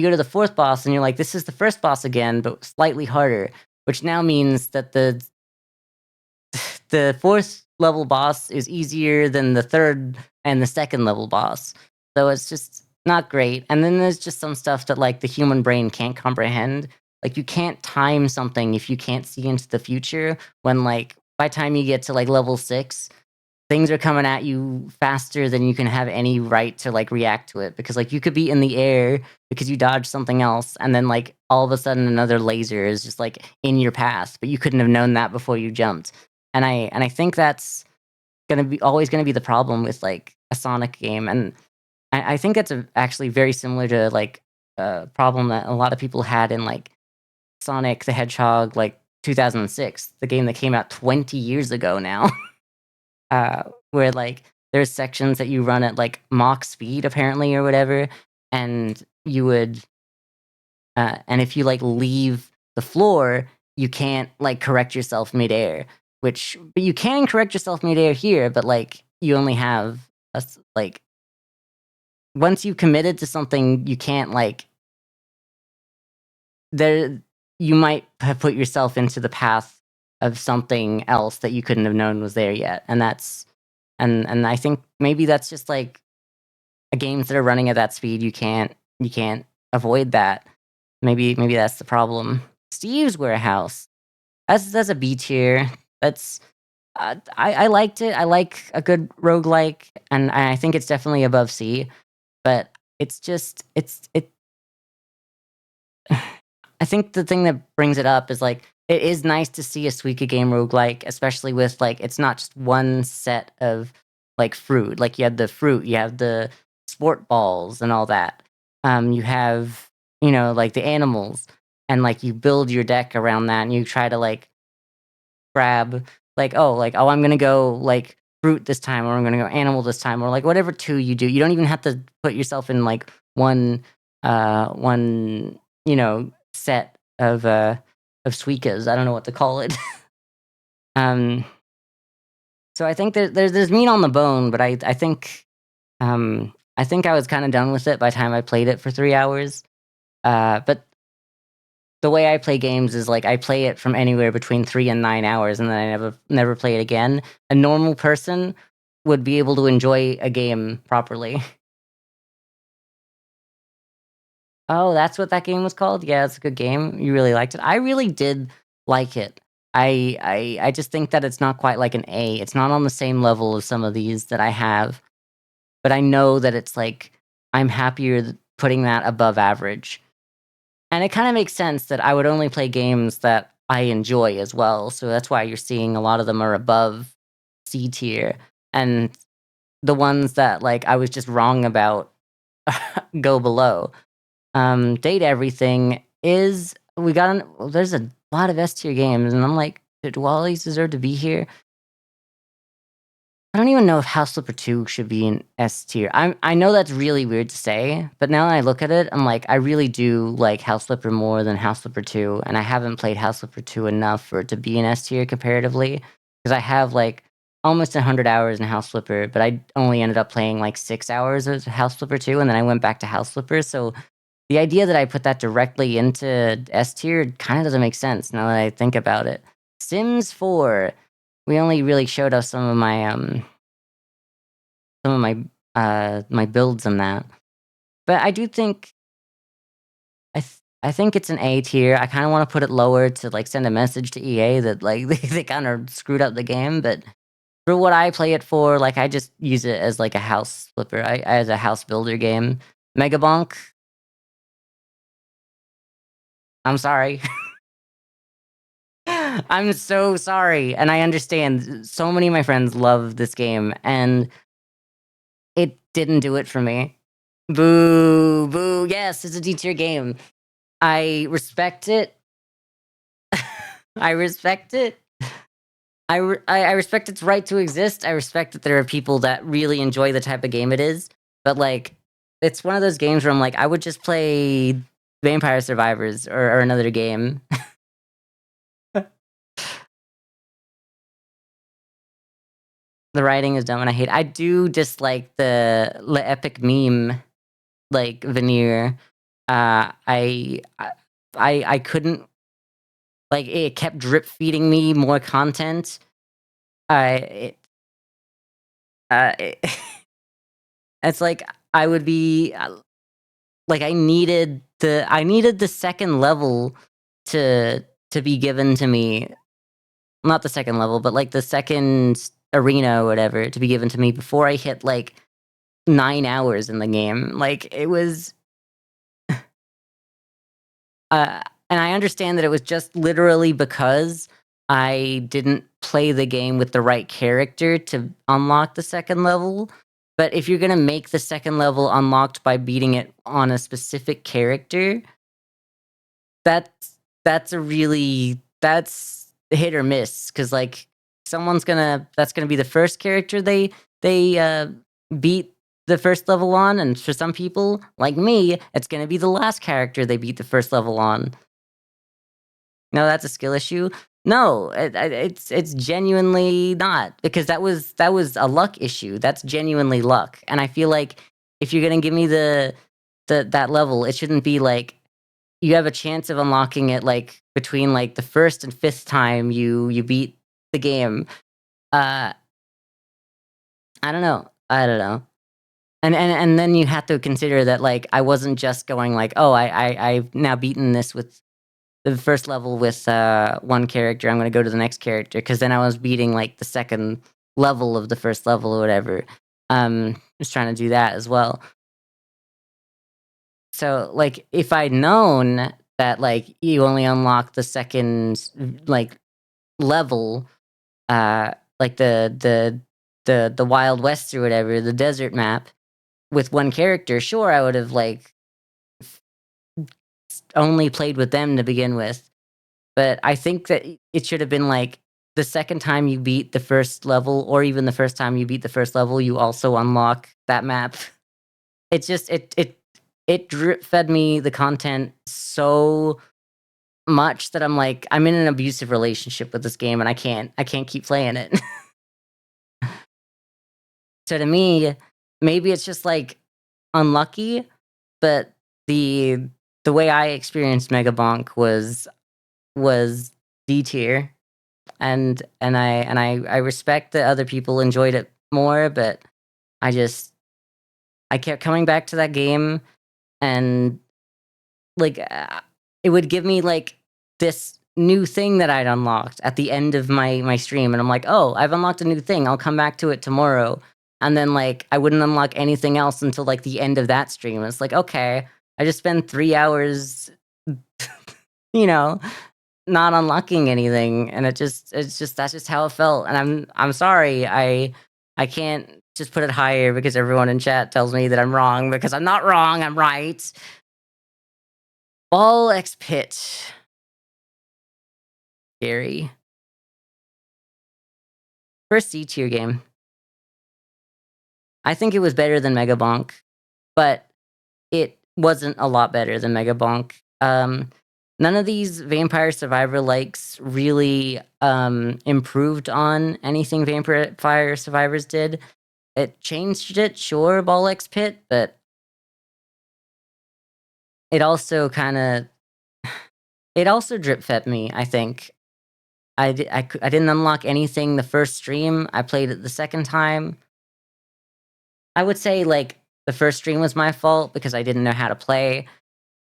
go to the fourth boss, and you're like, this is the first boss again, but slightly harder. Which now means that the fourth level boss is easier than the third and the second level boss. So it's just not great. And then there's just some stuff that like the human brain can't comprehend. Like you can't time something if you can't see into the future, when like by the time you get to like level 6, things are coming at you faster than you can have any right to like react to it, because like you could be in the air because you dodged something else, and then like all of a sudden another laser is just like in your path, but you couldn't have known that before you jumped. And I think that's gonna be always gonna be the problem with like a Sonic game. And I think that's actually very similar to like a problem that a lot of people had in like Sonic the Hedgehog, like 2006, the game that came out 20 years ago now. Where like there's sections that you run at like Mach speed apparently or whatever, and you would and if you like leave the floor, you can't like correct yourself midair. But you can correct yourself midair here, but like you only have like once you committed to something, you can't like there. You might have put yourself into the path of something else that you couldn't have known was there yet, and and I think maybe that's just like games that are running at that speed. You can't avoid that. Maybe that's the problem. Steve's Warehouse. That's a B tier. That's I liked it. I like a good roguelike, and I think it's definitely above C. But it's just it. I think the thing that brings it up is like it is nice to see a Suika game roguelike, especially with like it's not just one set of like fruit. Like you have the fruit, you have the sport balls and all that. You have, like the animals, and like you build your deck around that, and you try to like grab like, I'm gonna go like fruit this time, or I'm gonna go animal this time, or like whatever two you do. You don't even have to put yourself in like one set of Suikas. I don't know what to call it. um so I think there's meat on the bone, but I think I was kind of done with it by the time I played it for 3 hours. But the way I play games is like I play it from anywhere between 3 and 9 hours, and then I never play it again. A normal person would be able to enjoy a game properly. Oh, that's what that game was called? Yeah, it's a good game. You really liked it. I really did like it. I just think that it's not quite like an A. It's not on the same level as some of these that I have. but I know that it's like I'm happier putting that above average. And it kind of makes sense that I would only play games that I enjoy as well. So that's why you're seeing a lot of them are above C tier. And the ones that like I was just wrong about go below. Date Everything is there's a lot of S tier games, and I'm like, do all these deserve to be here? I don't even know if House Flipper 2 should be in S tier. I know that's really weird to say, but now that I look at it, I'm like, I really do like House Flipper more than House Flipper 2, and I haven't played House Flipper 2 enough for it to be in S tier comparatively, because I have like almost 100 hours in House Flipper, but I only ended up playing like 6 hours of House Flipper 2, and then I went back to House Flipper, so the idea that I put that directly into S tier kind of doesn't make sense now that I think about it. Sims 4. We only really showed us some of my my builds on that. But I do think I think it's an A tier. I kind of want to put it lower to like send a message to EA that like they kind of screwed up the game, but for what I play it for, like I just use it as like a house flipper, as a house builder game. Megabonk, I'm sorry. I'm so sorry, and I understand. So many of my friends love this game, and it didn't do it for me. Boo, boo. Yes, it's a D tier game. I respect it. I respect it. I respect its right to exist. I respect that there are people that really enjoy the type of game it is. But like, it's one of those games where I'm like, I would just play Vampire Survivors or another game. The writing is dumb and I hate. I do dislike the epic meme like veneer. I couldn't like it kept drip feeding me more content. I it, it, it's like I would be like I needed the second level to be given to me. Not the second level, but like the second arena or whatever to be given to me before I hit like 9 hours in the game. Like it was and I understand that it was just literally because I didn't play the game with the right character to unlock the second level. But if you're gonna make the second level unlocked by beating it on a specific character, that's a really that's hit or miss because like that's gonna be the first character they beat the first level on, and for some people like me, it's gonna be the last character they beat the first level on. No, that's a skill issue. No, it's genuinely not because that was a luck issue. That's genuinely luck, and I feel like if you're gonna give me that level, it shouldn't be like you have a chance of unlocking it like between like the first and fifth time you beat the game. Uh, I don't know. I don't know. And then you have to consider that like I wasn't just going like, oh, I've now beaten this with the first level with one character. I'm gonna go to the next character because then I was beating like the second level of the first level or whatever. Was trying to do that as well. So like if I'd known that like you only unlock the second like level, like the Wild West or whatever, the desert map with one character, sure I would have like only played with them to begin with. But I think that it should have been like the second time you beat the first level, or even the first time you beat the first level, you also unlock that map. It's just it drip fed me the content so much that I'm like I'm in an abusive relationship with this game and I can't keep playing it. So to me, maybe it's just like unlucky, but the the way I experienced Megabonk was D tier, and I respect that other people enjoyed it more, but I just I kept coming back to that game, and like it would give me like this new thing that I'd unlocked at the end of my stream, and I'm like, oh, I've unlocked a new thing. I'll come back to it tomorrow. And then, like, I wouldn't unlock anything else until, like, the end of that stream. It's like, "Okay, I just spent 3 hours, you know, not unlocking anything," and it's just that's just how it felt, and I'm sorry, I can't just put it higher because everyone in chat tells me that I'm wrong, because I'm not wrong, I'm right. Ball X Pit. Scary. First C tier game. I think it was better than Mega Bonk, but it wasn't a lot better than Mega Bonk. None of these Vampire Survivor likes really improved on anything Vampire Survivors did. It changed it, sure, Ball X Pit, but it also kind of it also drip fed me. I think I didn't unlock anything the first stream. I played it the second time. I would say like the first stream was my fault because I didn't know how to play.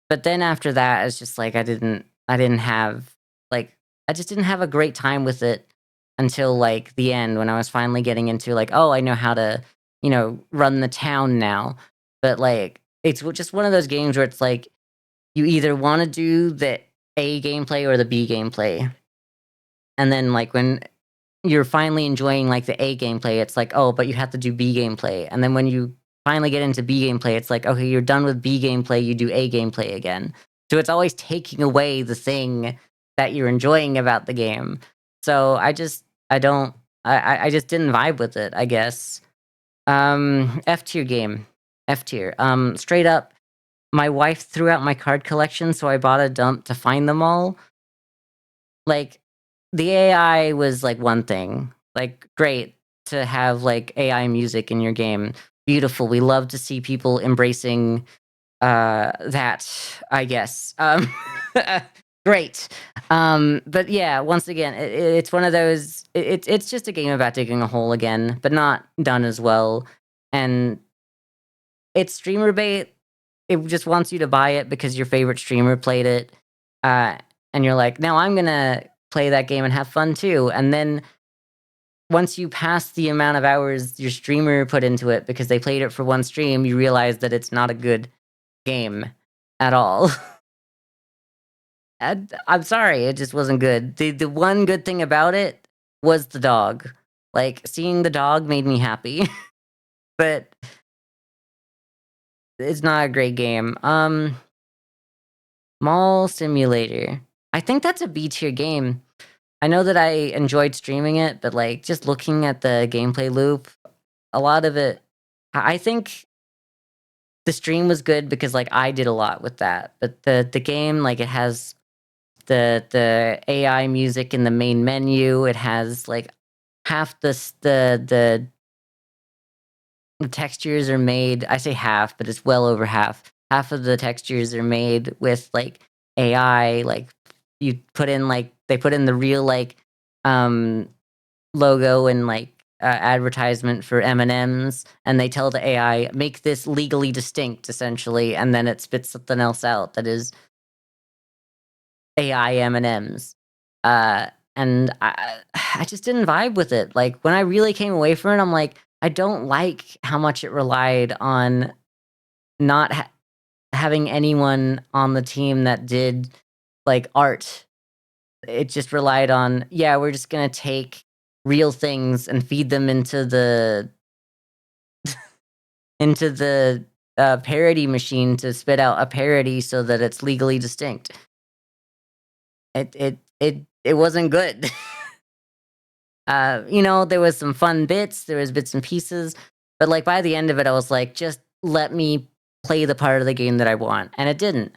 But then after that, it's just like I didn't have like I just didn't have a great time with it until like the end when I was finally getting into like, oh, I know how to, run the town now. But like it's just one of those games where it's like you either want to do the A gameplay or the B gameplay. And then like when you're finally enjoying like the A gameplay, it's like, oh, but you have to do B gameplay. And then when you finally get into B gameplay, it's like, okay, you're done with B gameplay, you do A gameplay again. So it's always taking away the thing that you're enjoying about the game. So I don't I just didn't vibe with it, I guess. F tier game. F tier. Straight up, my wife threw out my card collection, so I bought a dump to find them all. Like, the AI was, like, one thing. Like, great to have, like, AI music in your game. Beautiful. We love to see people embracing, that, I guess. Great. But yeah, once again, it's one of those it's just a game about digging a hole again, but not done as well, and it's streamer bait. It just wants you to buy it because your favorite streamer played it, uh, and you're like, "Now I'm gonna play that game and have fun too." And then once you pass the amount of hours your streamer put into it because they played it for one stream, you realize that it's not a good game at all. I'm sorry, it just wasn't good. The one good thing about it was the dog. Like, seeing the dog made me happy, but it's not a great game. Mall Simulator. I think that's a B tier game. I know that I enjoyed streaming it, but like just looking at the gameplay loop, a lot of it, I think the stream was good because like I did a lot with that. But the game, like it has the AI music in the main menu. It has like half the textures are made. I say half, but it's well over half. Half of the textures are made with like AI. Like you put in like they put in the real like um logo and like advertisement for M&Ms, and they tell the AI make this legally distinct essentially, and then it spits something else out that is AI M&Ms. Uh, and I just didn't vibe with it. Like when I really came away from it, I'm like, I don't like how much it relied on not having anyone on the team that did like art. It just relied on, yeah, we're just gonna take real things and feed them into the parody machine to spit out a parody so that it's legally distinct. It wasn't good. There was some fun bits, there was bits and pieces, but like by the end of it, I was like, just let me play the part of the game that I want, and it didn't.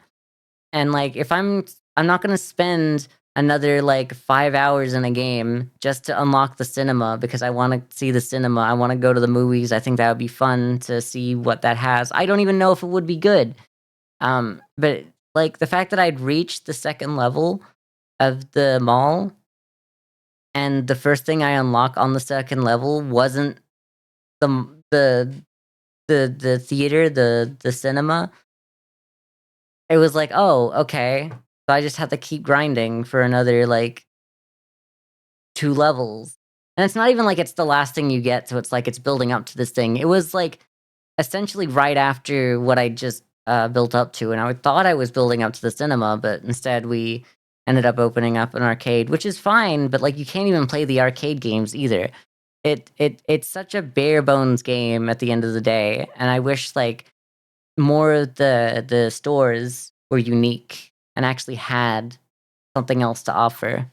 And like, if I'm not gonna spend another like 5 hours in a game just to unlock the cinema because I want to see the cinema. I want to go to the movies. I think that would be fun to see what that has. I don't even know if it would be good. But like the fact that I'd reached the second level of the mall and the first thing I unlock on the second level wasn't the m- the theater, the cinema. It was like, "Oh, okay." So I just have to keep grinding for another like 2 levels. And it's not even like it's the last thing you get, so it's like it's building up to this thing. It was like essentially right after what I just built up to, and I thought I was building up to the cinema, but instead we ended up opening up an arcade, which is fine, but like you can't even play the arcade games either. It's such a bare bones game at the end of the day, and I wish like more of the stores were unique and actually had something else to offer.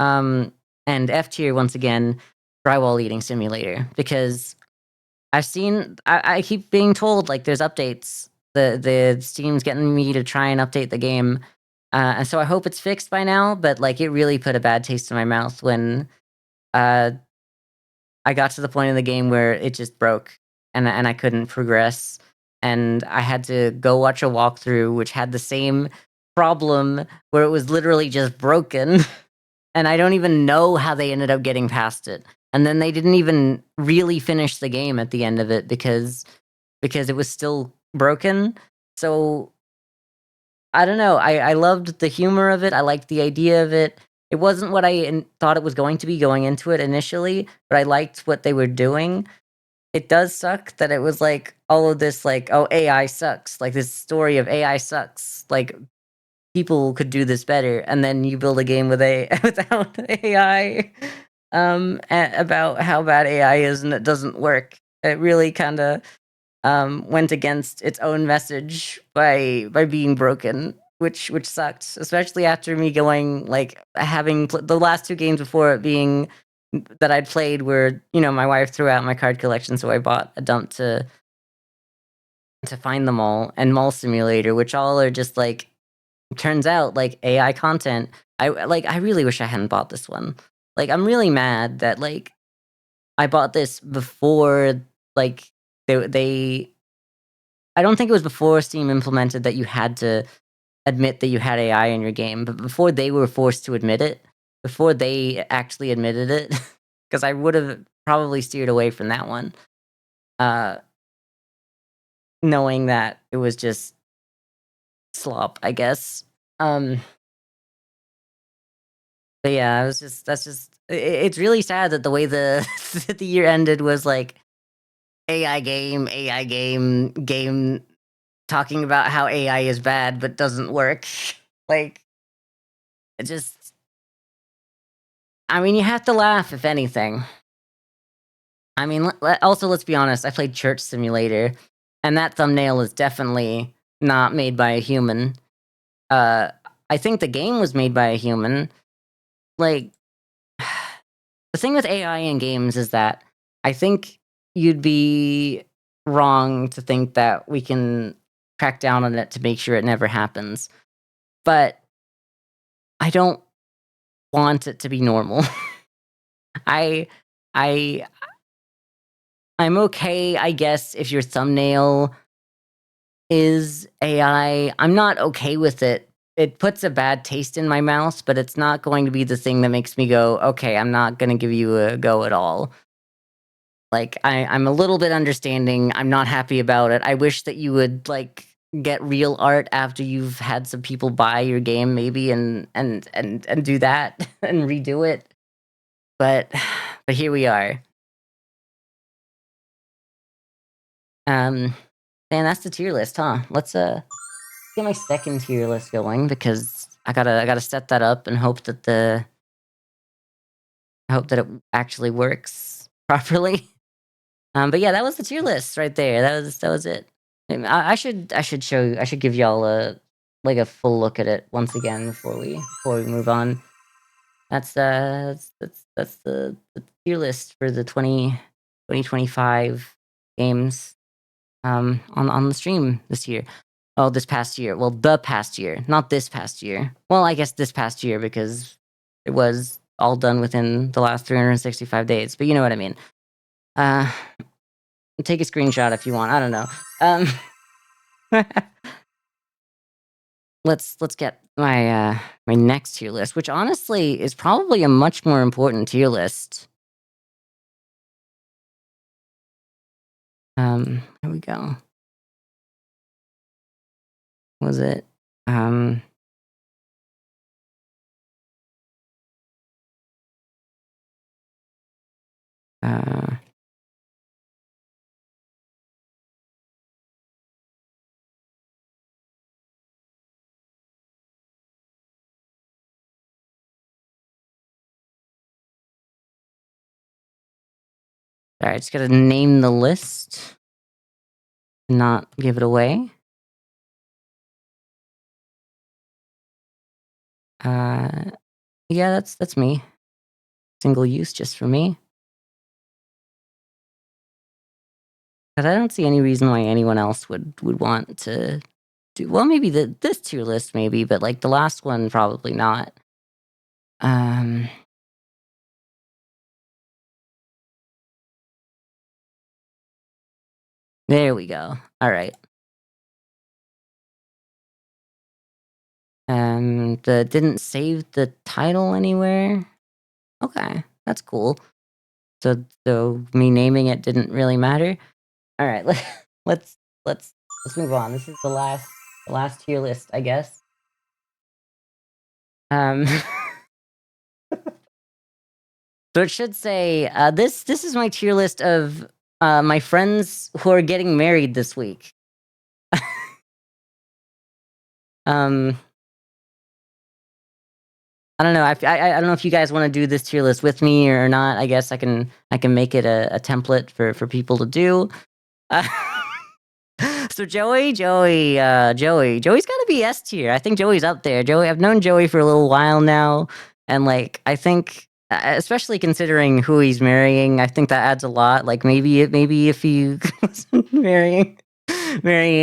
Um, and F tier once again, drywall eating simulator, because I keep being told like there's updates. The Steam's getting me to try and update the game. And so I hope it's fixed by now, but like it really put a bad taste in my mouth when uh I got to the point in the game where it just broke and I couldn't progress. And I had to go watch a walkthrough which had the same problem where it was literally just broken. And I don't even know how they ended up getting past it. And then they didn't even really finish the game at the end of it because it was still broken. So I don't know. I loved the humor of it. I liked the idea of it. It wasn't what thought it was going to be going into it initially, but I liked what they were doing. It does suck that it was like all of this, like, oh, AI sucks. Like this story of AI sucks. Like people could do this better, and then you build a game with without AI, about how bad AI is, and it doesn't work. It really kind of went against its own message by being broken, which sucked, especially after me going like having the last two games before it being that I'd played where my wife threw out my card collection, so I bought a dump to find them all, and Mall Simulator, which all are just like turns out like AI content. I really wish I hadn't bought this one. Like I'm really mad that like I bought this before like they I don't think it was before Steam implemented that you had to admit that you had AI in your game, but before they were forced to admit it, before they actually admitted it, because I would have probably steered away from that one, uh, knowing that it was just slop, I guess. Um, but yeah, I was just that's just it's really sad that the way the that the year ended was like AI game talking about how AI is bad but doesn't work. Like it just I mean, you have to laugh if anything. I mean, also let's be honest, I played Church Simulator, and that thumbnail is definitely not made by a human. Uh I think the game was made by a human. Like the thing with AI in games is that I think you'd be wrong to think that we can crack down on it to make sure it never happens. But I don't want it to be normal. I I I'm okay, I guess, if your thumbnail is AI. I'm not okay with it. It puts a bad taste in my mouth, but it's not going to be the thing that makes me go, okay, I'm not going to give you a go at all. Like I'm a little bit understanding. I'm not happy about it. I wish that you would like get real art after you've had some people buy your game maybe and do that and redo it. But but here we are. Um Man, that's the tier list, huh? Let's get my second tier list going because I gotta set that up and hope that it actually works properly. But yeah, that was the tier list right there. That was it. I should give y'all a like a full look at it once again before we move on. That's the tier list for the 2025 games on the stream this year. Oh, this past year. Well, the past year, not this past year. Well, I guess this past year because it was all done within the last 365 days, but you know what I mean. Uh, Take a screenshot if you want. I don't know. Let's get my next tier list, which honestly is probably a much more important tier list. Here we go. Was it? Um, Uh, Alright, just gotta name the list, not give it away. Uh, yeah, that's me. Single use just for me. 'Cause I don't see any reason why anyone else would want to do well, maybe this tier list maybe, but, like, the last one, probably not. Um, there we go. Alright. The didn't save the title anywhere? Okay, that's cool. So me naming it didn't really matter? Alright, let's let's let's move on. This is the last tier list, I guess. Um, so it should say, this is my tier list of, my friends who are getting married this week. Um, I don't know, I don't know if you guys wanna do this tier list with me or not. I guess I can make it a template for people to do. Uh, so Joey's gotta be S tier. I think Joey's up there. I've known Joey for a little while now, and, like, I think, especially considering who he's marrying, I think that adds a lot. Like, maybe if he wasn't marrying, the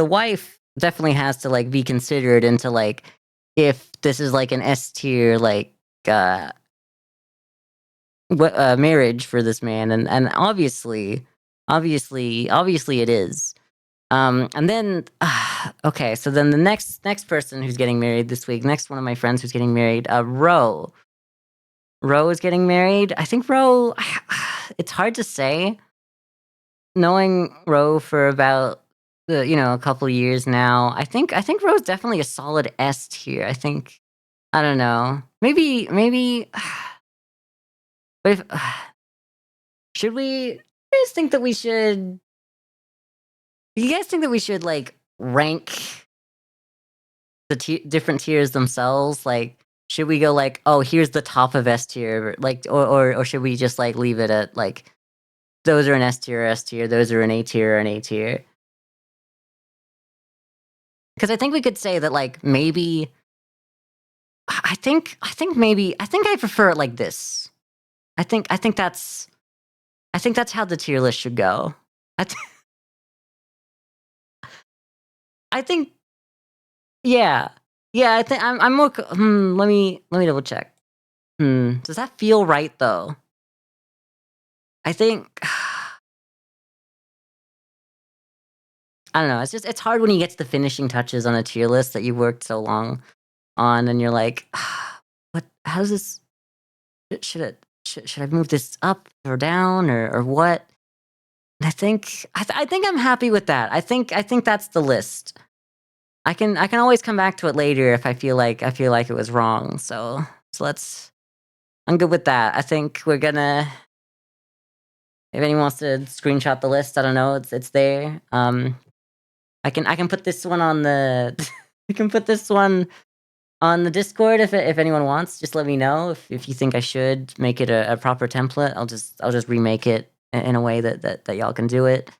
wife definitely has to, like, be considered into, like, if this is, like, an S tier, like, uh what marriage for this man, and obviously it is. And then okay, so then the next person who's getting married this week, next one of my friends who's getting married, Ro is getting married. I think Ro, it's hard to say. Knowing Ro for about a couple years now, I think Ro's definitely a solid S tier. I don't know. Maybe but if should we you guys think that we should, like, rank the different tiers themselves? Like, should we go like, "Oh, here's the top of S tier," like, or should we just, like, leave it at, like, those are an S tier, those are an A tier, an A tier? Because I think we could say that, like, maybe I think I prefer it like this. I think that's how the tier list should go. I th I think yeah. Yeah, I'm more let me double check. Does that feel right, though? I think I don't know, it's hard when you get to the finishing touches on a tier list that you worked so long on, and you're like, "What how does this should I move this up or down or what?" And I think I'm happy with that. I think that's the list. I can always come back to it later if I feel like it was wrong, so let's I'm good with that. I think we're gonna if anyone wants to screenshot the list, I don't know, it's there. I can put this one on the I can put this one on the Discord if anyone wants. Just let me know if you think I should make it a proper template. I'll just remake it in a way that y'all can do it.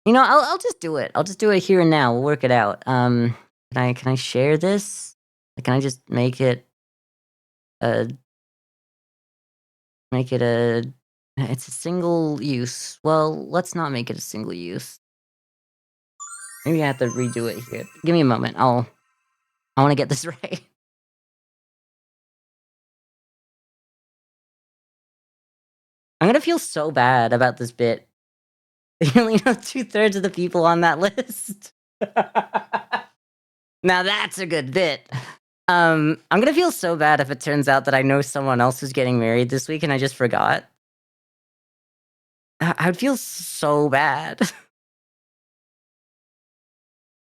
I'll just do it. I'll just do it here and now. We'll work it out. Can I share this? Like, can I just a make it a it's a single use. Well, let's not make it a single use. Maybe I have to redo it here. Give me a moment. I want to get this right. I'm gonna feel so bad about this bit. You only know 2/3 of the people on that list. Now that's a good bit. I'm gonna feel so bad if it turns out that I know someone else who's getting married this week and I just forgot. I would feel so bad.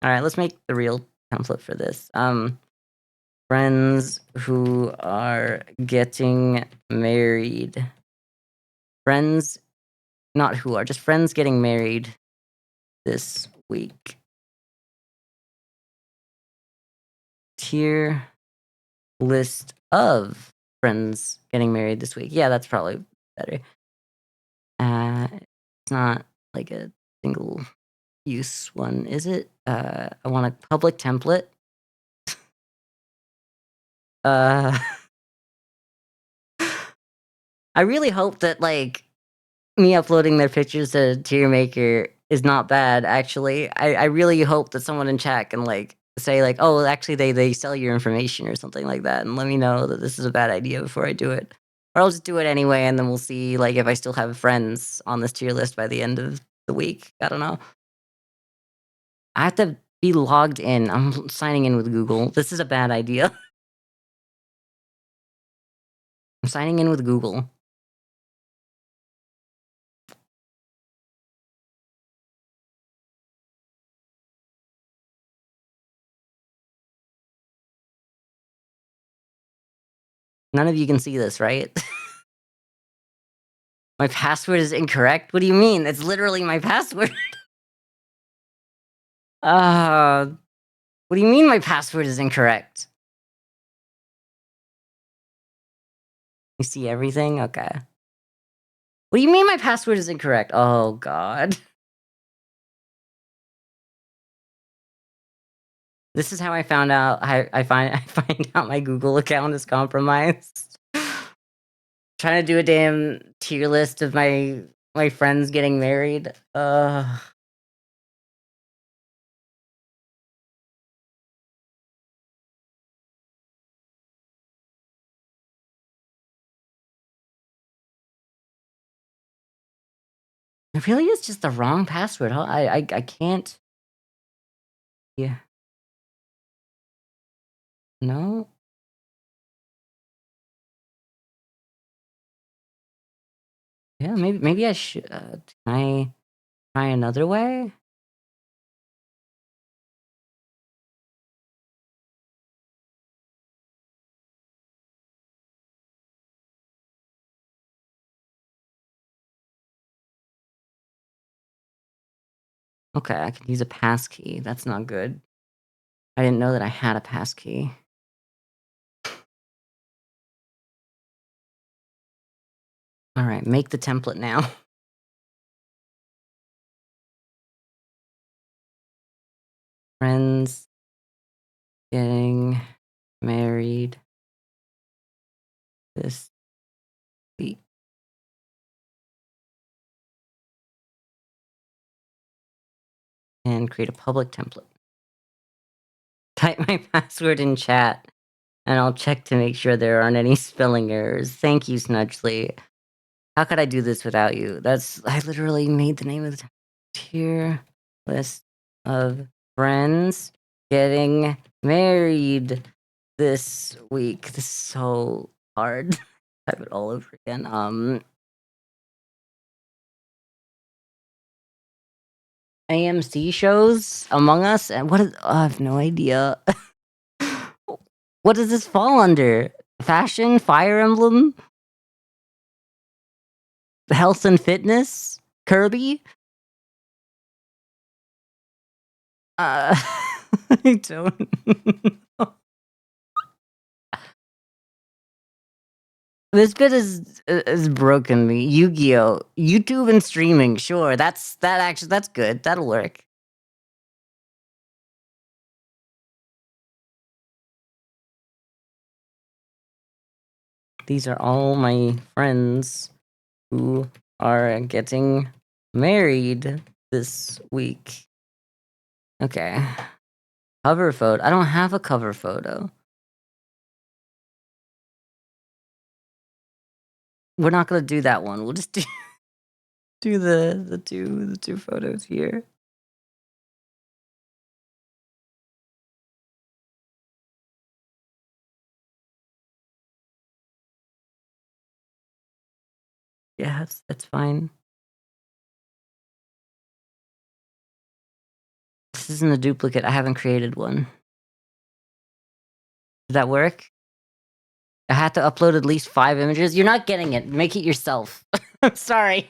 All right, let's make the real template for this. Friends who are getting married. Friends, not who are, just friends getting married this week. Tier list of friends getting married this week. Yeah, that's probably better. It's not like a single use one, is it? I want a public template. Uh, I really hope that like me uploading their pictures to Tier Maker is not bad. Actually, I really hope that someone in chat can like say like, oh, actually they sell your information or something like that, and let me know that this is a bad idea before I do it. Or I'll just do it anyway, and then we'll see like if I still have friends on this tier list by the end of the week. I don't know. I have to be logged in. I'm signing in with Google. This is a bad idea. I'm signing in with Google. None of you can see this, right? My password is incorrect? What do you mean? It's literally my password. Uh, what do you mean my password is incorrect? You see everything? Okay. What do you mean my password is incorrect? Oh god. This is how I found out I find out my Google account is compromised. Trying to do a damn tier list of my friends getting married. It really is just the wrong password, huh? I can't. Yeah. No? Yeah, maybe I should, can I try another way? Okay, I can use a passkey. That's not good. I didn't know that I had a passkey. Alright, make the template now. Friends getting married this week. And create a public template. Type my password in chat, and I'll check to make sure there aren't any spelling errors. Thank you, Snudgely. How could I do this without you? I literally made the name of the tier list of friends getting married this week. This is so hard. Type it all over again. AMC shows Among Us, and what is? I have no idea. What does this fall under? Fashion, Fire Emblem, health and fitness, Kirby. Uh, I don't. This bit is broken me. Yu-Gi-Oh! YouTube and streaming. Sure, that's good. That'll work. These are all my friends who are getting married this week. Okay. Cover photo. I don't have a cover photo. We're not gonna do that one. We'll just do the two photos here. Yeah, that's fine. This isn't a duplicate. I haven't created one. Does that work? I have to upload at least 5 images? You're not getting it. Make it yourself. I'm sorry.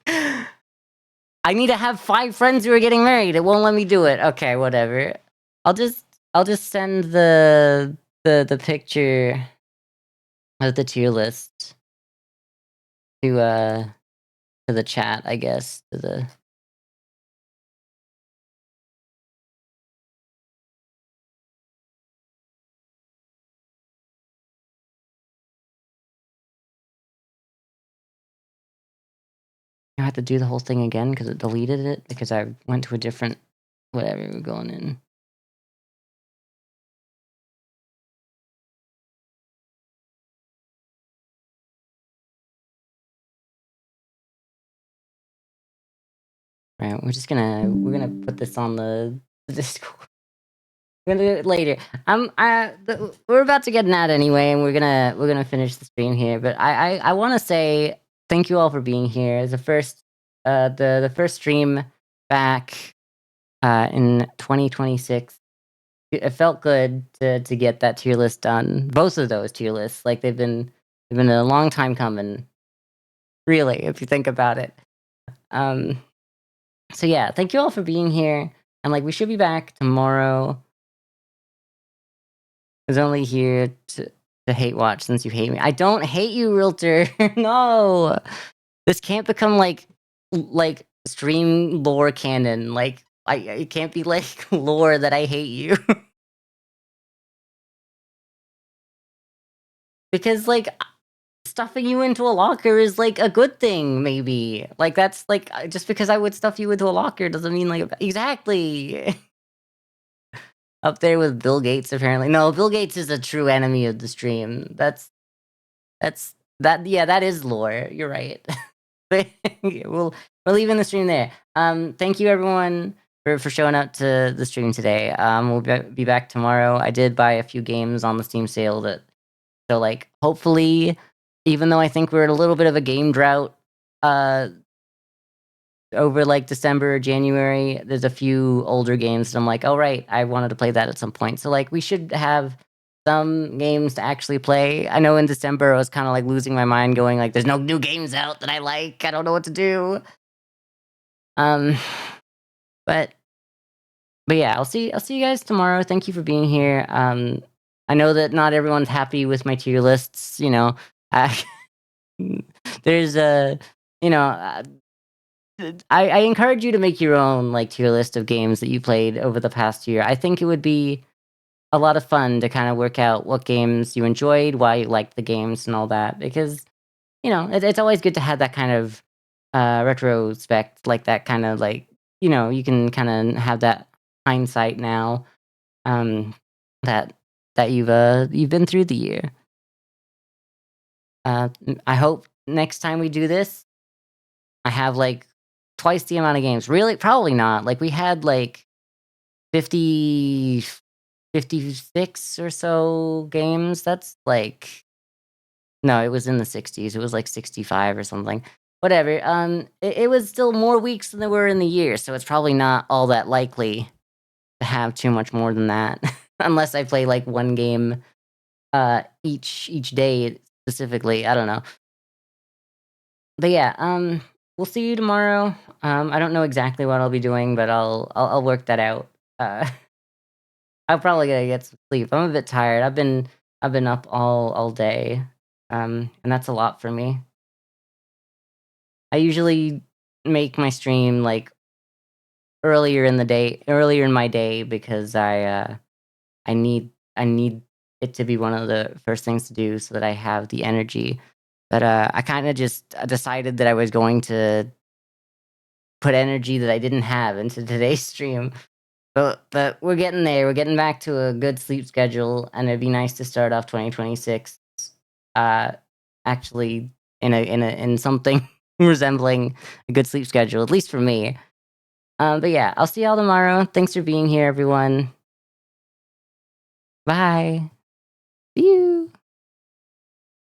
I need to have 5 friends who are getting married. It won't let me do it. Okay, whatever. I'll just send the picture of the tier list to the chat, I guess. To the I have to do the whole thing again because it deleted it because I went to a different whatever we're going in. Right, we're gonna put this on the Discord. We're gonna do it later. We're about to get an ad anyway, and we're gonna finish the stream here. But I want to say thank you all for being here. The first the first stream back in 2026. It felt good to get that tier list done. Both of those tier lists, like they've been a long time coming. Really, if you think about it. So yeah, thank you all for being here, and like we should be back tomorrow. I was only here to hate watch since you hate me. I don't hate you, Realtor. No, this can't become like stream lore canon. Like it can't be like lore that I hate you. Because like stuffing you into a locker is like a good thing, maybe. Like that's like just because I would stuff you into a locker doesn't mean like exactly. Up there with Bill Gates, apparently. No, Bill Gates is a true enemy of the stream. That. Yeah, that is lore. You're right. But we're leaving the stream there. Thank you everyone for showing up to the stream today. We'll be back tomorrow. I did buy a few games on the Steam sale so like hopefully, even though I think we're in a little bit of a game drought, over like December or January, there's a few older games that I'm like, oh right, I wanted to play that at some point. So like we should have some games to actually play. I know in December I was kind of like losing my mind, going like, there's no new games out that I like. I don't know what to do. But yeah, I'll see you guys tomorrow. Thank you for being here. I know that not everyone's happy with my tier lists. You know, there's a you know. I encourage you to make your own like tier list of games that you played over the past year. I think it would be a lot of fun to kind of work out what games you enjoyed, why you liked the games, and all that. Because it's always good to have that kind of retrospect, like that kind of like you can kind of have that hindsight now, that you've been through the year. I hope next time we do this, I have like twice the amount of games. Really? Probably not. Like we had like 50, 56 or so games. That's like no, it was in the 60s. It was like 65 or something. Whatever. It was still more weeks than there were in the year, so it's probably not all that likely to have too much more than that, unless I play like one game each day specifically. I don't know. But yeah, we'll see you tomorrow. I don't know exactly what I'll be doing, but I'll work that out. I'm probably gonna get some sleep. I'm a bit tired. I've been up all day, and that's a lot for me. I usually make my stream like earlier in my day, because I need it to be one of the first things to do so that I have the energy. But I kind of just decided that I was going to put energy that I didn't have into today's stream. But we're getting there. We're getting back to a good sleep schedule, and it'd be nice to start off 2026 actually in something resembling a good sleep schedule, at least for me. But yeah, I'll see y'all tomorrow. Thanks for being here, everyone. Bye.